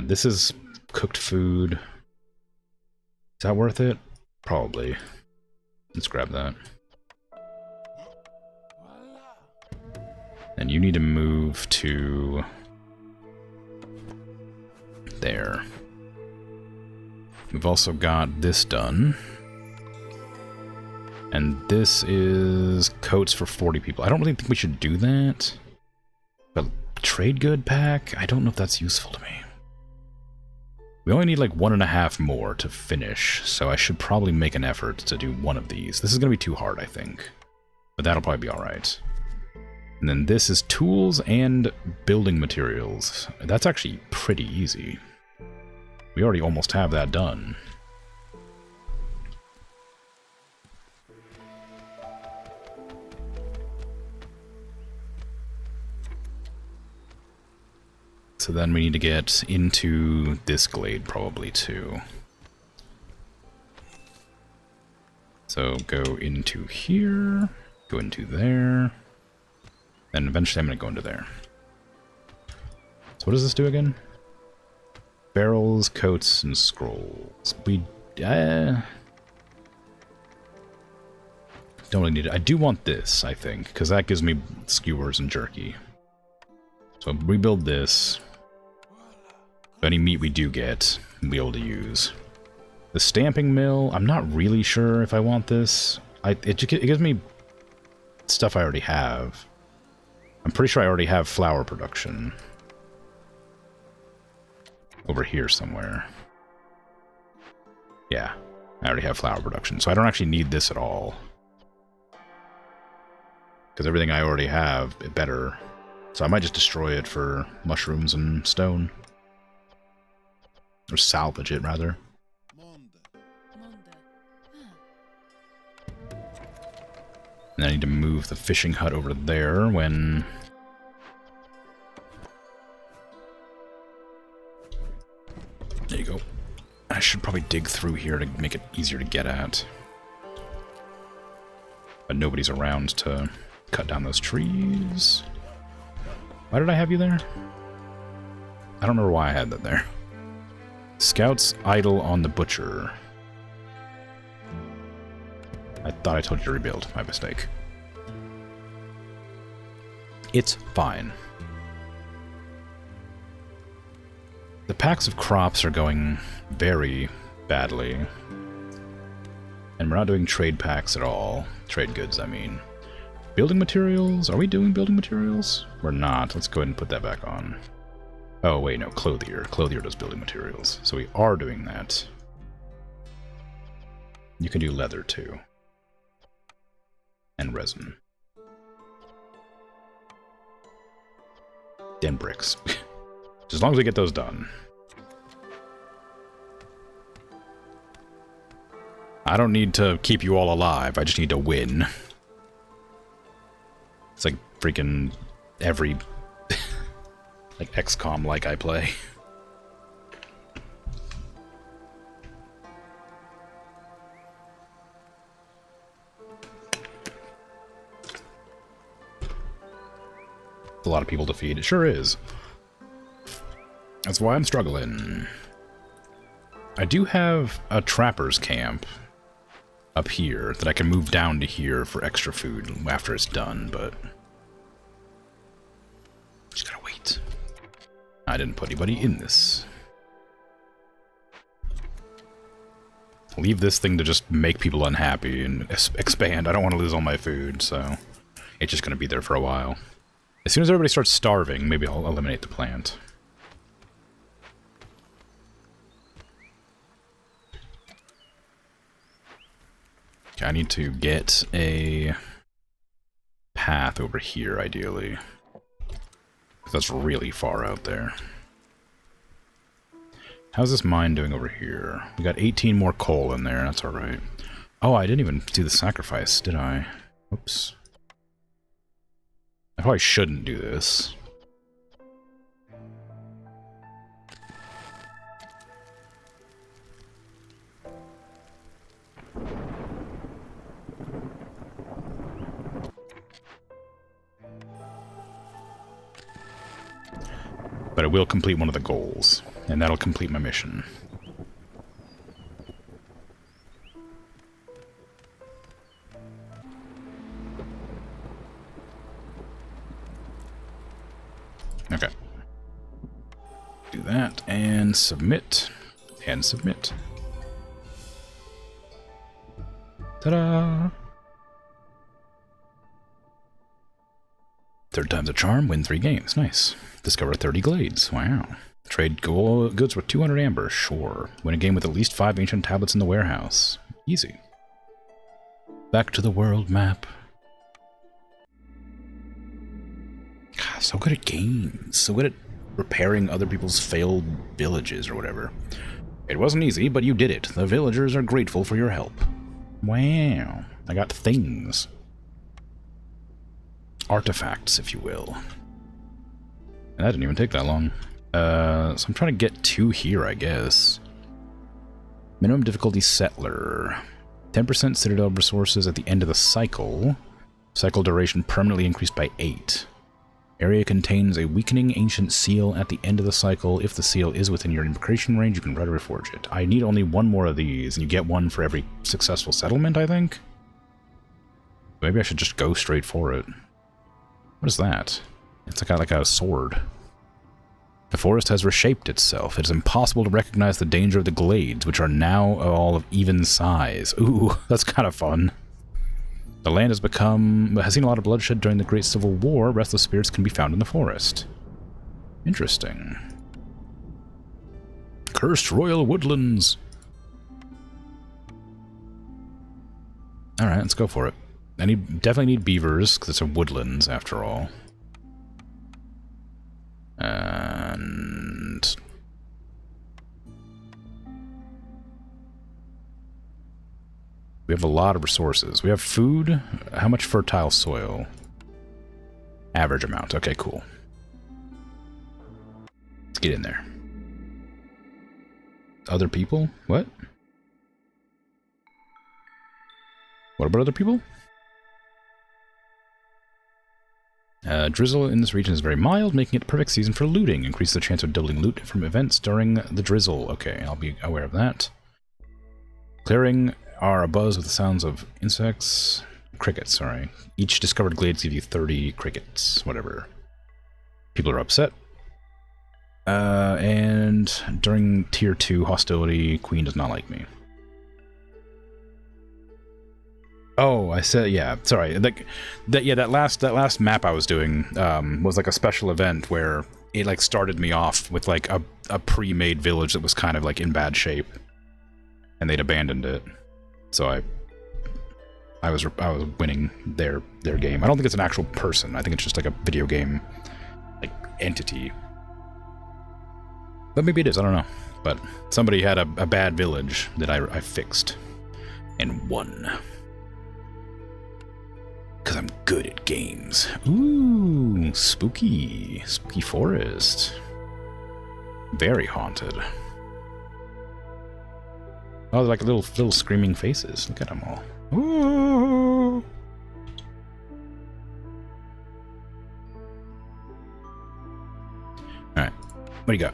This is cooked food. Is that worth it? Probably. Let's grab that. And you need to move to... there. We've also got this done. And this is coats for 40 people. I don't really think we should do that. But trade good pack? I don't know if that's useful to me. We only need like 1.5 more to finish, so I should probably make an effort to do one of these. This is going to be too hard, I think. But that'll probably be alright. And then this is tools and building materials. That's actually pretty easy. We already almost have that done. So then we need to get into this glade probably too. So go into here, go into there, and eventually I'm going to go into there. So what does this do again? Barrels, coats, and scrolls. We don't really need it. I do want this, I think, because that gives me skewers and jerky. So rebuild this. Any meat we do get, we'll be able to use. The stamping mill, I'm not really sure if I want this. It gives me stuff I already have. I'm pretty sure I already have flour production. Over here somewhere. Yeah, I already have flour production, so I don't actually need this at all. Because everything I already have, it better. So I might just destroy it for mushrooms and stone. Or salvage it, rather. And I need to move the fishing hut over there when... There you go. I should probably dig through here to make it easier to get at. But nobody's around to cut down those trees. Why did I have you there? I don't remember why I had that there. Scouts idle on the butcher. I thought I told you to rebuild. My mistake. It's fine. The packs of crops are going very badly. And we're not doing trade packs at all. Trade goods, I mean. Building materials? Are we doing building materials? We're not. Let's go ahead and put that back on. Oh, wait, no. Clothier. Clothier does building materials. So we are doing that. You can do leather, too. And resin. And bricks. As long as we get those done. I don't need to keep you all alive. I just need to win. It's like freaking every... like XCOM like I play. a lot of people to feed. It sure is. That's why I'm struggling. I do have a trapper's camp up here that I can move down to here for extra food after it's done, but just gotta wait. I didn't put anybody in this. Leave this thing to just make people unhappy and expand. I don't want to lose all my food, so it's just gonna be there for a while. As soon as everybody starts starving, maybe I'll eliminate the plant. Okay, I need to get a path over here, ideally. That's really far out there. How's this mine doing over here? We got 18 more coal in there, that's alright. Oh, I didn't even do the sacrifice, did I? Oops. I probably shouldn't do this. But it will complete one of the goals, and that'll complete my mission. Okay. Do that, and submit, and submit. Ta-da! Third time's a charm, win 3 games. Nice. Discover 30 glades. Wow. Trade goods with 200 amber. Sure. Win a game with at least 5 ancient tablets in the warehouse. Easy. Back to the world map. God, so good at games. So good at repairing other people's failed villages or whatever. It wasn't easy, but you did it. The villagers are grateful for your help. Wow. I got things. Artifacts, if you will. And that didn't even take that long. So I'm trying to get 2 here, I guess. Minimum difficulty settler. 10% citadel resources at the end of the cycle. Cycle duration permanently increased by 8. Area contains a weakening ancient seal at the end of the cycle. If the seal is within your invocation range, you can readily reforge it. I need only 1 more of these, and you get 1 for every successful settlement, I think? Maybe I should just go straight for it. What is that? It's like a sword. The forest has reshaped itself. It is impossible to recognize the danger of the glades, which are now all of even size. Ooh, that's kind of fun. The land has seen a lot of bloodshed during the Great Civil War. Restless spirits can be found in the forest. Interesting. Cursed royal woodlands. Alright, let's go for it. I definitely need beavers, because it's a woodlands, after all. And we have a lot of resources. We have food. How much fertile soil? Average amount. Okay, cool. Let's get in there. Other people? What? What about other people? Drizzle in this region is very mild, making it the perfect season for looting. Increase the chance of doubling loot from events during the drizzle. Okay, I'll be aware of that. Clearing are abuzz with the sounds of insects. Crickets, sorry. Each discovered glades give you 30 crickets. Whatever. People are upset. And during Tier 2 hostility, Queen does not like me. Oh, I said, yeah, sorry. That last map I was doing was like a special event where it like started me off with like a pre-made village that was kind of like in bad shape, and they'd abandoned it. So I was winning their game. I don't think it's an actual person. I think it's just like a video game like entity. But maybe it is. I don't know. But somebody had a bad village that I fixed and won. Because I'm good at games. Ooh, spooky. Spooky forest. Very haunted. Oh, they're like little screaming faces. Look at them all. Ooh. Alright, what do you got?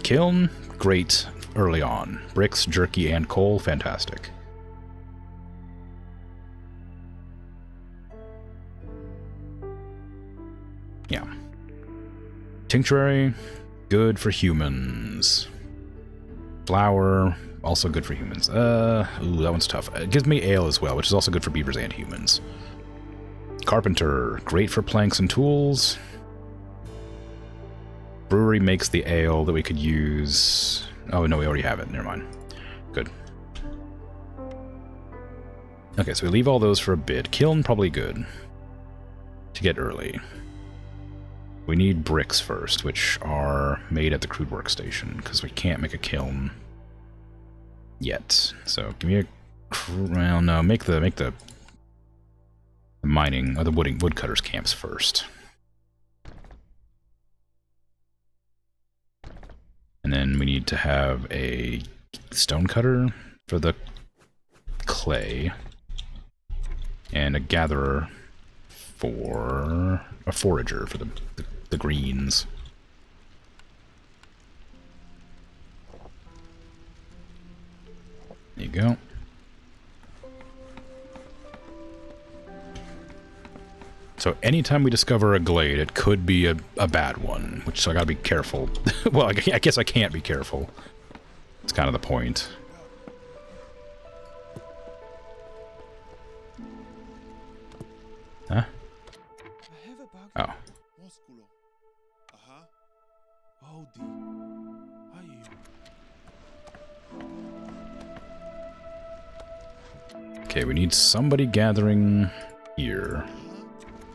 Kiln, great, early on. Bricks, jerky, and coal, fantastic. Yeah. Tinctuary, good for humans. Flour, also good for humans. Ooh, that one's tough. It gives me ale as well, which is also good for beavers and humans. Carpenter, great for planks and tools. Brewery makes the ale that we could use. Oh, no, we already have it. Never mind. Good. Okay, so we leave all those for a bit. Kiln, probably good. To get early. We need bricks first, which are made at the crude workstation, because we can't make a kiln yet. So give me a... Well, no, make the mining, or the woodcutters camps first. And then we need to have a stonecutter for the clay, and a gatherer for a forager for the greens. There you go. So anytime we discover a glade, it could be a bad one, which so I gotta be careful. Well, I guess I can't be careful. It's kind of the point. Huh? Oh. Okay, we need somebody gathering here.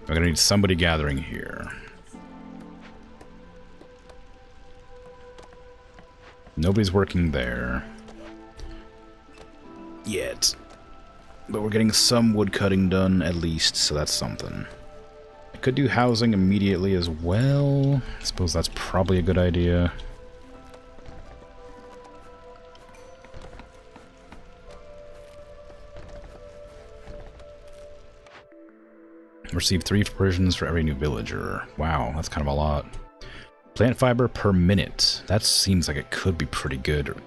We're gonna need somebody gathering here. Nobody's working there yet. But we're getting some wood cutting done at least, so that's something. I could do housing immediately as well. I suppose that's probably a good idea. Receive 3 provisions for every new villager. Wow, that's kind of a lot. Plant fiber per minute. That seems like it could be pretty good.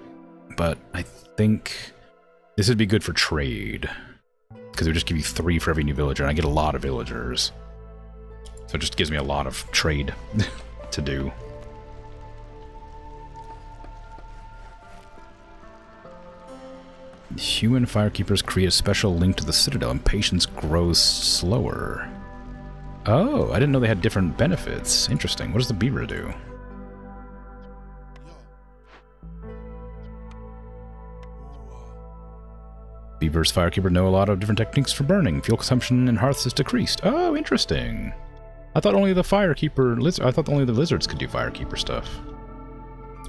But I think this would be good for trade. Because it would just give you 3 for every new villager, and I get a lot of villagers. So it just gives me a lot of trade to do. Human firekeepers create a special link to the citadel, and patience grows slower. Oh, I didn't know they had different benefits. Interesting. What does the beaver do? Beavers firekeeper know a lot of different techniques for burning. Fuel consumption in hearths is decreased. Oh, interesting. I thought only the firekeeper I thought only the lizards could do firekeeper stuff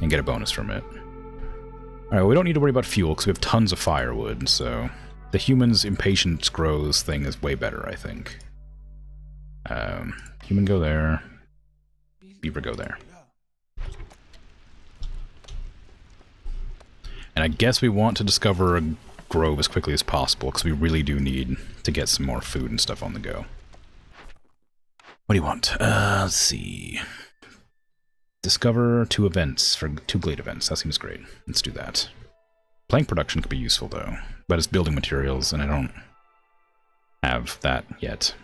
and get a bonus from it. All right, well, we don't need to worry about fuel because we have tons of firewood. So the humans' impatience grows thing is way better, I think. Human go there. Beaver go there. And I guess we want to discover a grove as quickly as possible, because we really do need to get some more food and stuff on the go. What do you want? Let's see. Discover 2 events for 2 glade events. That seems great. Let's do that. Plank production could be useful, though. But it's building materials, and I don't have that yet.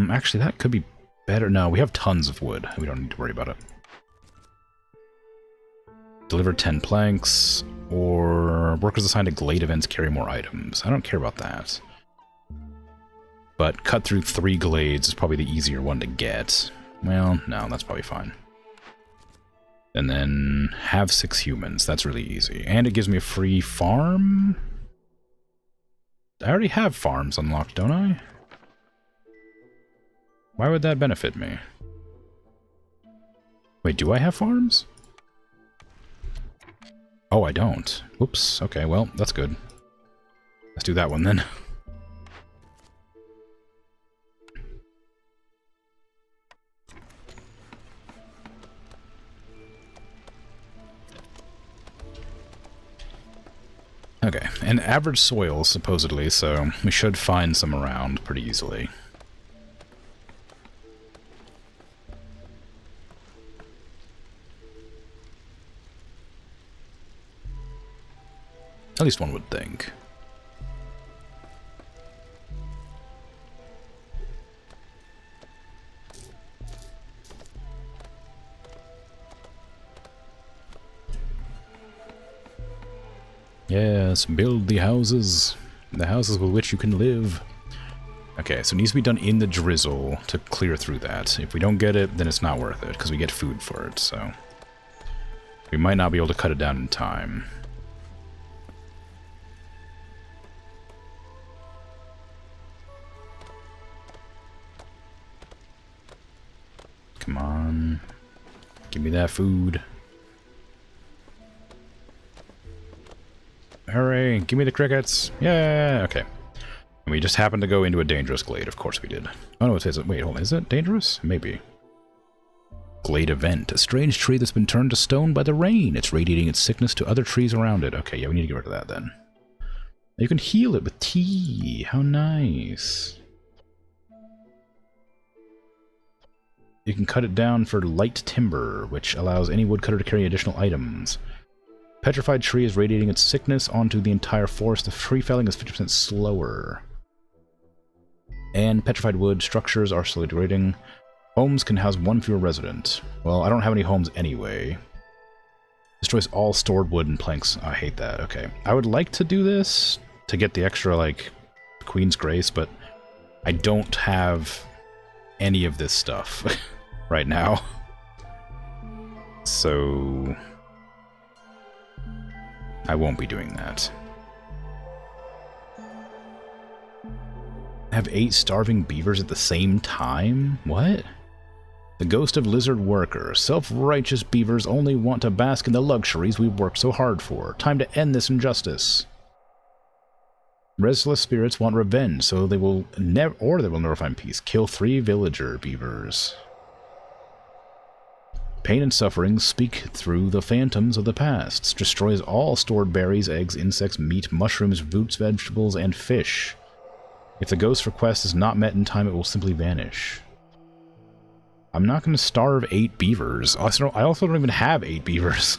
Actually, that could be better. No, we have tons of wood. We don't need to worry about it. Deliver 10 planks, or workers assigned to glade events carry more items. I don't care about that. But cut through 3 glades is probably the easier one to get. Well, no, that's probably fine. And then have 6 humans. That's really easy. And it gives me a free farm? I already have farms unlocked, don't I? Why would that benefit me? Wait, do I have farms? Oh, I don't. Whoops. Okay, well, that's good. Let's do that one then. Okay, and average soil, supposedly, so we should find some around pretty easily. At least one would think. Yes, build the houses with which you can live. Okay, so it needs to be done in the drizzle to clear through that. If we don't get it, then it's not worth it, because we get food for it, so... we might not be able to cut it down in time. Come on. Give me that food. Hurry, give me the crickets. Yeah, okay. And we just happened to go into a dangerous glade. Of course we did. Oh no, it says, wait, hold on, is it dangerous? Maybe. Glade event. A strange tree that's been turned to stone by the rain. It's radiating its sickness to other trees around it. Okay, yeah, we need to get rid of that then. You can heal it with tea. How nice. You can cut it down for light timber, which allows any woodcutter to carry additional items. Petrified tree is radiating its sickness onto the entire forest. The tree felling is 50% slower. And petrified wood structures are slowly degrading. Homes can house one fewer resident. Well, I don't have any homes anyway. Destroys all stored wood and planks. I hate that. Okay. I would like to do this to get the extra, like, Queen's Grace, but I don't have any of this stuff right now. So... I won't be doing that. Have 8 starving beavers at the same time? What? The ghost of lizard worker. Self-righteous beavers only want to bask in the luxuries we've worked so hard for. Time to end this injustice. Restless spirits want revenge, so they will never find peace. Kill 3 villager beavers. Pain and suffering speak through the phantoms of the past. Destroys all stored berries, eggs, insects, meat, mushrooms, roots, vegetables, and fish. If the ghost's request is not met in time, it will simply vanish. I'm not going to starve 8 beavers. I also don't even have 8 beavers.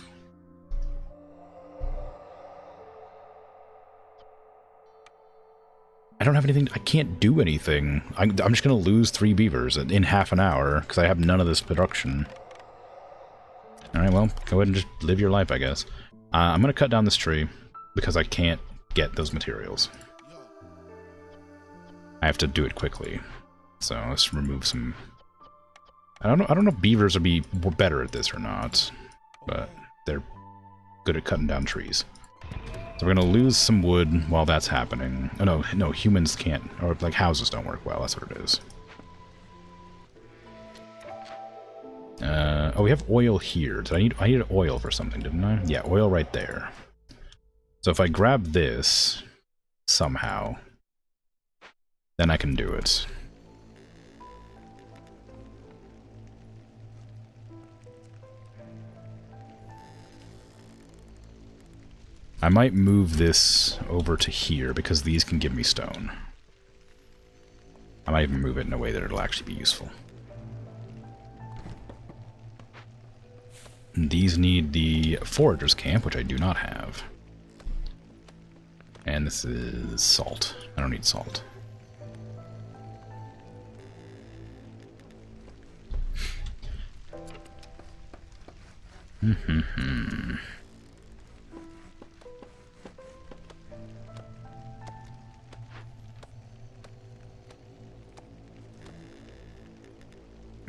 I don't have anything. I can't do anything. I'm just going to lose 3 beavers in half an hour because I have none of this production. Alright, well, go ahead and just live your life, I guess. I'm going to cut down this tree because I can't get those materials. I have to do it quickly. So let's remove some... I don't know if beavers would be better at this or not, but they're good at cutting down trees. So we're going to lose some wood while that's happening. Oh, no, humans can't, or like houses don't work well, that's what it is. Oh, we have oil here. I needed oil for something, didn't I? Yeah, oil right there. So if I grab this, somehow, then I can do it. I might move this over to here, because these can give me stone. I might even move it in a way that it'll actually be useful. These need the forager's camp, which I do not have. And this is salt. I don't need salt.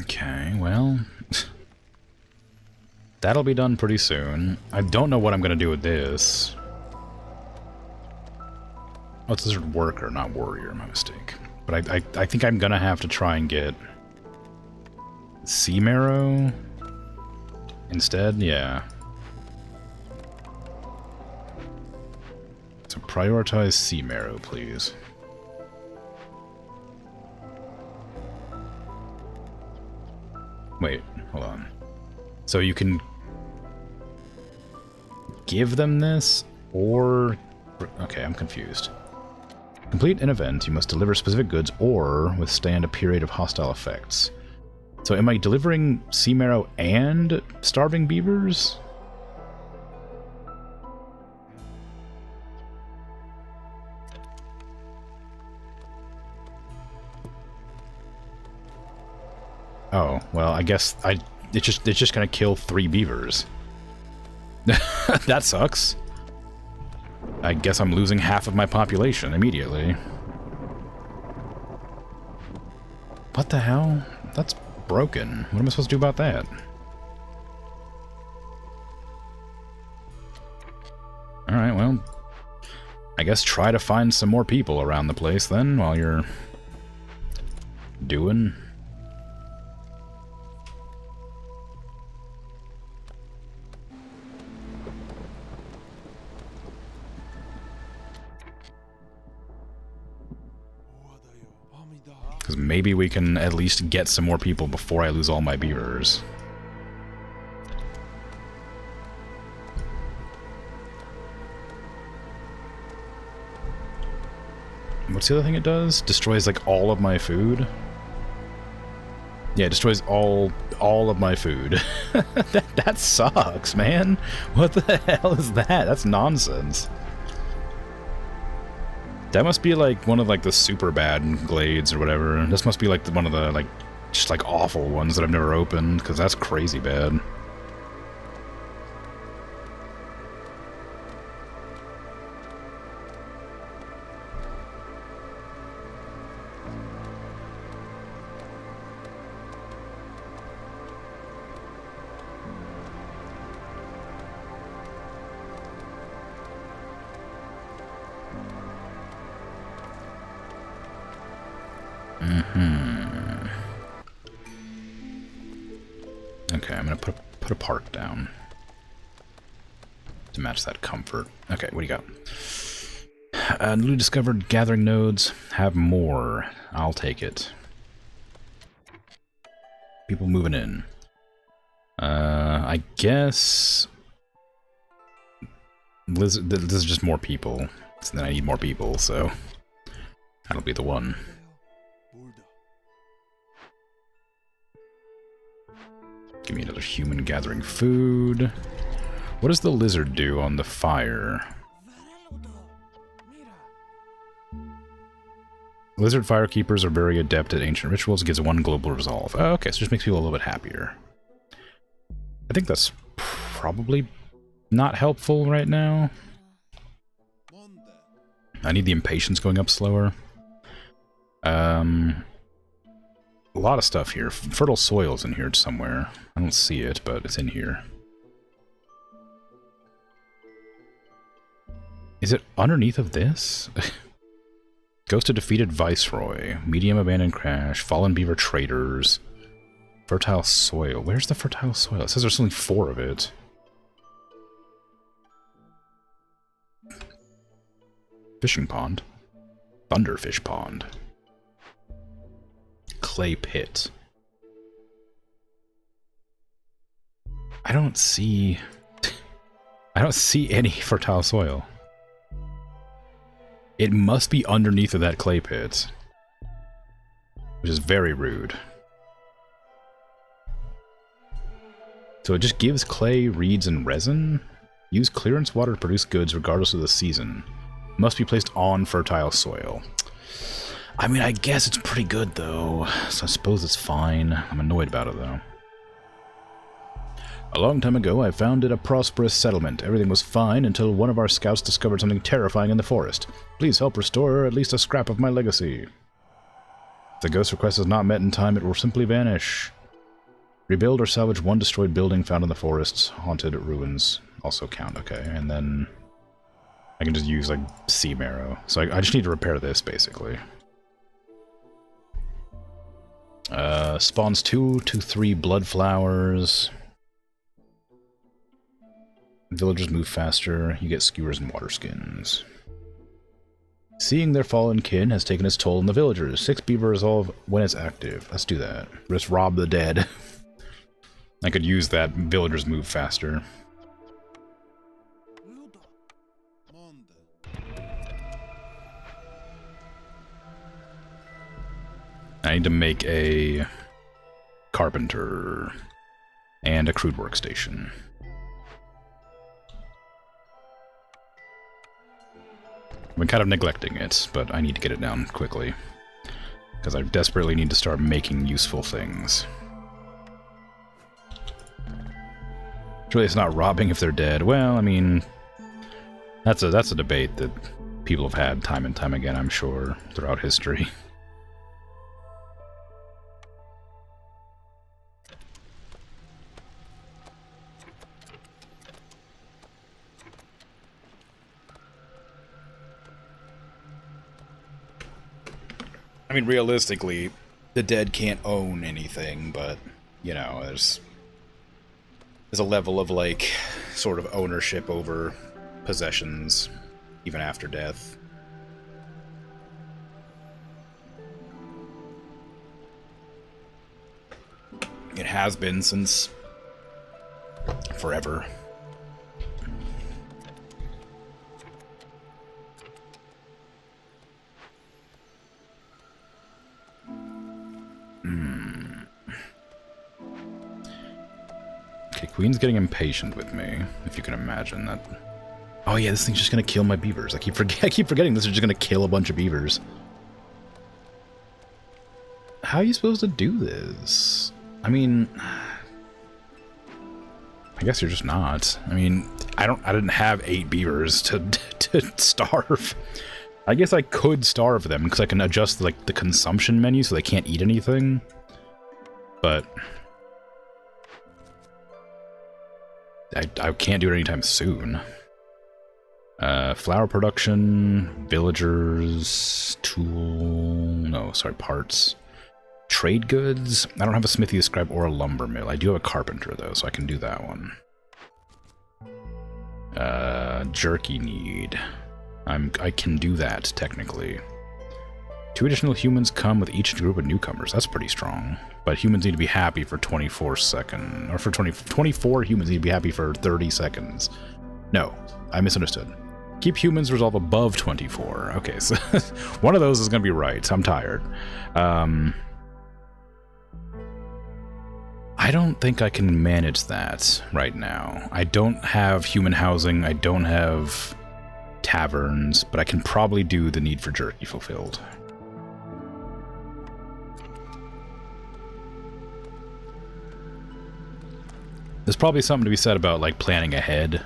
Okay, well... that'll be done pretty soon. I don't know what I'm going to do with this. Oh, it's lizard worker, not warrior, my mistake. But I think I'm going to have to try and get... sea marrow instead? Yeah. So prioritize sea marrow, please. Wait, hold on. So you can give them this, or... okay, I'm confused. Complete an event, you must deliver specific goods or withstand a period of hostile effects. So am I delivering sea marrow and starving beavers? Oh, well, I guess it's just gonna kill 3 beavers. That sucks. I guess I'm losing half of my population immediately. What the hell? That's broken. What am I supposed to do about that? Alright, well, I guess try to find some more people around the place then, while you're doing. Because maybe we can at least get some more people before I lose all my beavers. What's the other thing it does? Destroys, like, all of my food? Yeah, it destroys all of my food. that sucks, man. What the hell is that? That's nonsense. That must be, like, one of, like, the super bad glades or whatever. This must be, like, one of the, like, just, like, awful ones that I've never opened, because that's crazy bad. Okay, I'm gonna put a park down to match that comfort. Okay, what do you got? Newly discovered gathering nodes. Have more. I'll take it. People moving in. I guess this is just more people. So then I need more people, so that'll be the one. Give me another human gathering food. What does the lizard do on the fire? Lizard firekeepers are very adept at ancient rituals. Gives 1 global resolve. Oh, okay, so just makes people a little bit happier. I think that's probably not helpful right now. I need the impatience going up slower. A lot of stuff here. Fertile soil's in here somewhere. I don't see it, but it's in here. Is it underneath of this? Ghost of Defeated Viceroy. Medium Abandoned Crash. Fallen Beaver Traders. Fertile Soil. Where's the fertile soil? It says there's only 4 of it. Fishing Pond. Thunderfish Pond. Clay Pit. I don't see any fertile soil. It must be underneath of that clay pit, which is very rude. So it just gives clay, reeds, and resin. Use clearance water to produce goods regardless of the season. Must be placed on fertile soil. I mean, I guess it's pretty good, though, so I suppose it's fine. I'm annoyed about it, though. A long time ago, I founded a prosperous settlement. Everything was fine until one of our scouts discovered something terrifying in the forest. Please help restore at least a scrap of my legacy. If the ghost request is not met in time, it will simply vanish. Rebuild or salvage 1 destroyed building found in the forests. Haunted ruins also count. Okay, and then I can just use, like, sea marrow. So I just need to repair this, basically. Spawns 2 to 3 blood flowers. Villagers move faster. You get skewers and water skins. Seeing their fallen kin has taken its toll on the villagers. 6 beaver resolve when it's active. Let's do that. Just rob the dead. I could use that villagers move faster. I need to make a carpenter and a crude workstation. I've been kind of neglecting it, but I need to get it down quickly. Because I desperately need to start making useful things. Surely it's not robbing if they're dead. Well, I mean, that's a debate that people have had time and time again, I'm sure, throughout history. I mean, realistically, the dead can't own anything, but, you know, there's a level of, like, sort of ownership over possessions, even after death. It has been since forever. Okay, Queen's getting impatient with me, if you can imagine that. Oh yeah, this thing's just gonna kill my beavers. I keep forgetting this is just gonna kill a bunch of beavers. How are you supposed to do this? I mean, I guess you're just not. I mean, I didn't have 8 beavers to starve. I guess I could starve them because I can adjust like the consumption menu so they can't eat anything. But I can't do it anytime soon. Flower production, villagers, parts. Trade goods. I don't have a smithy, a scribe, or a lumber mill. I do have a carpenter though, so I can do that one. Jerky need. I can do that technically. 2 additional humans come with each group of newcomers. That's pretty strong. But humans need to be happy for 24 seconds. Or for 24 humans need to be happy for 30 seconds. No, I misunderstood. Keep humans resolve above 24. Okay, so one of those is going to be right. I'm tired. I don't think I can manage that right now. I don't have human housing. I don't have taverns, but I can probably do the need for jerky fulfilled. There's probably something to be said about, like, planning ahead.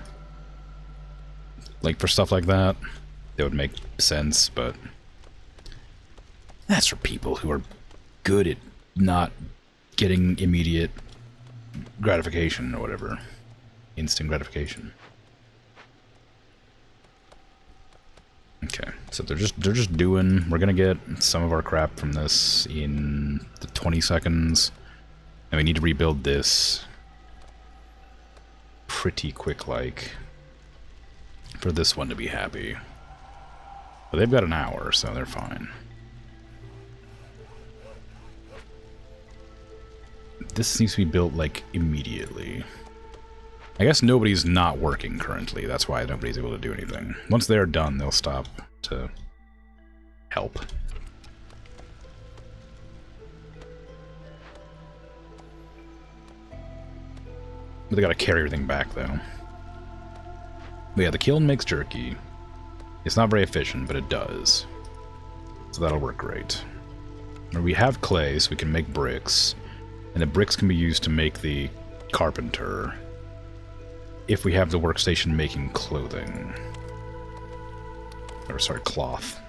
Like, for stuff like that. That would make sense, but that's for people who are good at not getting immediate gratification or whatever. Instant gratification. Okay, so they're just doing... We're gonna get some of our crap from this in the 20 seconds. And we need to rebuild this pretty quick, like, for this one to be happy. But they've got an hour, so they're fine. This needs to be built, like, immediately. I guess nobody's not working currently. That's why nobody's able to do anything. Once they're done, they'll stop to help. But they gotta carry everything back, though. But yeah, the kiln makes jerky. It's not very efficient, but it does. So that'll work great. Now we have clay, so we can make bricks. And the bricks can be used to make the carpenter. If we have the workstation making clothing. Or, sorry, cloth.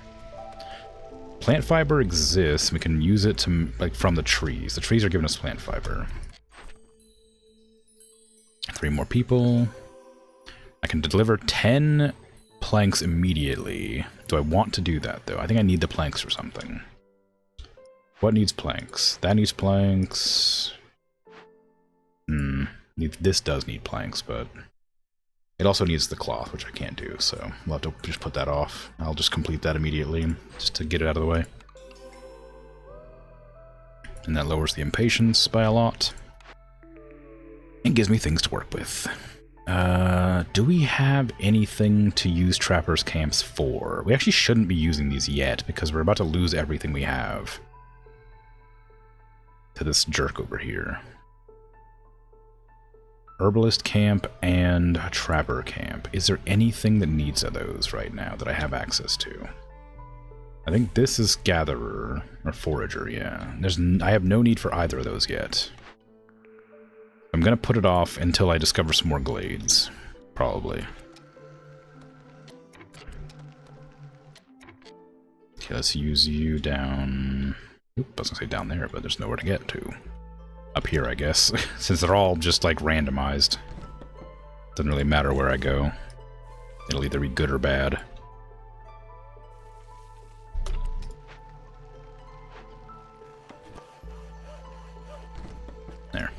Plant fiber exists. We can use it to, like, from the trees. The trees are giving us plant fiber. 3 more people. I can deliver 10 planks immediately. Do I want to do that, though? I think I need the planks for something. What needs planks? That needs planks. This does need planks, but it also needs the cloth, which I can't do, so we'll have to just put that off. I'll just complete that immediately, just to get it out of the way. And that lowers the impatience by a lot. And gives me things to work with. Do we have anything to use trappers' camps for? We actually shouldn't be using these yet, because we're about to lose everything we have to this jerk over here. Herbalist camp and trapper camp. Is there anything that needs of those right now that I have access to? I think this is gatherer or forager, yeah. I have no need for either of those yet. I'm gonna put it off until I discover some more glades. Probably. Okay, let's use you down... Oop, I was gonna say down there, but there's nowhere to get to. Up here, I guess. Since they're all just, like, randomized. Doesn't really matter where I go. It'll either be good or bad. There.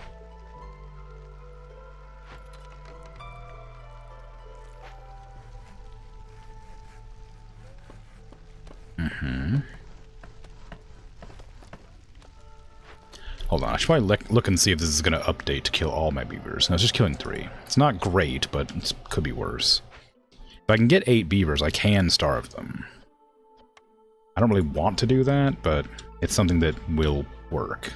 Mm-hmm. Hold on, I should probably look and see if this is going to update to kill all my beavers. No, it's just killing 3. It's not great, but it could be worse. If I can get 8 beavers, I can starve them. I don't really want to do that, but it's something that will work.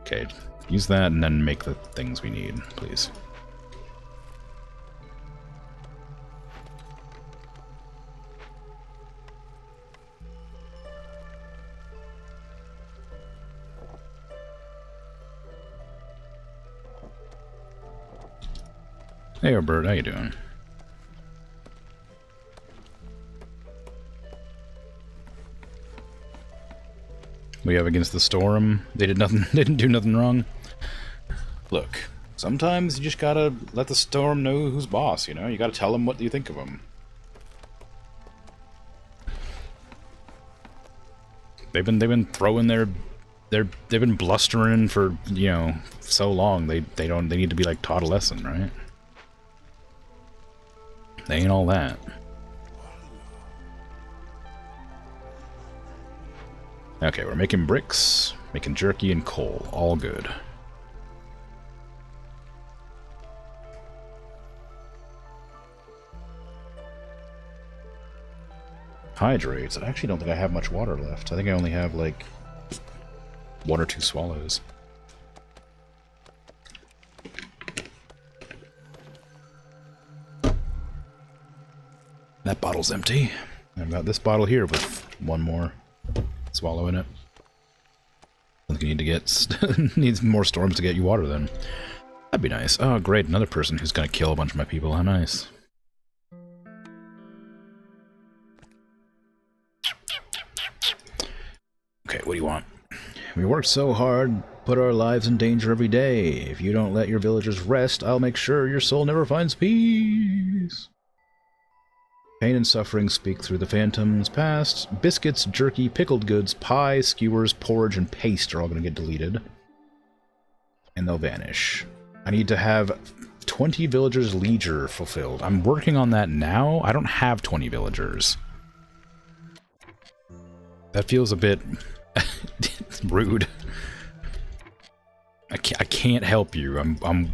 Okay, use that and then make the things we need, please. Hey, Bird, how you doing? We have against the storm. They did nothing. They didn't do nothing wrong. Look, sometimes you just gotta let the storm know who's boss. You know, you gotta tell them what you think of them. They've been throwing they've been blustering for, you know, so long. They need to be like taught a lesson, right? They ain't all that. Okay, we're making bricks, making jerky and coal. All good. Hydrates. I actually don't think I have much water left. I think I only have like 1 or 2 swallows. That bottle's empty. I've got this bottle here with 1 more swallow in it. I think you need to get needs more storms to get you water then. That'd be nice. Oh great, another person who's gonna kill a bunch of my people. How nice. Okay, what do you want? We work so hard, put our lives in danger every day. If you don't let your villagers rest, I'll make sure your soul never finds peace. Pain and suffering speak through the phantoms past. Biscuits, jerky, pickled goods, pie, skewers, porridge, and paste are all going to get deleted. And they'll vanish. I need to have 20 villagers' leisure fulfilled. I'm working on that now. I don't have 20 villagers. That feels a bit rude. I can't help you.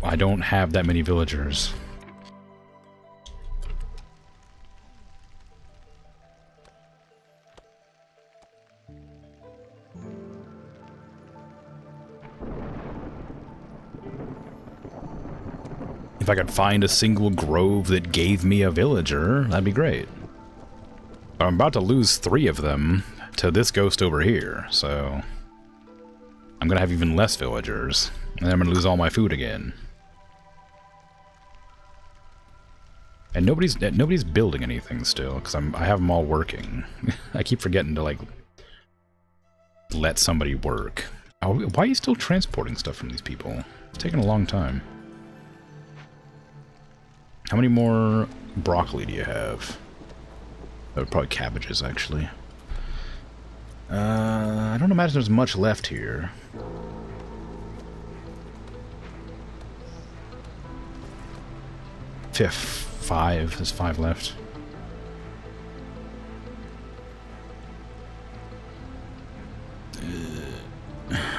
I don't have that many villagers. If I could find a single grove that gave me a villager, that'd be great. But I'm about to lose 3 of them to this ghost over here, so I'm gonna have even less villagers, and then I'm gonna lose all my food again. And nobody's building anything still, because I have them all working. I keep forgetting to, like, let somebody work. Oh, why are you still transporting stuff from these people? It's taking a long time. How many more broccoli do you have? Oh, probably cabbages, actually. I don't imagine there's much left here. Five. There's 5 left.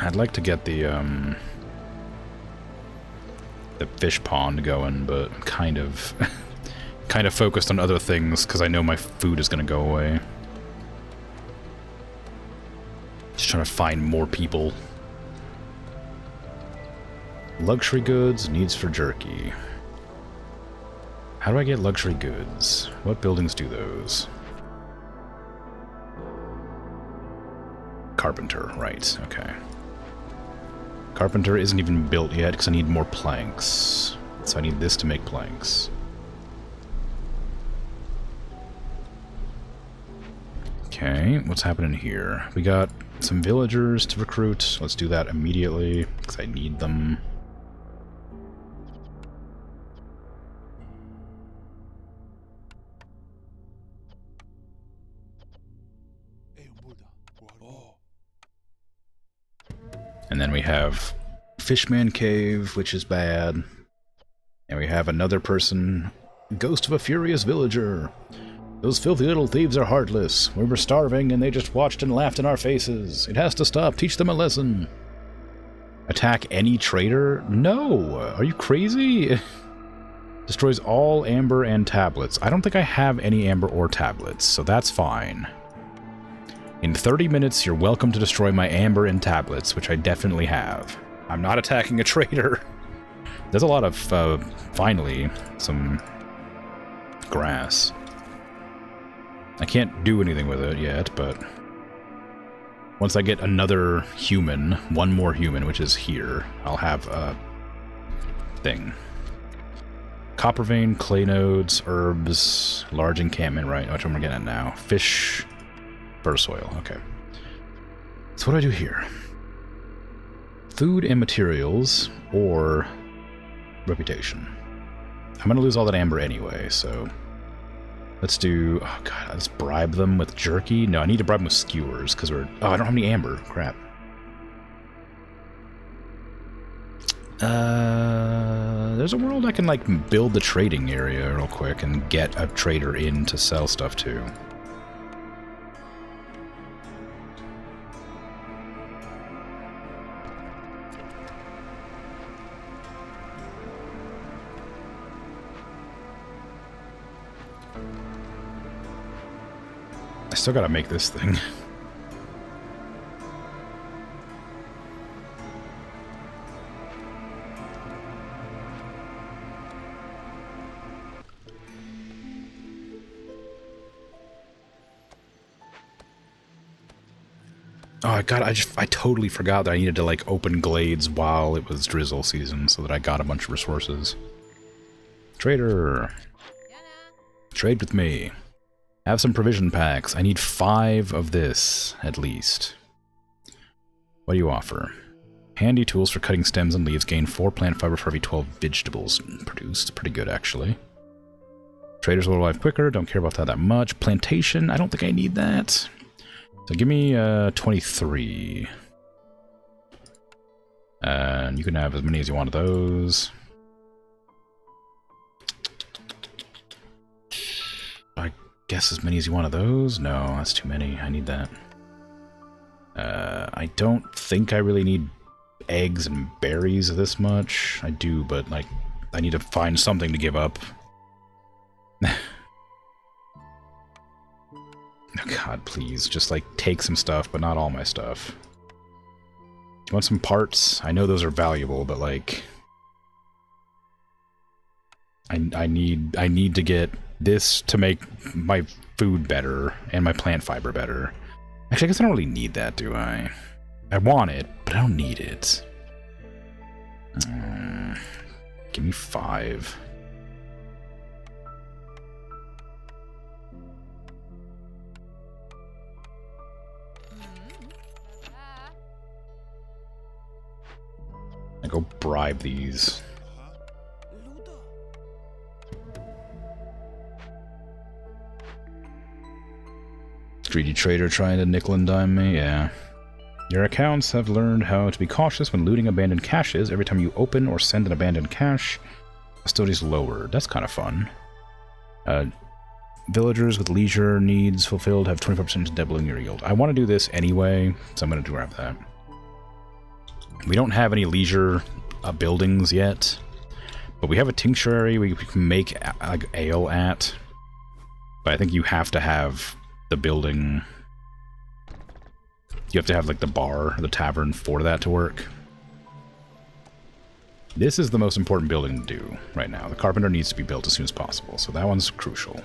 I'd like to get the fish pond going, but I'm kind of focused on other things because I know my food is going to go away. Just trying to find more people. Luxury goods, needs for jerky. How do I get luxury goods? What buildings do those? Carpenter, right, okay. Carpenter isn't even built yet because I need more planks. So I need this to make planks. Okay, what's happening here? We got some villagers to recruit. Let's do that immediately because I need them. And then we have Fishman Cave, which is bad. And we have another person, Ghost of a Furious Villager. Those filthy little thieves are heartless. We were starving and they just watched and laughed in our faces. It has to stop. Teach them a lesson. Attack any trader? No! Are you crazy? Destroys all amber and tablets. I don't think I have any amber or tablets, so that's fine. In 30 minutes, you're welcome to destroy my amber and tablets, which I definitely have. I'm not attacking a trader. There's a lot of, finally, some grass. I can't do anything with it yet, but once I get another human, one more human, which is here, I'll have a thing. Copper vein, clay nodes, herbs, large encampment, right? Which one we're getting at now? Fish, fur soil, okay. So what do I do here? Food and materials, or reputation. I'm gonna lose all that amber anyway, so let's do, oh god, let's bribe them with jerky. No, I need to bribe them with skewers, because we're, oh, I don't have any amber, crap. There's a world I can, like, build the trading area real quick and get a trader in to sell stuff to. I still gotta make this thing. Oh god, I totally forgot that I needed to, like, open glades while it was drizzle season so that I got a bunch of resources. Trader! Trade with me. Have some provision packs. I need 5 of this, at least. What do you offer? Handy tools for cutting stems and leaves. Gain 4 plant fiber for every 12 vegetables produced. Pretty good, actually. Traders will arrive quicker. Don't care about that much. Plantation. I don't think I need that. So give me 23. And you can have as many as you want of those. I guess as many as you want of those? No, that's too many. I need that. I don't think I really need eggs and berries this much. I do, but, like, I need to find something to give up. Oh god, please, just, like, take some stuff, but not all my stuff. Do you want some parts? I know those are valuable, but, like, I need to get this to make my food better and my plant fiber better. Actually, I guess I don't really need that, do I? I want it, but I don't need it. Give me 5. I go bribe these. Greedy trader trying to nickel and dime me, yeah. Your accounts have learned how to be cautious when looting abandoned caches. Every time you open or send an abandoned cache, hostility's lowered. That's kind of fun. Villagers with leisure needs fulfilled have 25% doubling your yield. I want to do this anyway, so I'm going to grab that. We don't have any leisure buildings yet, but we have a tinctuary we can make ale at. But I think you have to have the building. You have to have, like, the bar, the tavern for that to work. This is the most important building to do right now. The carpenter needs to be built as soon as possible, so that one's crucial.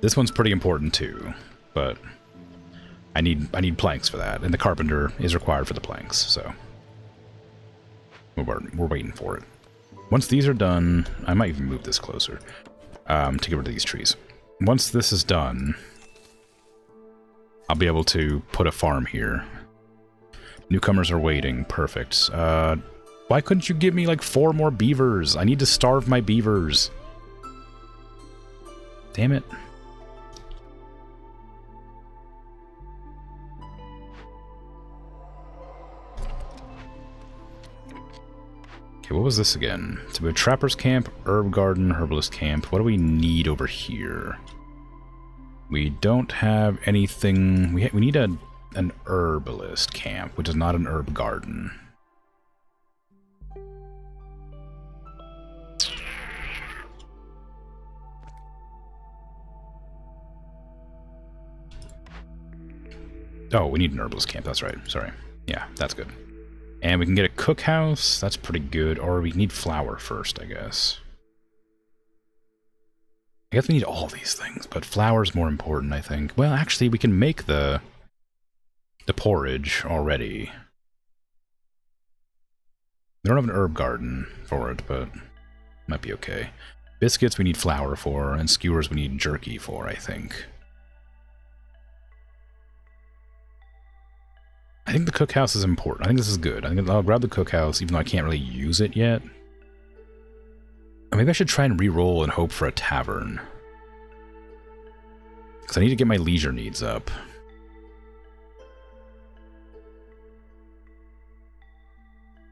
This one's pretty important too, but I need planks for that, and the carpenter is required for the planks, so we're waiting for it. Once these are done, I might even move this closer to get rid of these trees. Once this is done, I'll be able to put a farm here. Newcomers are waiting. Perfect. Why couldn't you give me like 4 more beavers? I need to starve my beavers. Damn it. Okay, what was this again? To be a trapper's camp, herb garden, herbalist camp. What do we need over here? We don't have anything. We need an herbalist camp, which is not an herb garden. Oh, we need an herbalist camp. That's right. Sorry. Yeah, that's good. And we can get a cookhouse. That's pretty good. Or we need flour first, I guess. I guess we need all these things, but flour's more important, I think. Well, actually, we can make the porridge already. We don't have an herb garden for it, but might be okay. Biscuits we need flour for, and skewers we need jerky for, I think. I think the cookhouse is important. I think this is good. I think I'll grab the cookhouse, even though I can't really use it yet. Or maybe I should try and re-roll and hope for a tavern. Because I need to get my leisure needs up.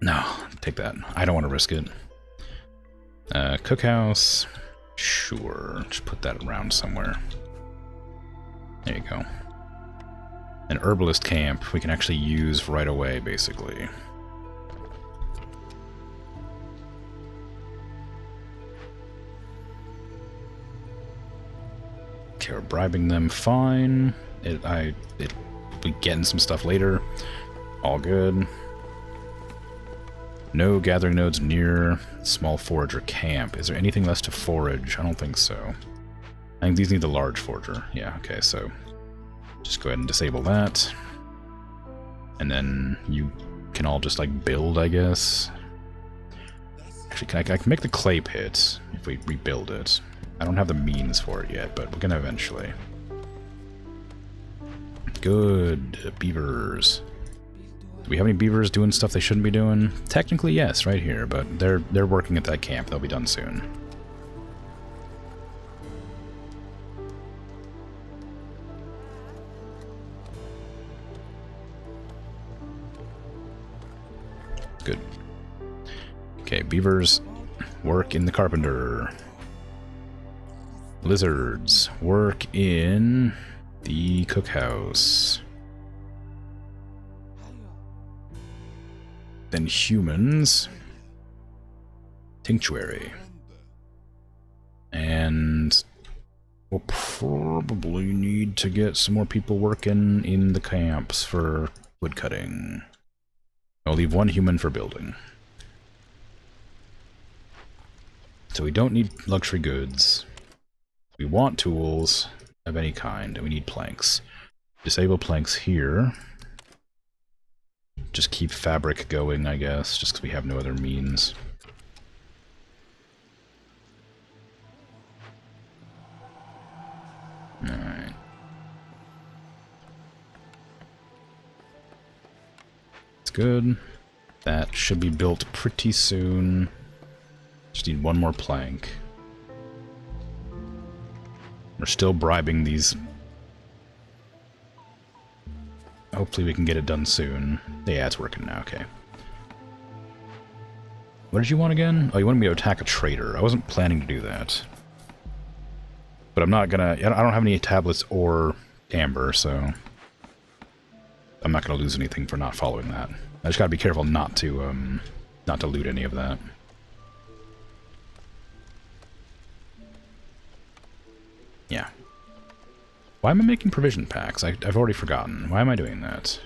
No, take that. I don't want to risk it. Cookhouse. Sure. Just put that around somewhere. There you go. An herbalist camp we can actually use right away, basically. Okay, we're bribing them fine. We'll be getting some stuff later. All good. No gathering nodes near small forager camp. Is there anything less to forage? I don't think so. I think these need the large forager. Yeah, okay, so just go ahead and disable that. And then you can all just, like, build, I guess. Actually, I can make the clay pit if we rebuild it. I don't have the means for it yet, but we're gonna eventually. Good. Beavers. Do we have any beavers doing stuff they shouldn't be doing? Technically, yes, right here, but they're working at that camp. They'll be done soon. Good. Okay, beavers work in the carpenter. Lizards work in the cookhouse. Then humans. Tinctuary. And we'll probably need to get some more people working in the camps for woodcutting. I'll leave one human for building. So we don't need luxury goods. We want tools of any kind, and we need planks. Disable planks here. Just keep fabric going, I guess, just because we have no other means. Alright. It's good. That should be built pretty soon. Just need one more plank. We're still bribing these. Hopefully we can get it done soon. Yeah, it's working now, okay. What did you want again? Oh, you wanted me to attack a trader. I wasn't planning to do that. But I'm not gonna... I don't have any tablets or amber, so... I'm not gonna lose anything for not following that. I just gotta be careful not to loot any of that. Yeah. Why am I making provision packs? I've already forgotten. Why am I doing that?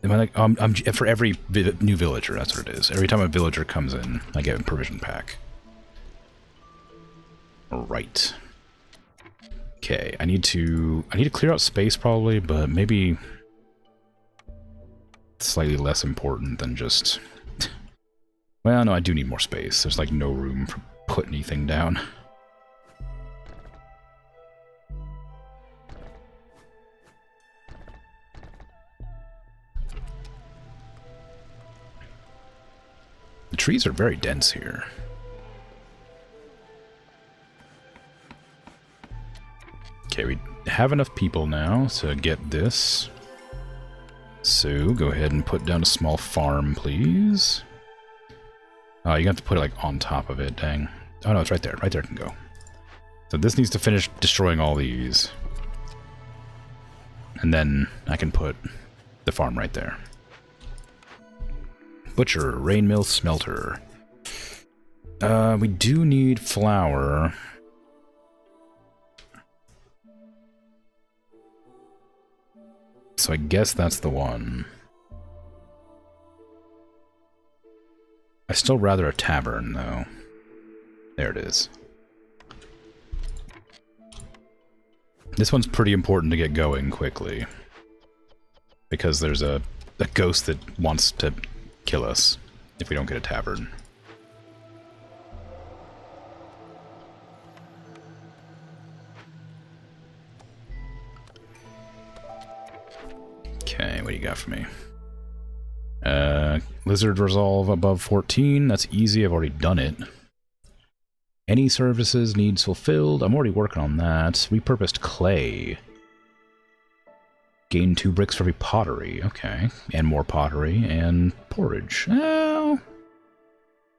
Am I like... I'm for every new villager, that's what it is. Every time a villager comes in, I get a provision pack. Right. Okay, I need to clear out space probably, but maybe slightly less important than just... Well, no, I do need more space. There's like no room for put anything down. The trees are very dense here. Okay, we have enough people now to get this. So, go ahead and put down a small farm, please. Oh, you have to put it, like, on top of it, dang. Oh, no, it's right there. Right there it can go. So this needs to finish destroying all these. And then I can put the farm right there. Butcher, rain mill, smelter. We do need flour. So I guess that's the one. I still rather a tavern, though. There it is. This one's pretty important to get going quickly. Because there's a ghost that wants to kill us if we don't get a tavern. Okay, what do you got for me? Lizard resolve above 14. That's easy, I've already done it. Any services needs fulfilled. I'm already working on that. Repurposed clay. Gain 2 bricks for every pottery. Okay. And more pottery and porridge. Well,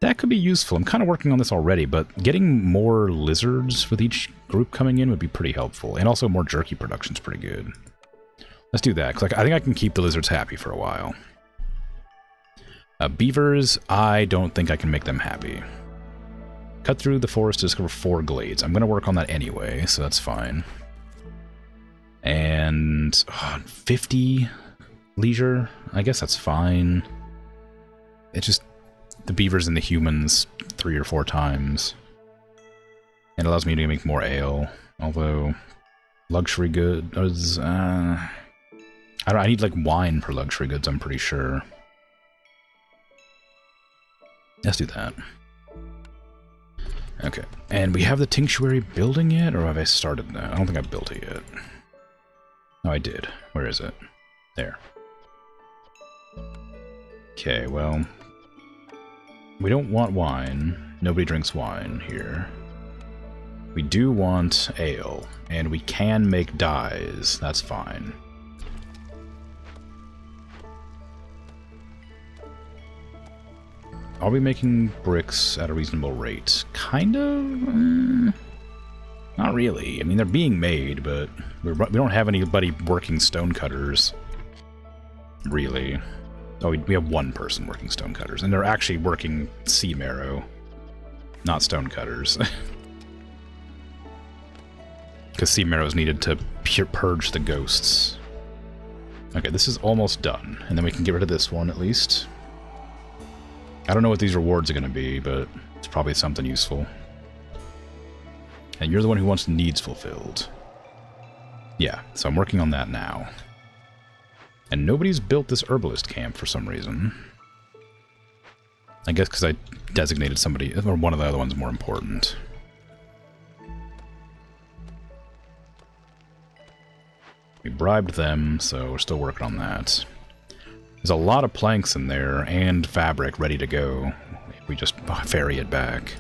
that could be useful. I'm kind of working on this already, but getting more lizards with each group coming in would be pretty helpful. And also more jerky production's pretty good. Let's do that, because I think I can keep the lizards happy for a while. Beavers, I don't think I can make them happy. Cut through the forest to discover 4 glades. I'm going to work on that anyway, so that's fine. And 50 leisure, I guess that's fine. It's just the beavers and the humans 3 or 4 times. It allows me to make more ale, although luxury goods, I need like wine for luxury goods, I'm pretty sure. Let's do that. Okay, and we have the tinctuary building yet, or have I started that? I don't think I've built it yet. No, I did. Where is it? There. Okay, well, we don't want wine. Nobody drinks wine here. We do want ale, and we can make dyes. That's fine. Are we making bricks at a reasonable rate? Kind of? Not really. I mean, they're being made, but we don't have anybody working stonecutters. Really. Oh, we have 1 person working stonecutters, and they're actually working sea marrow, not stonecutters. Because sea marrow is needed to purge the ghosts. Okay, this is almost done, and then we can get rid of this one at least. I don't know what these rewards are going to be, but it's probably something useful. And you're the one who wants needs fulfilled. Yeah, so I'm working on that now. And nobody's built this herbalist camp for some reason. I guess because I designated somebody, or one of the other ones more important. We bribed them, so we're still working on that. There's a lot of planks in there, and fabric ready to go. If we just ferry it back.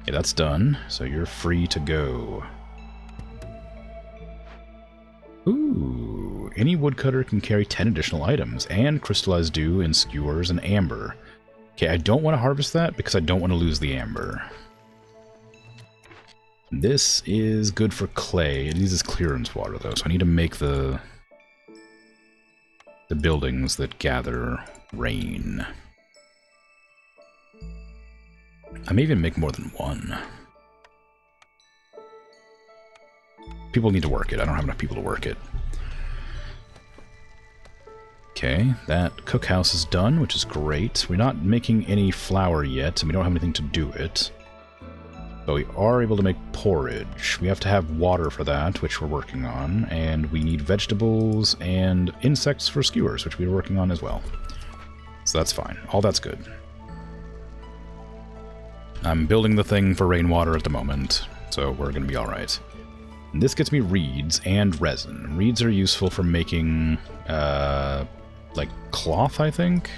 Okay, that's done, so you're free to go. Ooh, any woodcutter can carry 10 additional items, and crystallized dew and skewers and amber. Okay, I don't want to harvest that, because I don't want to lose the amber. This is good for clay. It uses clearance water, though, so I need to make the buildings that gather rain. I may even make more than 1. People need to work it. I don't have enough people to work it. Okay, that cookhouse is done, which is great. We're not making any flour yet, and we don't have anything to do it. But we are able to make porridge. We have to have water for that, which we're working on, and we need vegetables and insects for skewers, which we're working on as well. So that's fine. All that's good. I'm building the thing for rainwater at the moment, so we're going to be alright. This gets me reeds and resin. Reeds are useful for making, like, cloth, I think?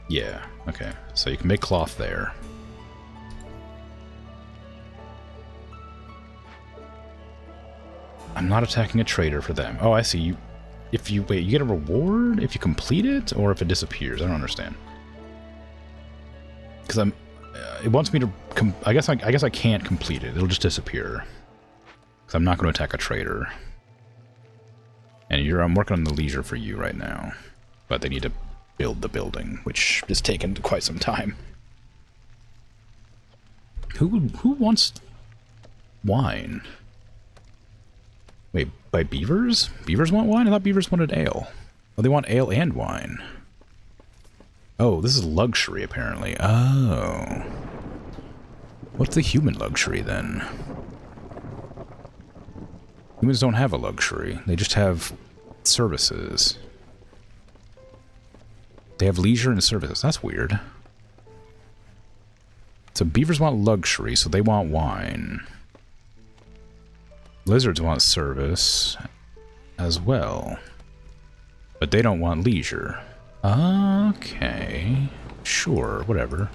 Yeah, okay. So you can make cloth there. I'm not attacking a trader for them. Oh, I see. If you... Wait, you get a reward if you complete it? Or if it disappears? I don't understand. Because I'm... it wants me to... I guess I can't complete it. It'll just disappear. Because I'm not going to attack a trader. And I'm working on the leisure for you right now. But they need to build the building, which has taken quite some time. Who wants wine? Wait, by beavers? Beavers want wine? I thought beavers wanted ale. Oh, they want ale and wine. Oh, this is luxury, apparently. Oh. What's the human luxury, then? Humans don't have a luxury. They just have services. They have leisure and services. That's weird. So beavers want luxury, so they want wine. Lizards want service as well. But they don't want leisure. Okay. Sure, whatever.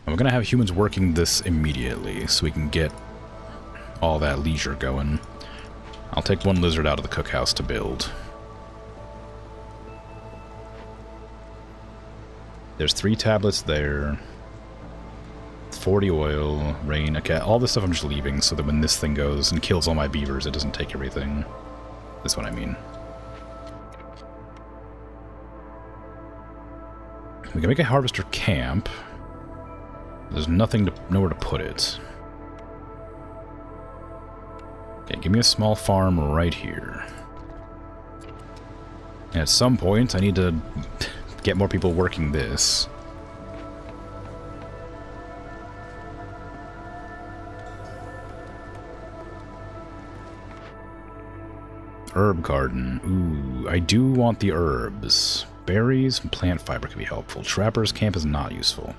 I'm gonna have humans working this immediately so we can get all that leisure going. I'll take one lizard out of the cookhouse to build. There's 3 tablets there. 40 oil, rain, okay, all this stuff I'm just leaving so that when this thing goes and kills all my beavers, it doesn't take everything. That's what I mean. We can make a harvester camp. There's nowhere to put it. Okay, give me a small farm right here. And at some point, I need to get more people working this. Herb garden. Ooh, I do want the herbs. Berries and plant fiber can be helpful. Trapper's camp is not useful.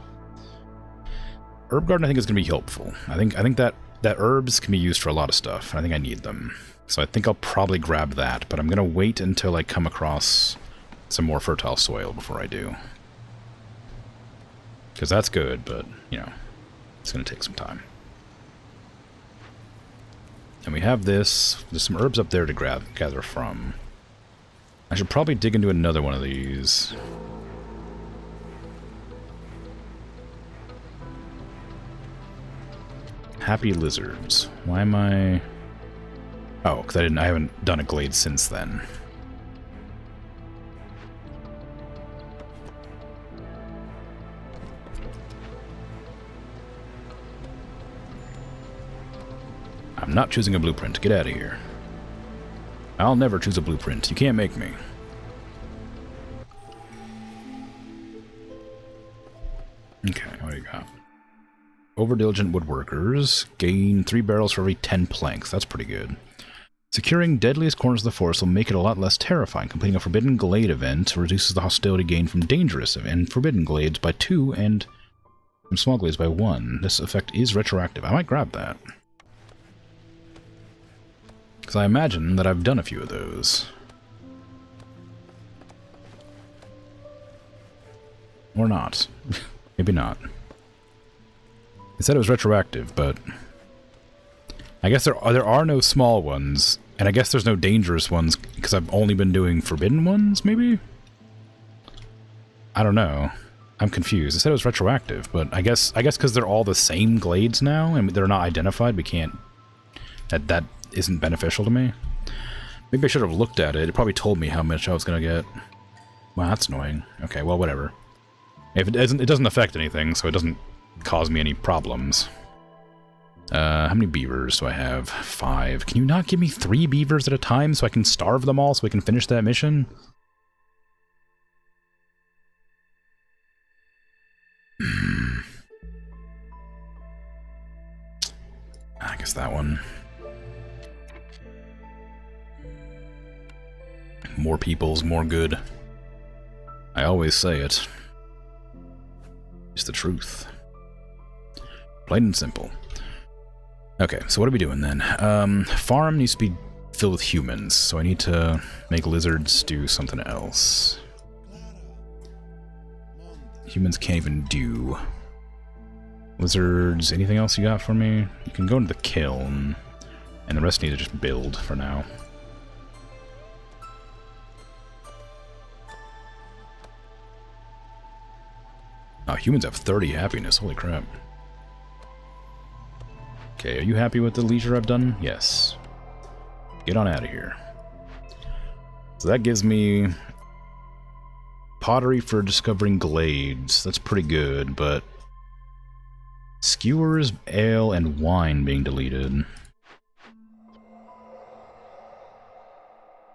Herb garden I think is going to be helpful. I think that herbs can be used for a lot of stuff. I think I need them. So I think I'll probably grab that, but I'm going to wait until I come across some more fertile soil before I do. Because that's good, but, you know, it's going to take some time. And we have this. There's some herbs up there to gather from. I should probably dig into another one of these. Happy lizards. Why am I... Oh, because I haven't done a glade since then. I'm not choosing a blueprint. Get out of here. I'll never choose a blueprint. You can't make me. Okay, what do you got? Overdiligent woodworkers gain 3 barrels for every 10 planks. That's pretty good. Securing deadliest corners of the forest will make it a lot less terrifying. Completing a Forbidden Glade event reduces the hostility gained from dangerous and forbidden glades by 2 and from small glades by 1. This effect is retroactive. I might grab that. Because I imagine that I've done a few of those. Or not. Maybe not. It said it was retroactive, but I guess there are no small ones, and I guess there's no dangerous ones because I've only been doing forbidden ones, maybe? I don't know. I'm confused. It said it was retroactive, but I guess because they're all the same glades now and they're not identified, we can't... That isn't beneficial to me. Maybe I should have looked at it. It probably told me how much I was going to get. Wow, that's annoying. Okay, well, whatever. If it doesn't affect anything, so it doesn't cause me any problems. How many beavers do I have? 5. Can you not give me 3 beavers at a time so I can starve them all so we can finish that mission? guess that one. More people's more good. I always say it. It's the truth. Plain and simple. Okay, so what are we doing then? Farm needs to be filled with humans, so I need to make lizards do something else. Humans can't even do. Lizards, anything else you got for me? You can go into the kiln, and the rest need to just build for now. Oh, humans have 30 happiness, holy crap. Okay, are you happy with the leisure I've done? Yes. Get on out of here. So that gives me pottery for discovering glades. That's pretty good, but skewers, ale, and wine being deleted.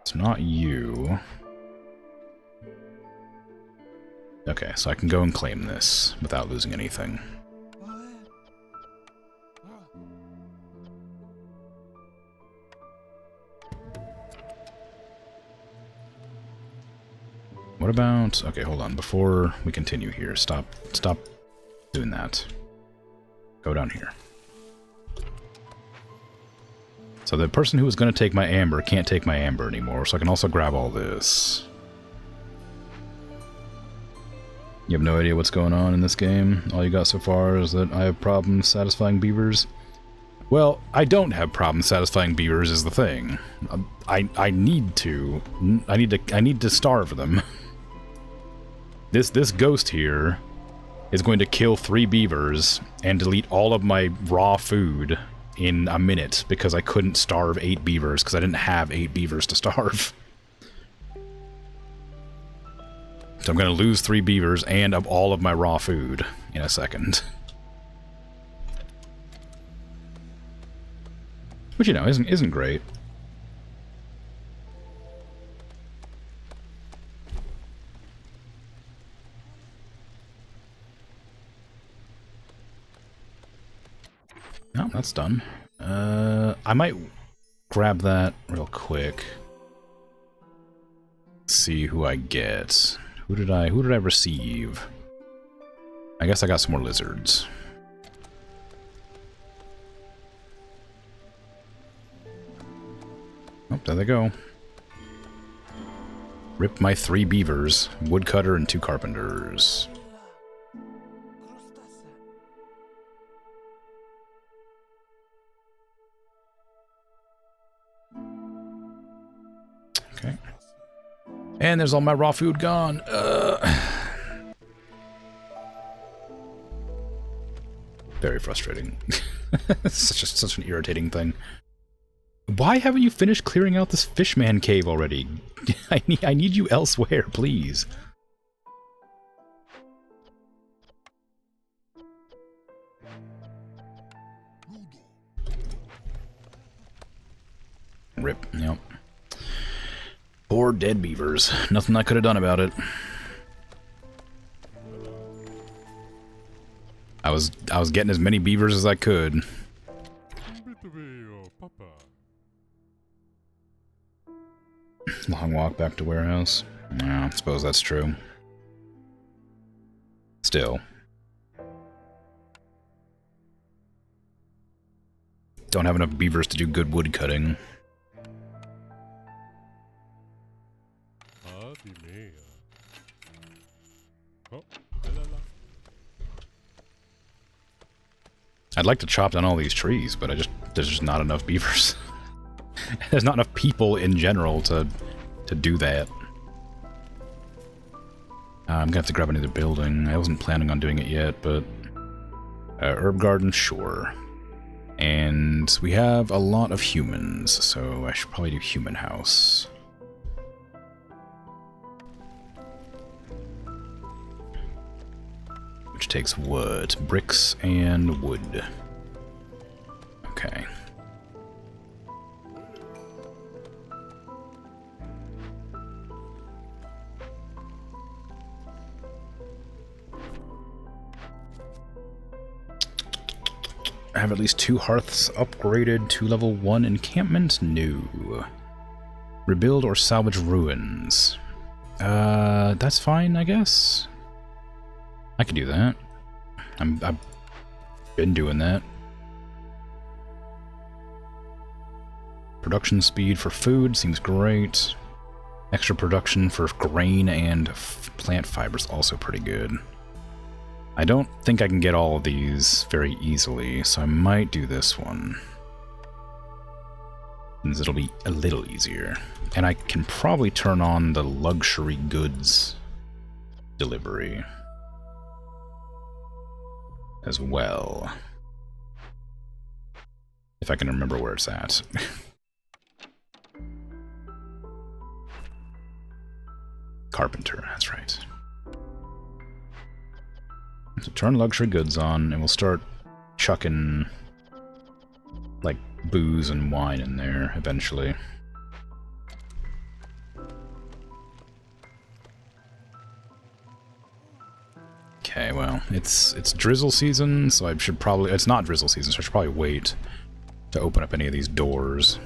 It's not you. Okay, so I can go and claim this without losing anything. What about... Okay, hold on. Before we continue here, stop doing that. Go down here. So the person who was going to take my amber can't take my amber anymore, so I can also grab all this. You have no idea what's going on in this game? All you got so far is that I have problems satisfying beavers? Well, I don't have problems satisfying beavers is the thing. I need to. I need to starve them. This ghost here is going to kill 3 beavers and delete all of my raw food in a minute because I couldn't starve 8 beavers because I didn't have 8 beavers to starve. So I'm going to lose 3 beavers and of all of my raw food in a second. Which, you know, isn't great. No, that's done. I might grab that real quick. See who I get. Who did I receive? I guess I got some more lizards. Oh, there they go. Rip my 3 beavers, woodcutter and 2 carpenters. Okay. And there's all my raw food gone. Very frustrating. such an irritating thing. Why haven't you finished clearing out this fishman cave already? I need you elsewhere, please. Rip, yep. Poor dead beavers. Nothing I could have done about it. I was getting as many beavers as I could. Long walk back to warehouse. Yeah, I suppose that's true. Still. Don't have enough beavers to do good wood cutting. I'd like to chop down all these trees, but there's just not enough beavers. There's not enough people in general to do that. I'm gonna have to grab another building. I wasn't planning on doing it yet, but herb garden, sure. And we have a lot of humans, so I should probably do human house. Which takes wood, bricks and wood. Okay. have at least 2 hearths upgraded to level 1 encampment? No. Rebuild or salvage ruins. That's fine, I guess. I can do that. I've been doing that. Production speed for food seems great. Extra production for grain and plant fibers also pretty good. I don't think I can get all of these very easily, so I might do this one. Since it'll be a little easier. And I can probably turn on the luxury goods delivery as well. If I can remember where it's at. Carpenter, that's right. So turn luxury goods on, and we'll start chucking, like, booze and wine in there, eventually. Okay, well, it's drizzle season, so I should probably... It's not drizzle season, so I should probably wait to open up any of these doors.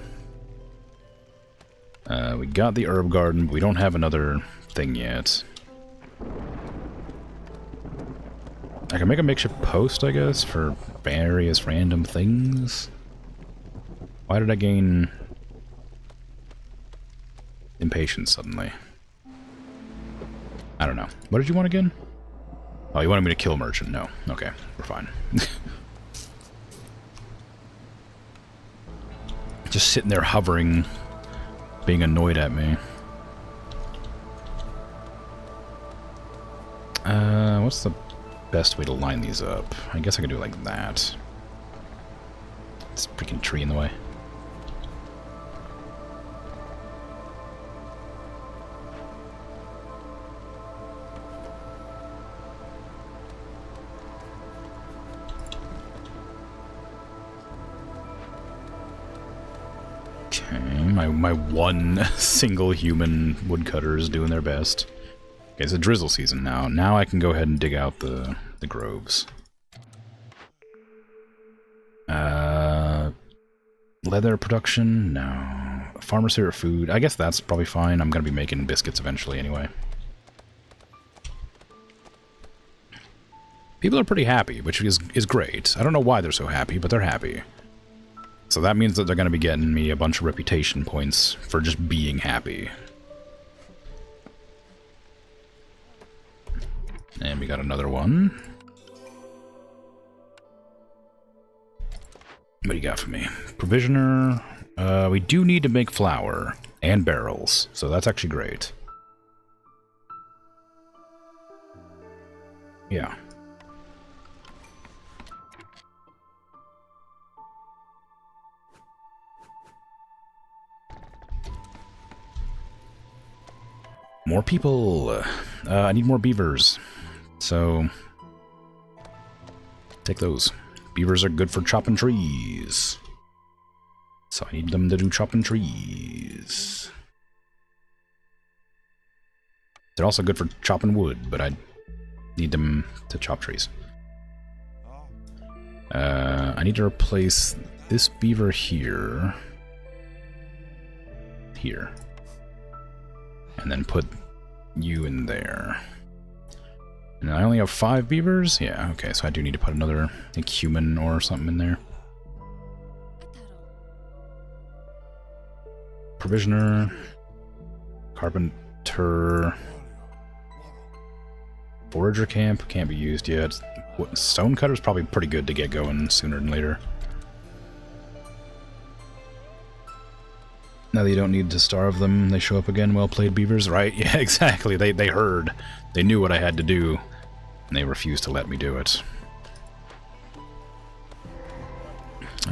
We got the herb garden, but we don't have another thing yet. I can make a makeshift post, I guess, for various random things. Why did I gain impatience suddenly? I don't know. What did you want again? Oh, you wanted me to kill merchant? No. Okay, we're fine. Just sitting there hovering, being annoyed at me. What's the best way to line these up? I guess I could do it like that. It's a freaking tree in the way. Okay, my one single human woodcutter is doing their best. Okay, it's a drizzle season now. Now I can go ahead and dig out the groves. Leather production? No. Farmer's favorite food? I guess that's probably fine. I'm going to be making biscuits eventually anyway. People are pretty happy, which is great. I don't know why they're so happy, but they're happy. So that means that they're going to be getting me a bunch of reputation points for just being happy. And we got another one. What do you got for me? Provisioner. We do need to make flour and barrels, so that's actually great. Yeah. More people. I need more beavers. So, take those. Beavers are good for chopping trees. So I need them to do chopping trees. They're also good for chopping wood, but I need them to chop trees. I need to replace this beaver here. Here. And then put you in there. And I only have 5 beavers? Yeah, okay, so I do need to put another, like, human or something in there. Provisioner. Carpenter. Forager camp can't be used yet. Stonecutter's probably pretty good to get going sooner than later. Now that you don't need to starve them, they show up again. Well played, beavers, right? Yeah, exactly. They heard. They knew what I had to do, and they refused to let me do it.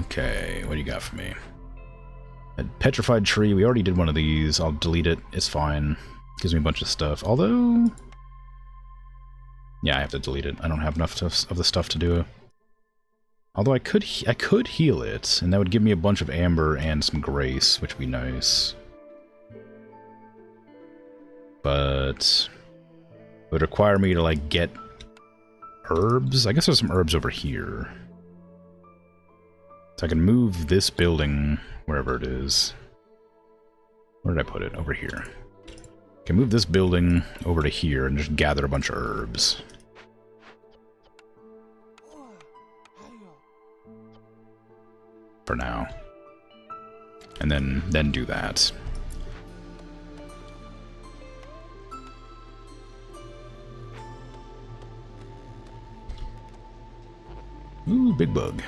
Okay, what do you got for me? A petrified tree. We already did one of these. I'll delete it. It's fine. Gives me a bunch of stuff. Although... yeah, I have to delete it. I don't have enough of the stuff to do it. Although I could heal it, and that would give me a bunch of amber and some grace, which would be nice. But it would require me to, like, get herbs. I guess there's some herbs over here. So I can move this building wherever it is. Where did I put it? Over here. I can move this building over to here and just gather a bunch of herbs. For now. And then do that. Ooh, big bug.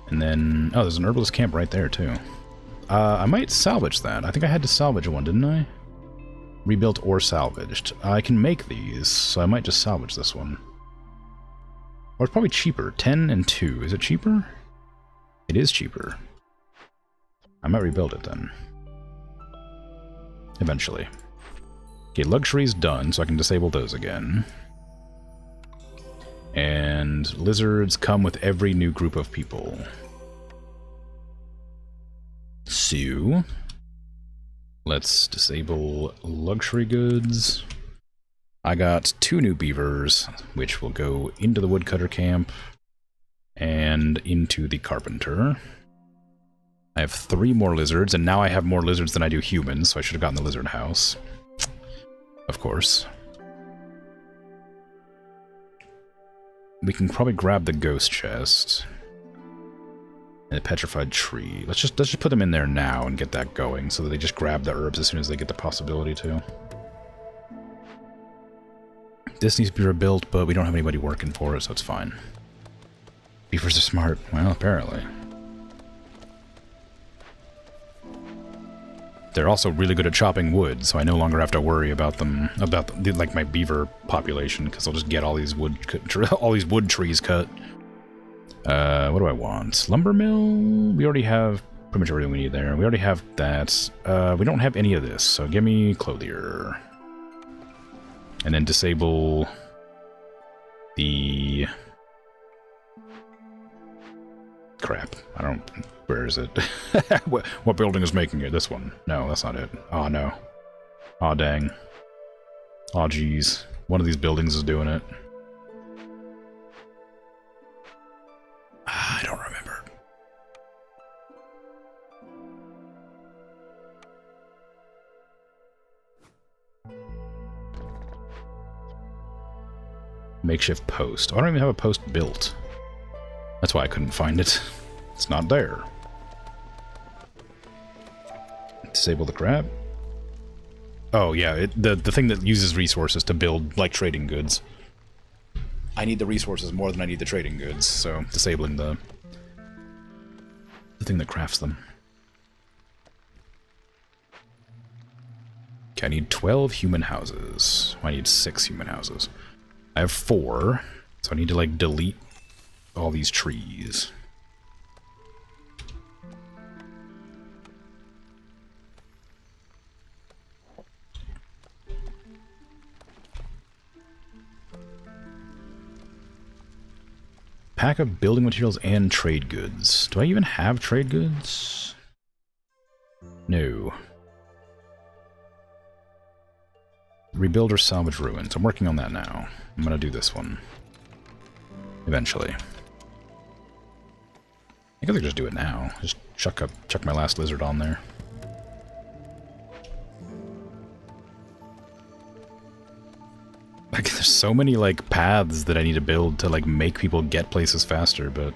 And then, oh, there's an herbalist camp right there, too. I might salvage that. I think I had to salvage one, didn't I? Rebuilt or salvaged. I can make these, so I might just salvage this one. Or it's probably cheaper. 10 and 2. Is it cheaper? It is cheaper. I might rebuild it then. Eventually. Okay, luxury's done, so I can disable those again. And lizards come with every new group of people. So, let's disable luxury goods. I got 2 new beavers, which will go into the woodcutter camp and into the carpenter. I have 3 more lizards, and now I have more lizards than I do humans, so I should have gotten the lizard house. Of course. We can probably grab the ghost chest. And the petrified tree. Let's just put them in there now and get that going, so that they just grab the herbs as soon as they get the possibility to. This needs to be rebuilt, but we don't have anybody working for it, so it's fine. Beavers are smart. Well, apparently. They're also really good at chopping wood, so I no longer have to worry about them, like my beaver population, because I'll just get all these wood trees cut. What do I want? Lumber mill? We already have pretty much everything we need there. We already have that. We don't have any of this, so give me clothier. And then disable the... Crap. I don't... Where is it? What building is making it? This one. No, that's not it. Oh, no. Oh, dang. Oh, geez. One of these buildings is doing it. I don't remember. Makeshift post. I don't even have a post built. That's why I couldn't find it. It's not there. Disable the crab. Oh, yeah, the thing that uses resources to build, like, trading goods. I need the resources more than I need the trading goods, so disabling the thing that crafts them. Okay, I need 12 human houses. I need 6 human houses. I have 4, so I need to, like, delete all these trees. Pack of building materials and trade goods. Do I even have trade goods? No. Rebuild or salvage ruins. I'm working on that now. I'm gonna do this one. Eventually. I guess I could just do it now. Just chuck my last lizard on there. Like, there's so many, like, paths that I need to build to, like, make people get places faster, but...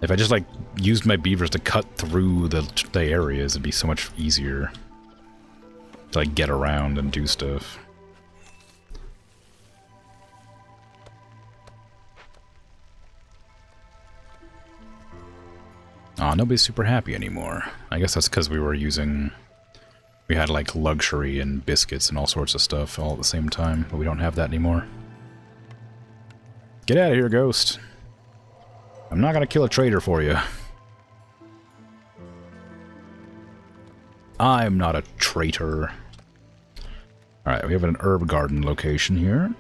If I just, like, used my beavers to cut through the areas, it'd be so much easier to, like, get around and do stuff. Aw, nobody's super happy anymore. I guess that's because we were using... We had, like, luxury and biscuits and all sorts of stuff all at the same time, but we don't have that anymore. Get out of here, ghost. I'm not gonna kill a trader for you. I'm not a traitor. Alright, we have an herb garden location here.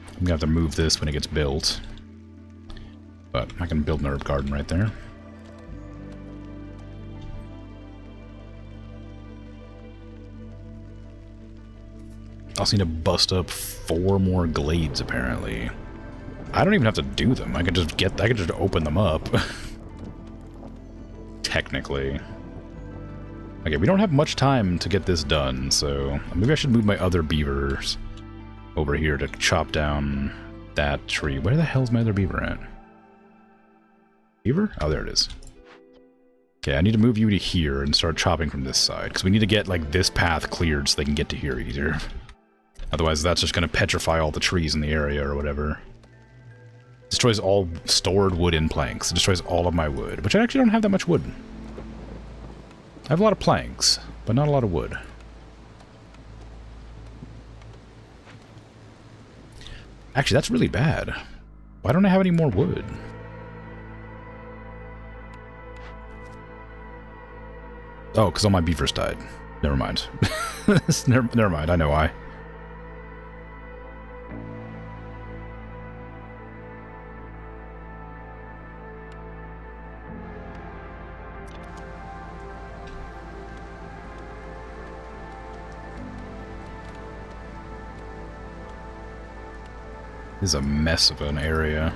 I'm gonna have to move this when it gets built. But I can build an herb garden right there. also need to bust up 4 more glades, apparently. I don't even have to do them. I could just open them up. Technically. Okay, we don't have much time to get this done, so maybe I should move my other beavers over here to chop down that tree. Where the hell's my other beaver at? Beaver? Oh, there it is. Okay, I need to move you to here and start chopping from this side, because we need to get, like, this path cleared so they can get to here easier. Otherwise, that's just going to petrify all the trees in the area or whatever. Destroys all stored wood in planks. It destroys all of my wood, which I actually don't have that much wood. I have a lot of planks, but not a lot of wood. Actually, that's really bad. Why don't I have any more wood? Oh, because all my beavers died. Never mind. Never mind, I know why. This is a mess of an area.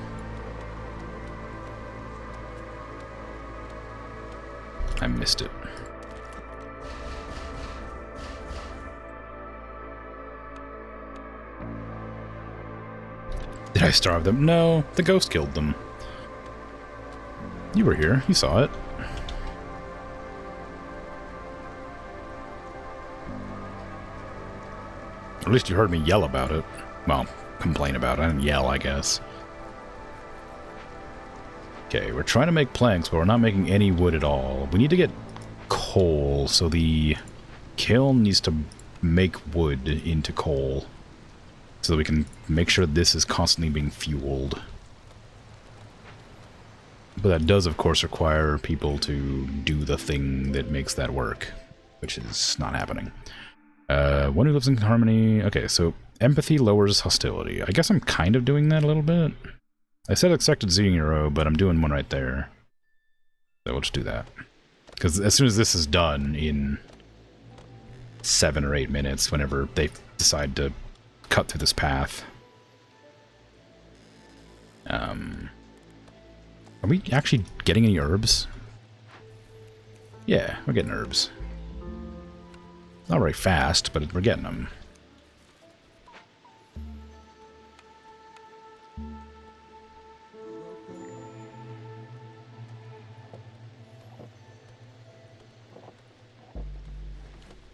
I missed it. Did I starve them? No, the ghost killed them. You were here, you saw it. Or at least you heard me yell about it. Well, complain about it. I didn't yell, I guess. Okay, we're trying to make planks, but we're not making any wood at all. We need to get coal, so the kiln needs to make wood into coal. So that we can make sure this is constantly being fueled. But that does, of course, require people to do the thing that makes that work, which is not happening. One who lives in harmony. Okay, so empathy lowers hostility. I guess I'm kind of doing that a little bit. I said expected 0, but I'm doing one right there. So we'll just do that. Because as soon as this is done in 7 or 8 minutes, whenever they decide to cut through this path. Are we actually getting any herbs? Yeah, we're getting herbs. Not very fast, but we're getting them.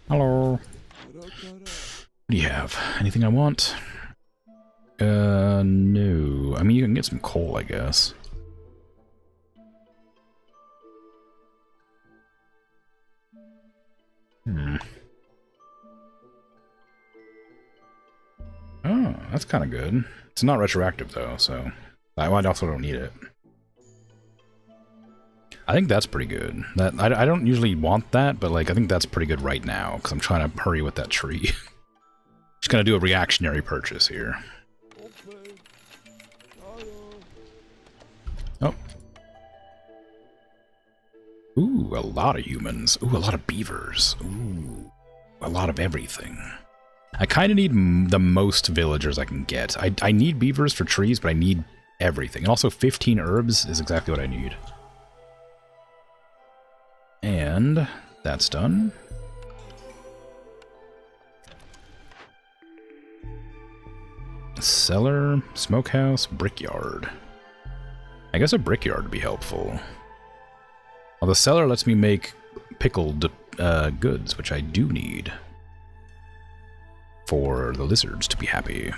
Hello. What do you have? Anything I want? No. I mean, you can get some coal, I guess. Oh, that's kind of good. It's not retroactive, though, so I also don't need it. I think that's pretty good. That I don't usually want that, but like I think that's pretty good right now, because I'm trying to hurry with that tree. Just gonna do a reactionary purchase here. Oh. Ooh, a lot of humans. Ooh, a lot of beavers. Ooh, a lot of everything. I kind of need the most villagers I can get. I need beavers for trees, but I need everything. And also 15 herbs is exactly what I need. And that's done. Cellar, smokehouse, brickyard. I guess a brickyard would be helpful. Well, the cellar lets me make pickled goods, which I do need for the lizards to be happy.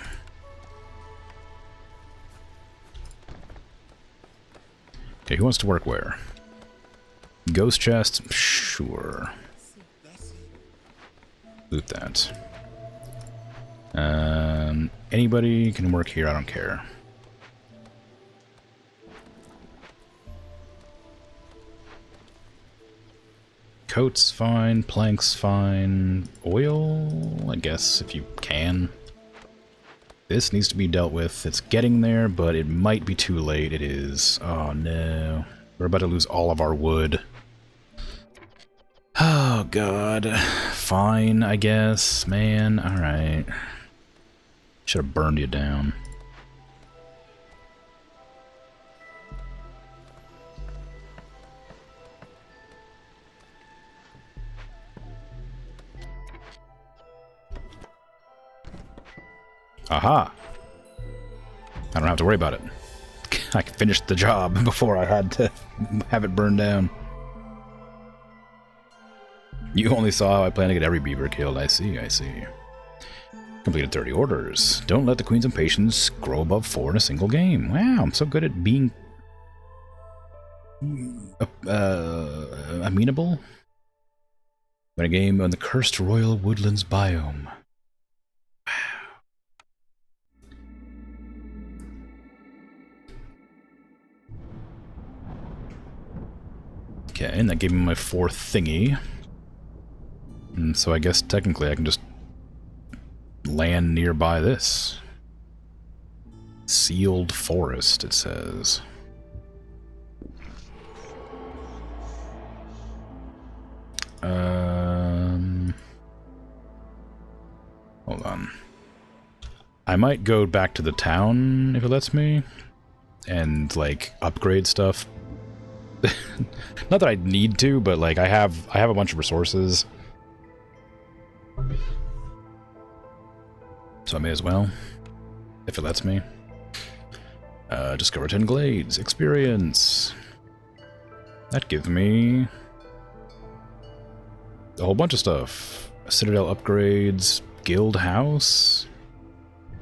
Okay, who wants to work where? Ghost chest? Sure. Loot that. Anybody can work here, I don't care. Coats fine, planks fine, oil, I guess, if you can. This needs to be dealt with. It's getting there, but it might be too late. It is. Oh no. We're about to lose all of our wood. Oh god. Fine, I guess. Man, alright. Should have burned you down. Aha! I don't have to worry about it. I finished the job before I had to have it burned down. You only saw how I plan to get every beaver killed. I see, I see. Completed 30 orders. Don't let the Queen's impatience grow above 4 in a single game. Wow, I'm so good at being... amenable? Win a game on the Cursed Royal Woodlands biome. Okay, and that gave me my 4th thingy. And so I guess technically I can just land nearby this. Sealed forest, it says. Hold on. I might go back to the town if it lets me, and like upgrade stuff. Not that I need to, but like I have a bunch of resources, so I may as well, if it lets me. Discover 10 glades, experience. That gives me a whole bunch of stuff. Citadel upgrades, guild house,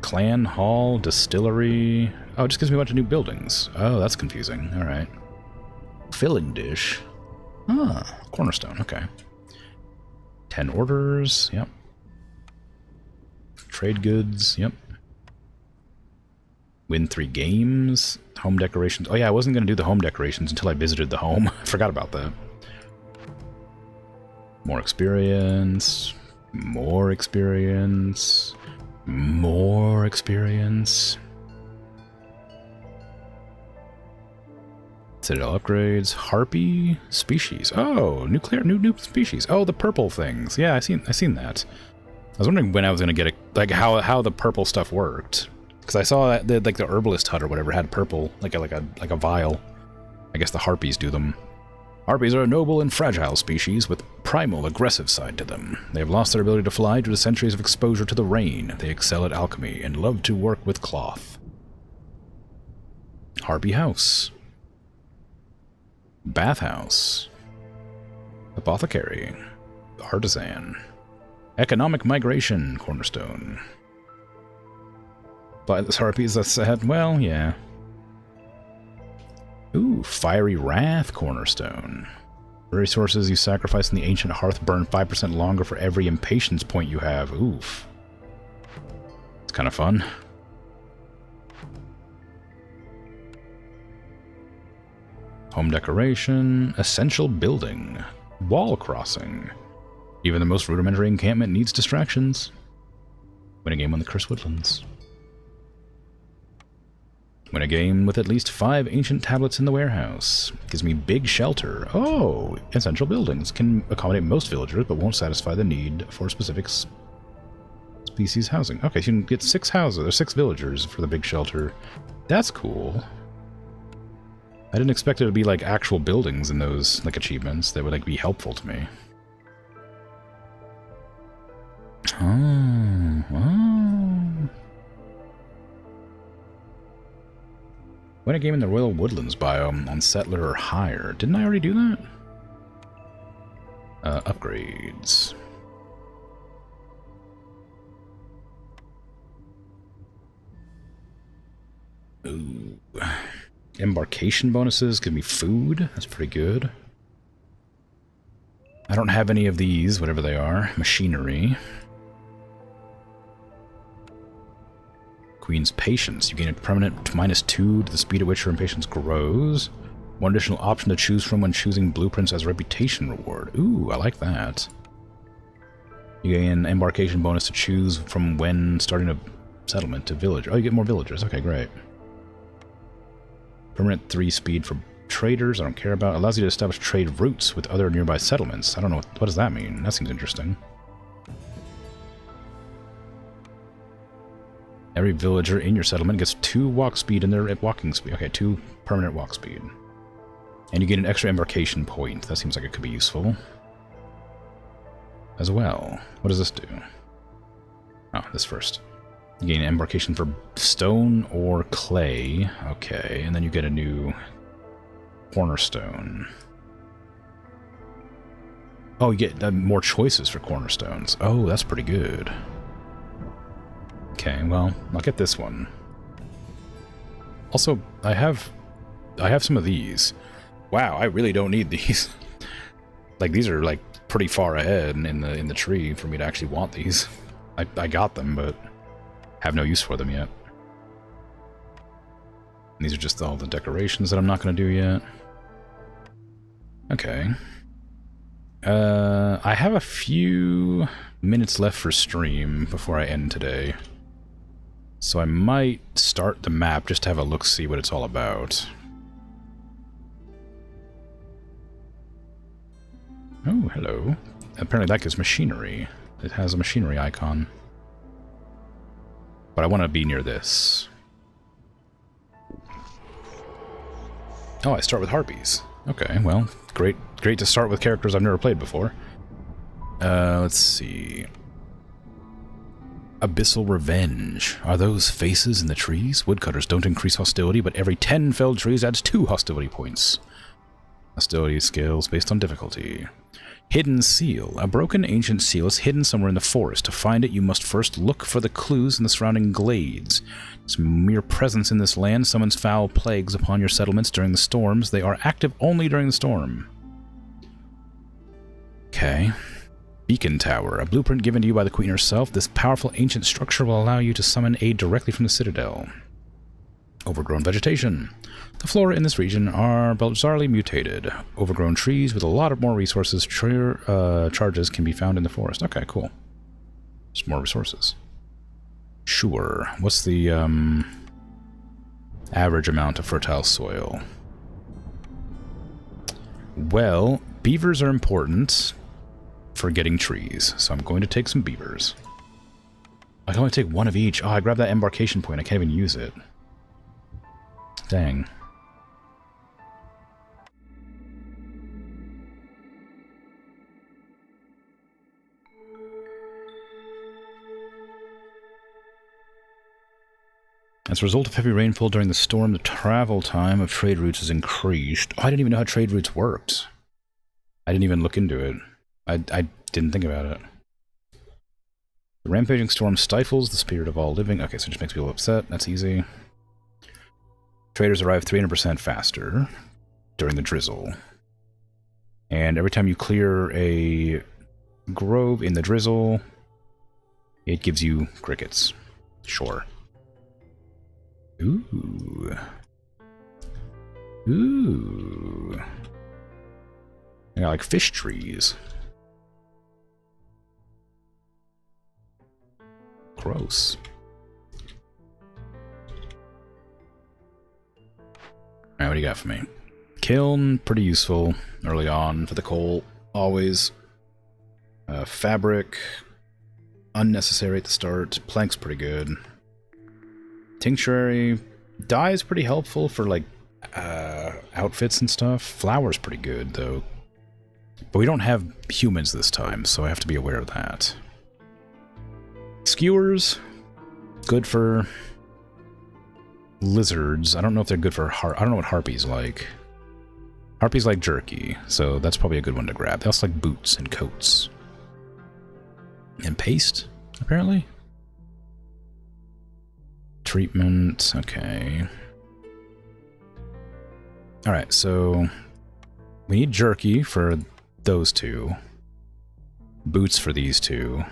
clan hall, distillery. Oh, it just gives me a bunch of new buildings. Oh, that's confusing. All right. Filling dish. Ah, cornerstone. Okay. 10 orders. Yep. Trade goods. Yep. Win 3 games. Home decorations. Oh yeah, I wasn't going to do the home decorations until I visited the home. I forgot about that. More experience. More experience. More experience. Citadel upgrades. Harpy species. Oh, new species. Oh, the purple things. Yeah, I seen that. I was wondering when I was gonna get it, like how the purple stuff worked, because I saw that like the herbalist hut or whatever had purple, like a vial. I guess the harpies do them. Harpies are a noble and fragile species with primal aggressive side to them. They have lost their ability to fly due to centuries of exposure to the rain. They excel at alchemy and love to work with cloth. Harpy house. Bathhouse. Apothecary. Artisan. Economic migration. Cornerstone. Flightless harpies, that's sad. Well, yeah. Ooh, Fiery Wrath Cornerstone. Resources you sacrifice in the ancient hearth burn 5% longer for every impatience point you have. Oof. It's kind of fun. Home decoration. Essential building. Wall crossing. Even the most rudimentary encampment needs distractions. Win a game on the Cursed Woodlands. Win a game with at least 5 ancient tablets in the warehouse. Gives me big shelter. Oh, essential buildings. Can accommodate most villagers, but won't satisfy the need for specific species housing. Okay, so you can get 6 houses. There's 6 villagers for the big shelter. That's cool. I didn't expect it to be like actual buildings in those like achievements that would like be helpful to me. Oh. Win a game in the Royal Woodlands biome on Settler or higher. Didn't I already do that? Upgrades. Ooh. Embarkation bonuses give me food. That's pretty good. I don't have any of these, whatever they are. Machinery. Queen's Patience. You gain a permanent -2 to the speed at which your impatience grows. One additional option to choose from when choosing blueprints as reputation reward. Ooh, I like that. You gain an embarkation bonus to choose from when starting a settlement to village. Oh, you get more villagers. Okay, great. Permanent 3 speed for traders. I don't care about. Allows you to establish trade routes with other nearby settlements. I don't know. What does that mean? That seems interesting. Every villager in your settlement gets 2 walk speed in their walking speed. Okay, 2 permanent walk speed. And you get an extra embarkation point. That seems like it could be useful. As well. What does this do? Oh, this first. You gain an embarkation for stone or clay. Okay, and then you get a new cornerstone. Oh, you get more choices for cornerstones. Oh, that's pretty good. Okay, well, I'll get this one. Also, I have some of these. Wow, I really don't need these. Like, these are, like, pretty far ahead in the tree for me to actually want these. I got them, but have no use for them yet. And these are just all the decorations that I'm not going to do yet. Okay. I have a few minutes left for stream before I end today. So I might start the map just to have a look, see what it's all about. Oh, hello. Apparently that gives machinery. It has a machinery icon. But I want to be near this. Oh, I start with harpies. Okay, well, great to start with characters I've never played before. Let's see. Abyssal Revenge. Are those faces in the trees? Woodcutters don't increase hostility, but every 10 felled trees adds 2 hostility points. Hostility scales based on difficulty. Hidden Seal. A broken ancient seal is hidden somewhere in the forest. To find it, you must first look for the clues in the surrounding glades. Its mere presence in this land summons foul plagues upon your settlements during the storms. They are active only during the storm. Okay. Beacon Tower. A blueprint given to you by the Queen herself. This powerful ancient structure will allow you to summon aid directly from the Citadel. Overgrown vegetation. The flora in this region are bizarrely mutated. Overgrown trees with a lot of more resources. Charges can be found in the forest. Okay, cool. Just more resources. Sure. What's the average amount of fertile soil? Well, beavers are important for getting trees, so I'm going to take some beavers. I can only take 1 of each. Oh, I grabbed that embarkation point. I can't even use it. Dang. As a result of heavy rainfall during the storm, the travel time of trade routes has increased. Oh, I didn't even know how trade routes worked. I didn't even look into it. I didn't think about it. The rampaging storm stifles the spirit of all living. Okay, so it just makes people upset. That's easy. Traders arrive 300% faster during the drizzle. And every time you clear a grove in the drizzle, it gives you crickets. Sure. Ooh. Ooh. I got like fish trees. Gross. Alright, what do you got for me? Kiln, pretty useful early on for the coal, always. Fabric, unnecessary at the start. Plank's pretty good. Tinctuary, dye is pretty helpful for like outfits and stuff. Flour's pretty good though. But we don't have humans this time, so I have to be aware of that. Skewers, good for lizards. I don't know if they're good for I don't know what harpies like. Harpies like jerky, so that's probably a good one to grab. They also like boots and coats. And paste, apparently. Treatment, okay. Alright, so we need jerky for those 2. Boots for these 2.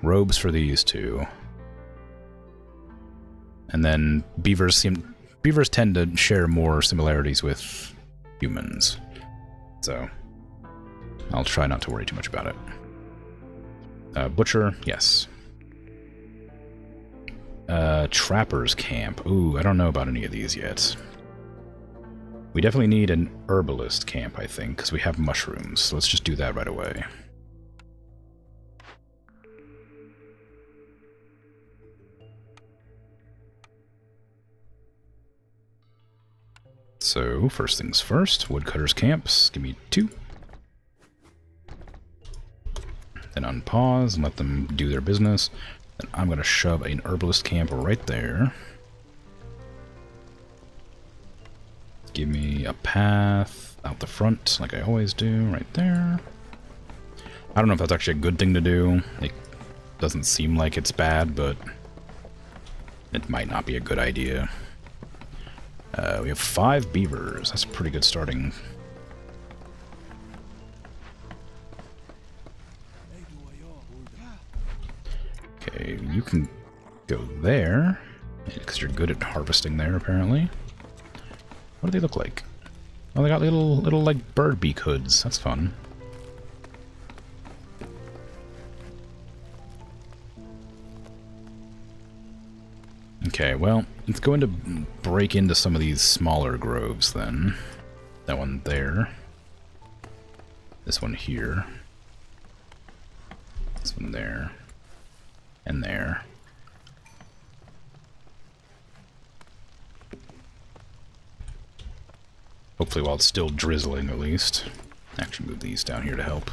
Robes for these 2. And then beavers tend to share more similarities with humans. So I'll try not to worry too much about it. Butcher, yes. Trapper's camp. Ooh, I don't know about any of these yet. We definitely need an herbalist camp, I think, because we have mushrooms. So let's just do that right away. So, first things first, woodcutters camps, give me 2. Then unpause and let them do their business. Then I'm going to shove an herbalist camp right there. Give me a path out the front, like I always do, right there. I don't know if that's actually a good thing to do. It doesn't seem like it's bad, but it might not be a good idea. We have 5 beavers. That's a pretty good starting. Okay, you can go there, because you're good at harvesting there, apparently. What do they look like? Oh, they got little like bird beak hoods. That's fun. Okay, well, let's go into break into some of these smaller groves then. That one there. This one here. This one there. And there. Hopefully while it's still drizzling, at least. Actually move these down here to help.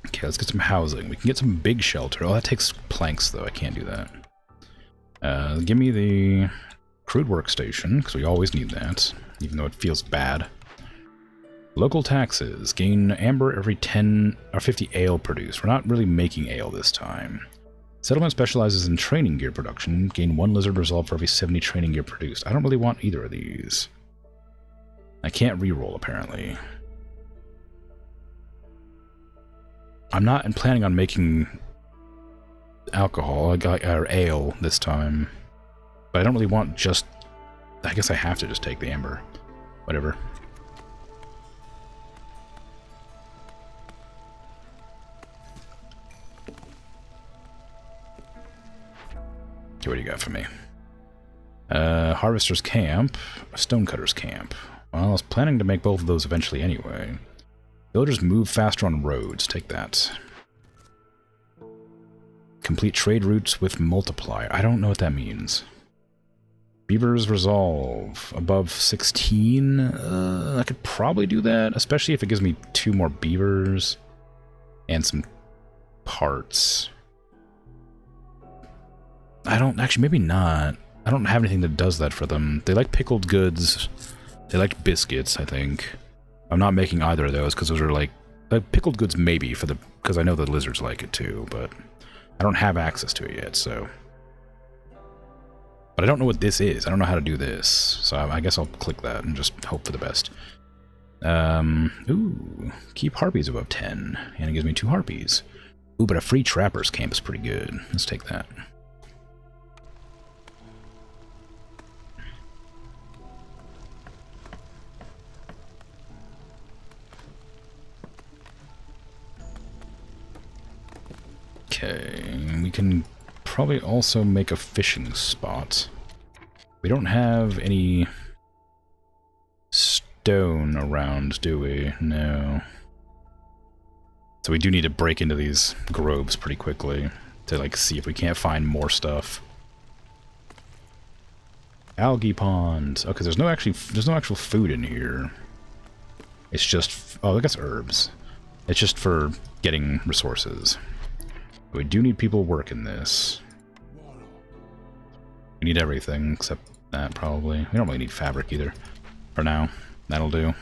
Okay, let's get some housing. We can get some big shelter. Oh, that takes planks, though. I can't do that. Give me the crude workstation, because we always need that, even though it feels bad. Local taxes. Gain amber every 10 or 50 ale produced. We're not really making ale this time. Settlement specializes in training gear production. Gain 1 lizard resolve for every 70 training gear produced. I don't really want either of these. I can't reroll, apparently. I'm not planning on making alcohol, or ale this time. But I don't really want just... I guess I have to just take the amber. Whatever. Okay, what do you got for me? Harvester's camp, Stonecutter's camp. Well, I was planning to make both of those eventually anyway. Villagers move faster on roads. Take that. Complete trade routes with multiplier. I don't know what that means. Beavers resolve above 16. I could probably do that, especially if it gives me 2 more beavers and some parts. I don't actually, maybe not. I don't have anything that does that for them. They like pickled goods. They like biscuits, I think. I'm not making either of those because those are like pickled goods, maybe for the because I know the lizards like it too, but I don't have access to it yet. So, but I don't know what this is. I don't know how to do this, so I guess I'll click that and just hope for the best. Ooh, keep harpies above 10, and it gives me 2 harpies. Ooh, but a free trapper's camp is pretty good. Let's take that. Okay, we can probably also make a fishing spot. We don't have any stone around, do we? No. So we do need to break into these groves pretty quickly to like see if we can't find more stuff. Algae pond. Okay, there's no actual food in here. It's just I guess herbs. It's just for getting resources. We do need people working this. We need everything except that, probably. We don't really need fabric either. For now. That'll do.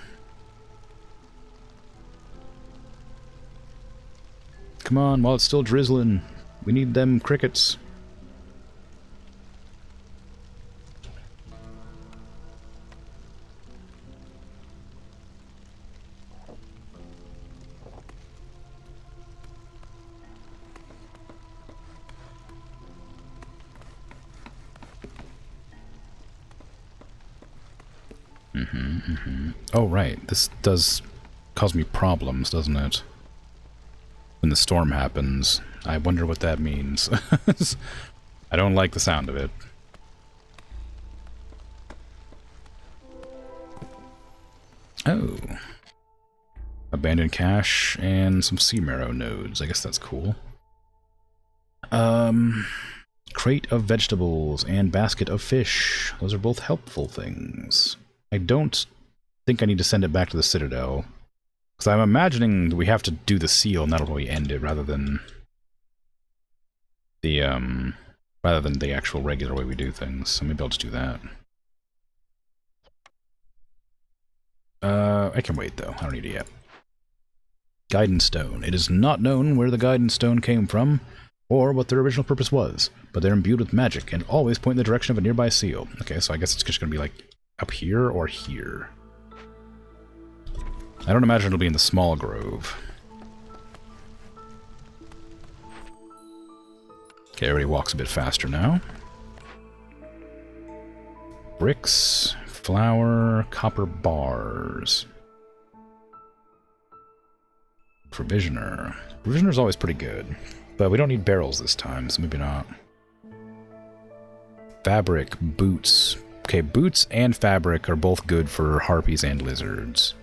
Come on, while it's still drizzling. We need them crickets. Oh, right. This does cause me problems, doesn't it? When the storm happens. I wonder what that means. I don't like the sound of it. Oh. abandoned cache and some sea marrow nodes. I guess that's cool. Crate of vegetables and basket of fish. Those are both helpful things. I don't think I need to send it back to the Citadel. Because I'm imagining we have to do the seal and that'll probably end it rather than the actual regular way we do things. So maybe I'll just do that. I can wait though. I don't need it yet. Guidance Stone. It is not known where the Guidance Stone came from, or what their original purpose was, but they're imbued with magic and always point in the direction of a nearby seal. Okay, so I guess it's just going to be like up here or here. I don't imagine it'll be in the small grove. Okay, everybody walks a bit faster now. Bricks, flour, copper bars. Provisioner. Provisioner's always pretty good. But we don't need barrels this time, so maybe not. Fabric, boots. Okay, boots and fabric are both good for harpies and lizards.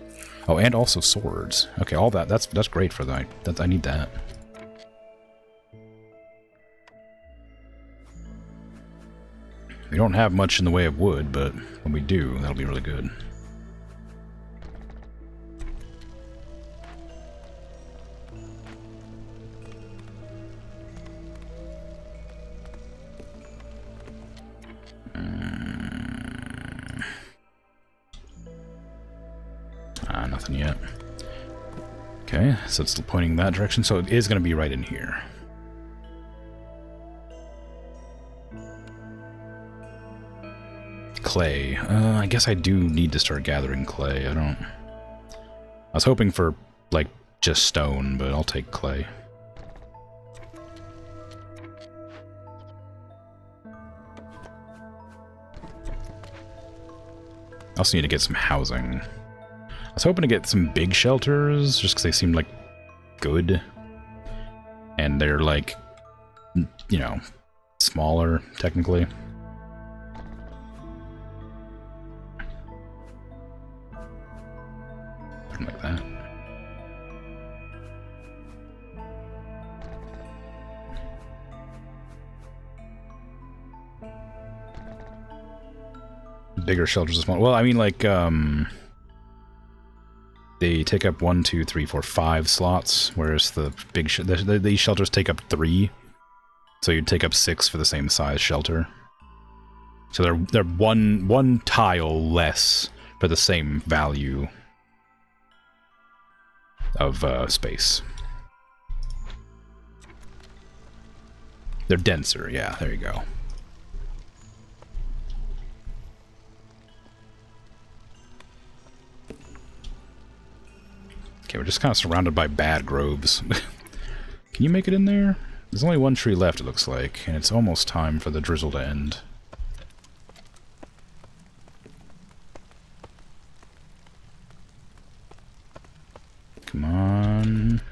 Oh, and also swords. Okay, all that. That's great for that. I need that. We don't have much in the way of wood, but when we do, that'll be really good. Nothing yet. Okay, so it's pointing that direction, so it is going to be right in here. Clay. I guess I do need to start gathering clay. I was hoping for, like, just stone, but I'll take clay. I also need to get some housing. I was hoping to get some big shelters, just because they seemed, like, good. And they're, like, you know, smaller, technically. Something like that. Bigger shelters are small. Well, I mean, like, they take up 1, 2, 3, 4, 5 slots, whereas the big these shelters take up 3. So you'd take up 6 for the same size shelter. So they're one tile less for the same value of space. They're denser, yeah, there you go. Okay, we're just kind of surrounded by bad groves. Can you make it in there? There's only one tree left, it looks like, and it's almost time for the drizzle to end. Come on.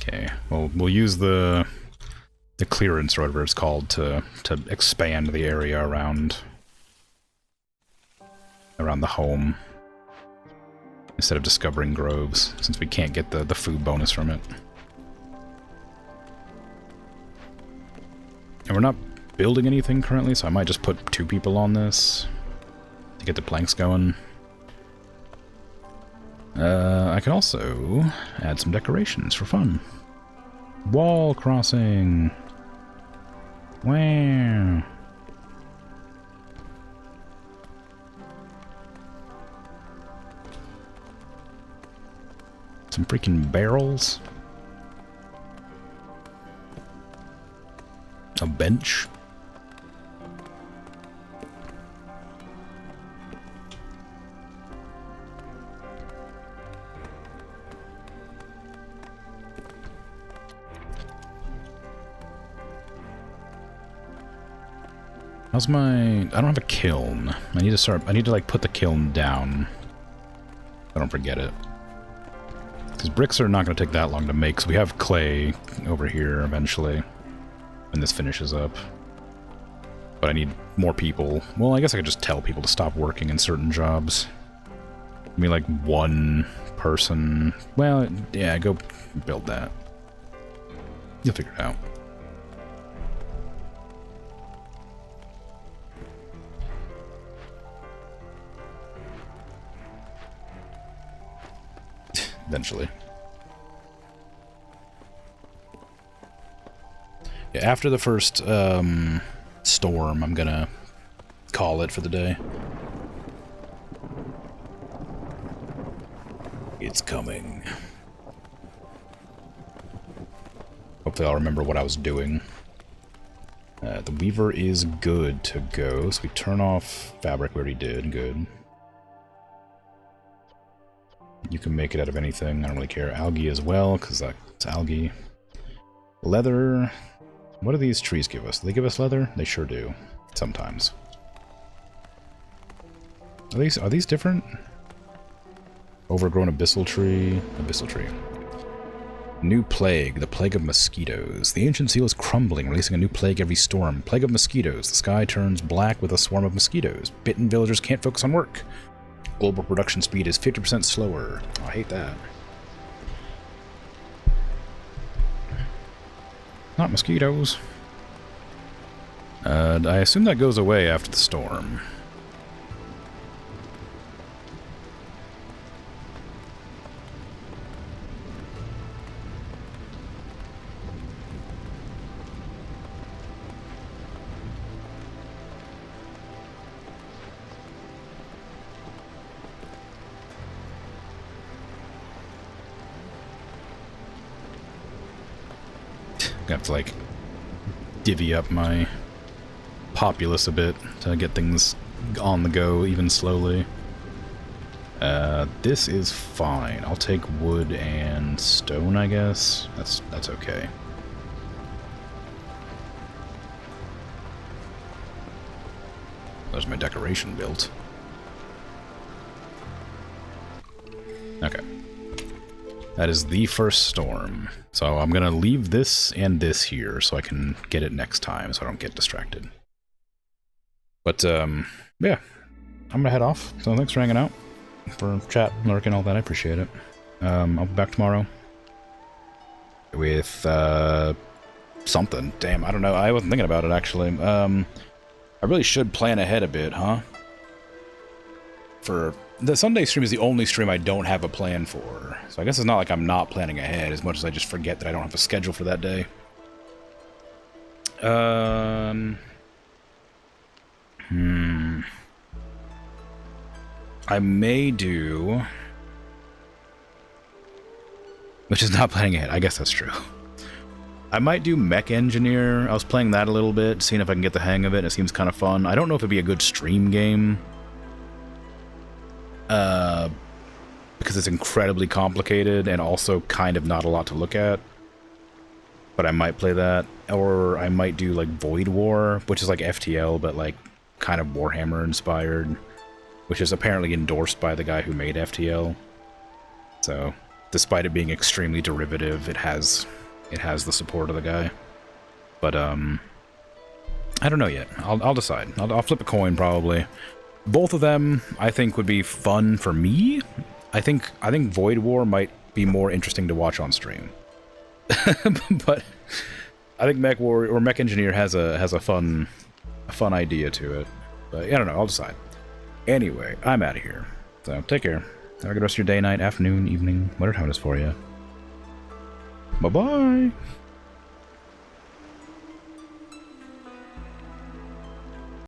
Okay, well, we'll use the clearance, or whatever it's called, to expand the area around the home instead of discovering groves, since we can't get the food bonus from it. And we're not building anything currently, so I might just put 2 people on this to get the planks going. I can also add some decorations for fun. Wall crossing. Wow. Some freaking barrels. A bench. How's my... I don't have a kiln. I need to like put the kiln down. I don't forget it. Because bricks are not going to take that long to make, so we have clay over here eventually. when this finishes up. But I need more people. Well, I guess I could just tell people to stop working in certain jobs. I mean, like, one person. Well, yeah, go build that. You'll figure it out. Eventually. Yeah, after the first storm, I'm gonna call it for the day. It's coming. Hopefully I'll remember what I was doing. The weaver is good to go, so we turn off fabric. We already did. Good. You can make it out of anything. I don't really care. Algae as well, because that's algae. Leather. What do these trees give us? Do they give us leather? They sure do. Sometimes. Are these different? Overgrown abyssal tree. Abyssal tree. New plague. The plague of mosquitoes. The ancient seal is crumbling, releasing a new plague every storm. Plague of mosquitoes. The sky turns black with a swarm of mosquitoes. Bitten villagers can't focus on work. Global production speed is 50% slower. Oh, I hate that. Not mosquitoes. I assume that goes away after the storm. I have to, like, divvy up my populace a bit to get things on the go, even slowly. This is fine. I'll take wood and stone, I guess. That's okay. There's my decoration built. Okay. That is the first storm. So I'm going to leave this and this here so I can get it next time so I don't get distracted. But, yeah. I'm going to head off. So thanks for hanging out. For chat, lurking, all that. I appreciate it. I'll be back tomorrow. With, something. Damn, I don't know. I wasn't thinking about it, actually. I really should plan ahead a bit, huh? For... The Sunday stream is the only stream I don't have a plan for. So I guess it's not like I'm not planning ahead as much as I just forget that I don't have a schedule for that day. I may do... Which is not planning ahead. I guess that's true. I might do Mech Engineer. I was playing that a little bit, seeing if I can get the hang of it. It seems kind of fun. I don't know if it'd be a good stream game. Because it's incredibly complicated and also kind of not a lot to look at. But I might play that. Or I might do, like, Void War, which is like FTL, but, like, kind of Warhammer inspired. Which is apparently endorsed by the guy who made FTL. So, despite it being extremely derivative, it has the support of the guy. But, I don't know yet. I'll decide. I'll flip a coin, probably. Both of them, I think, would be fun for me. I think Void War might be more interesting to watch on stream. But I think Mech War or Mech Engineer has a fun idea to it. But I don't know. I'll decide. Anyway, I'm out of here. So take care. Have a good rest of your day, night, afternoon, evening, whatever time it is for you. Bye bye.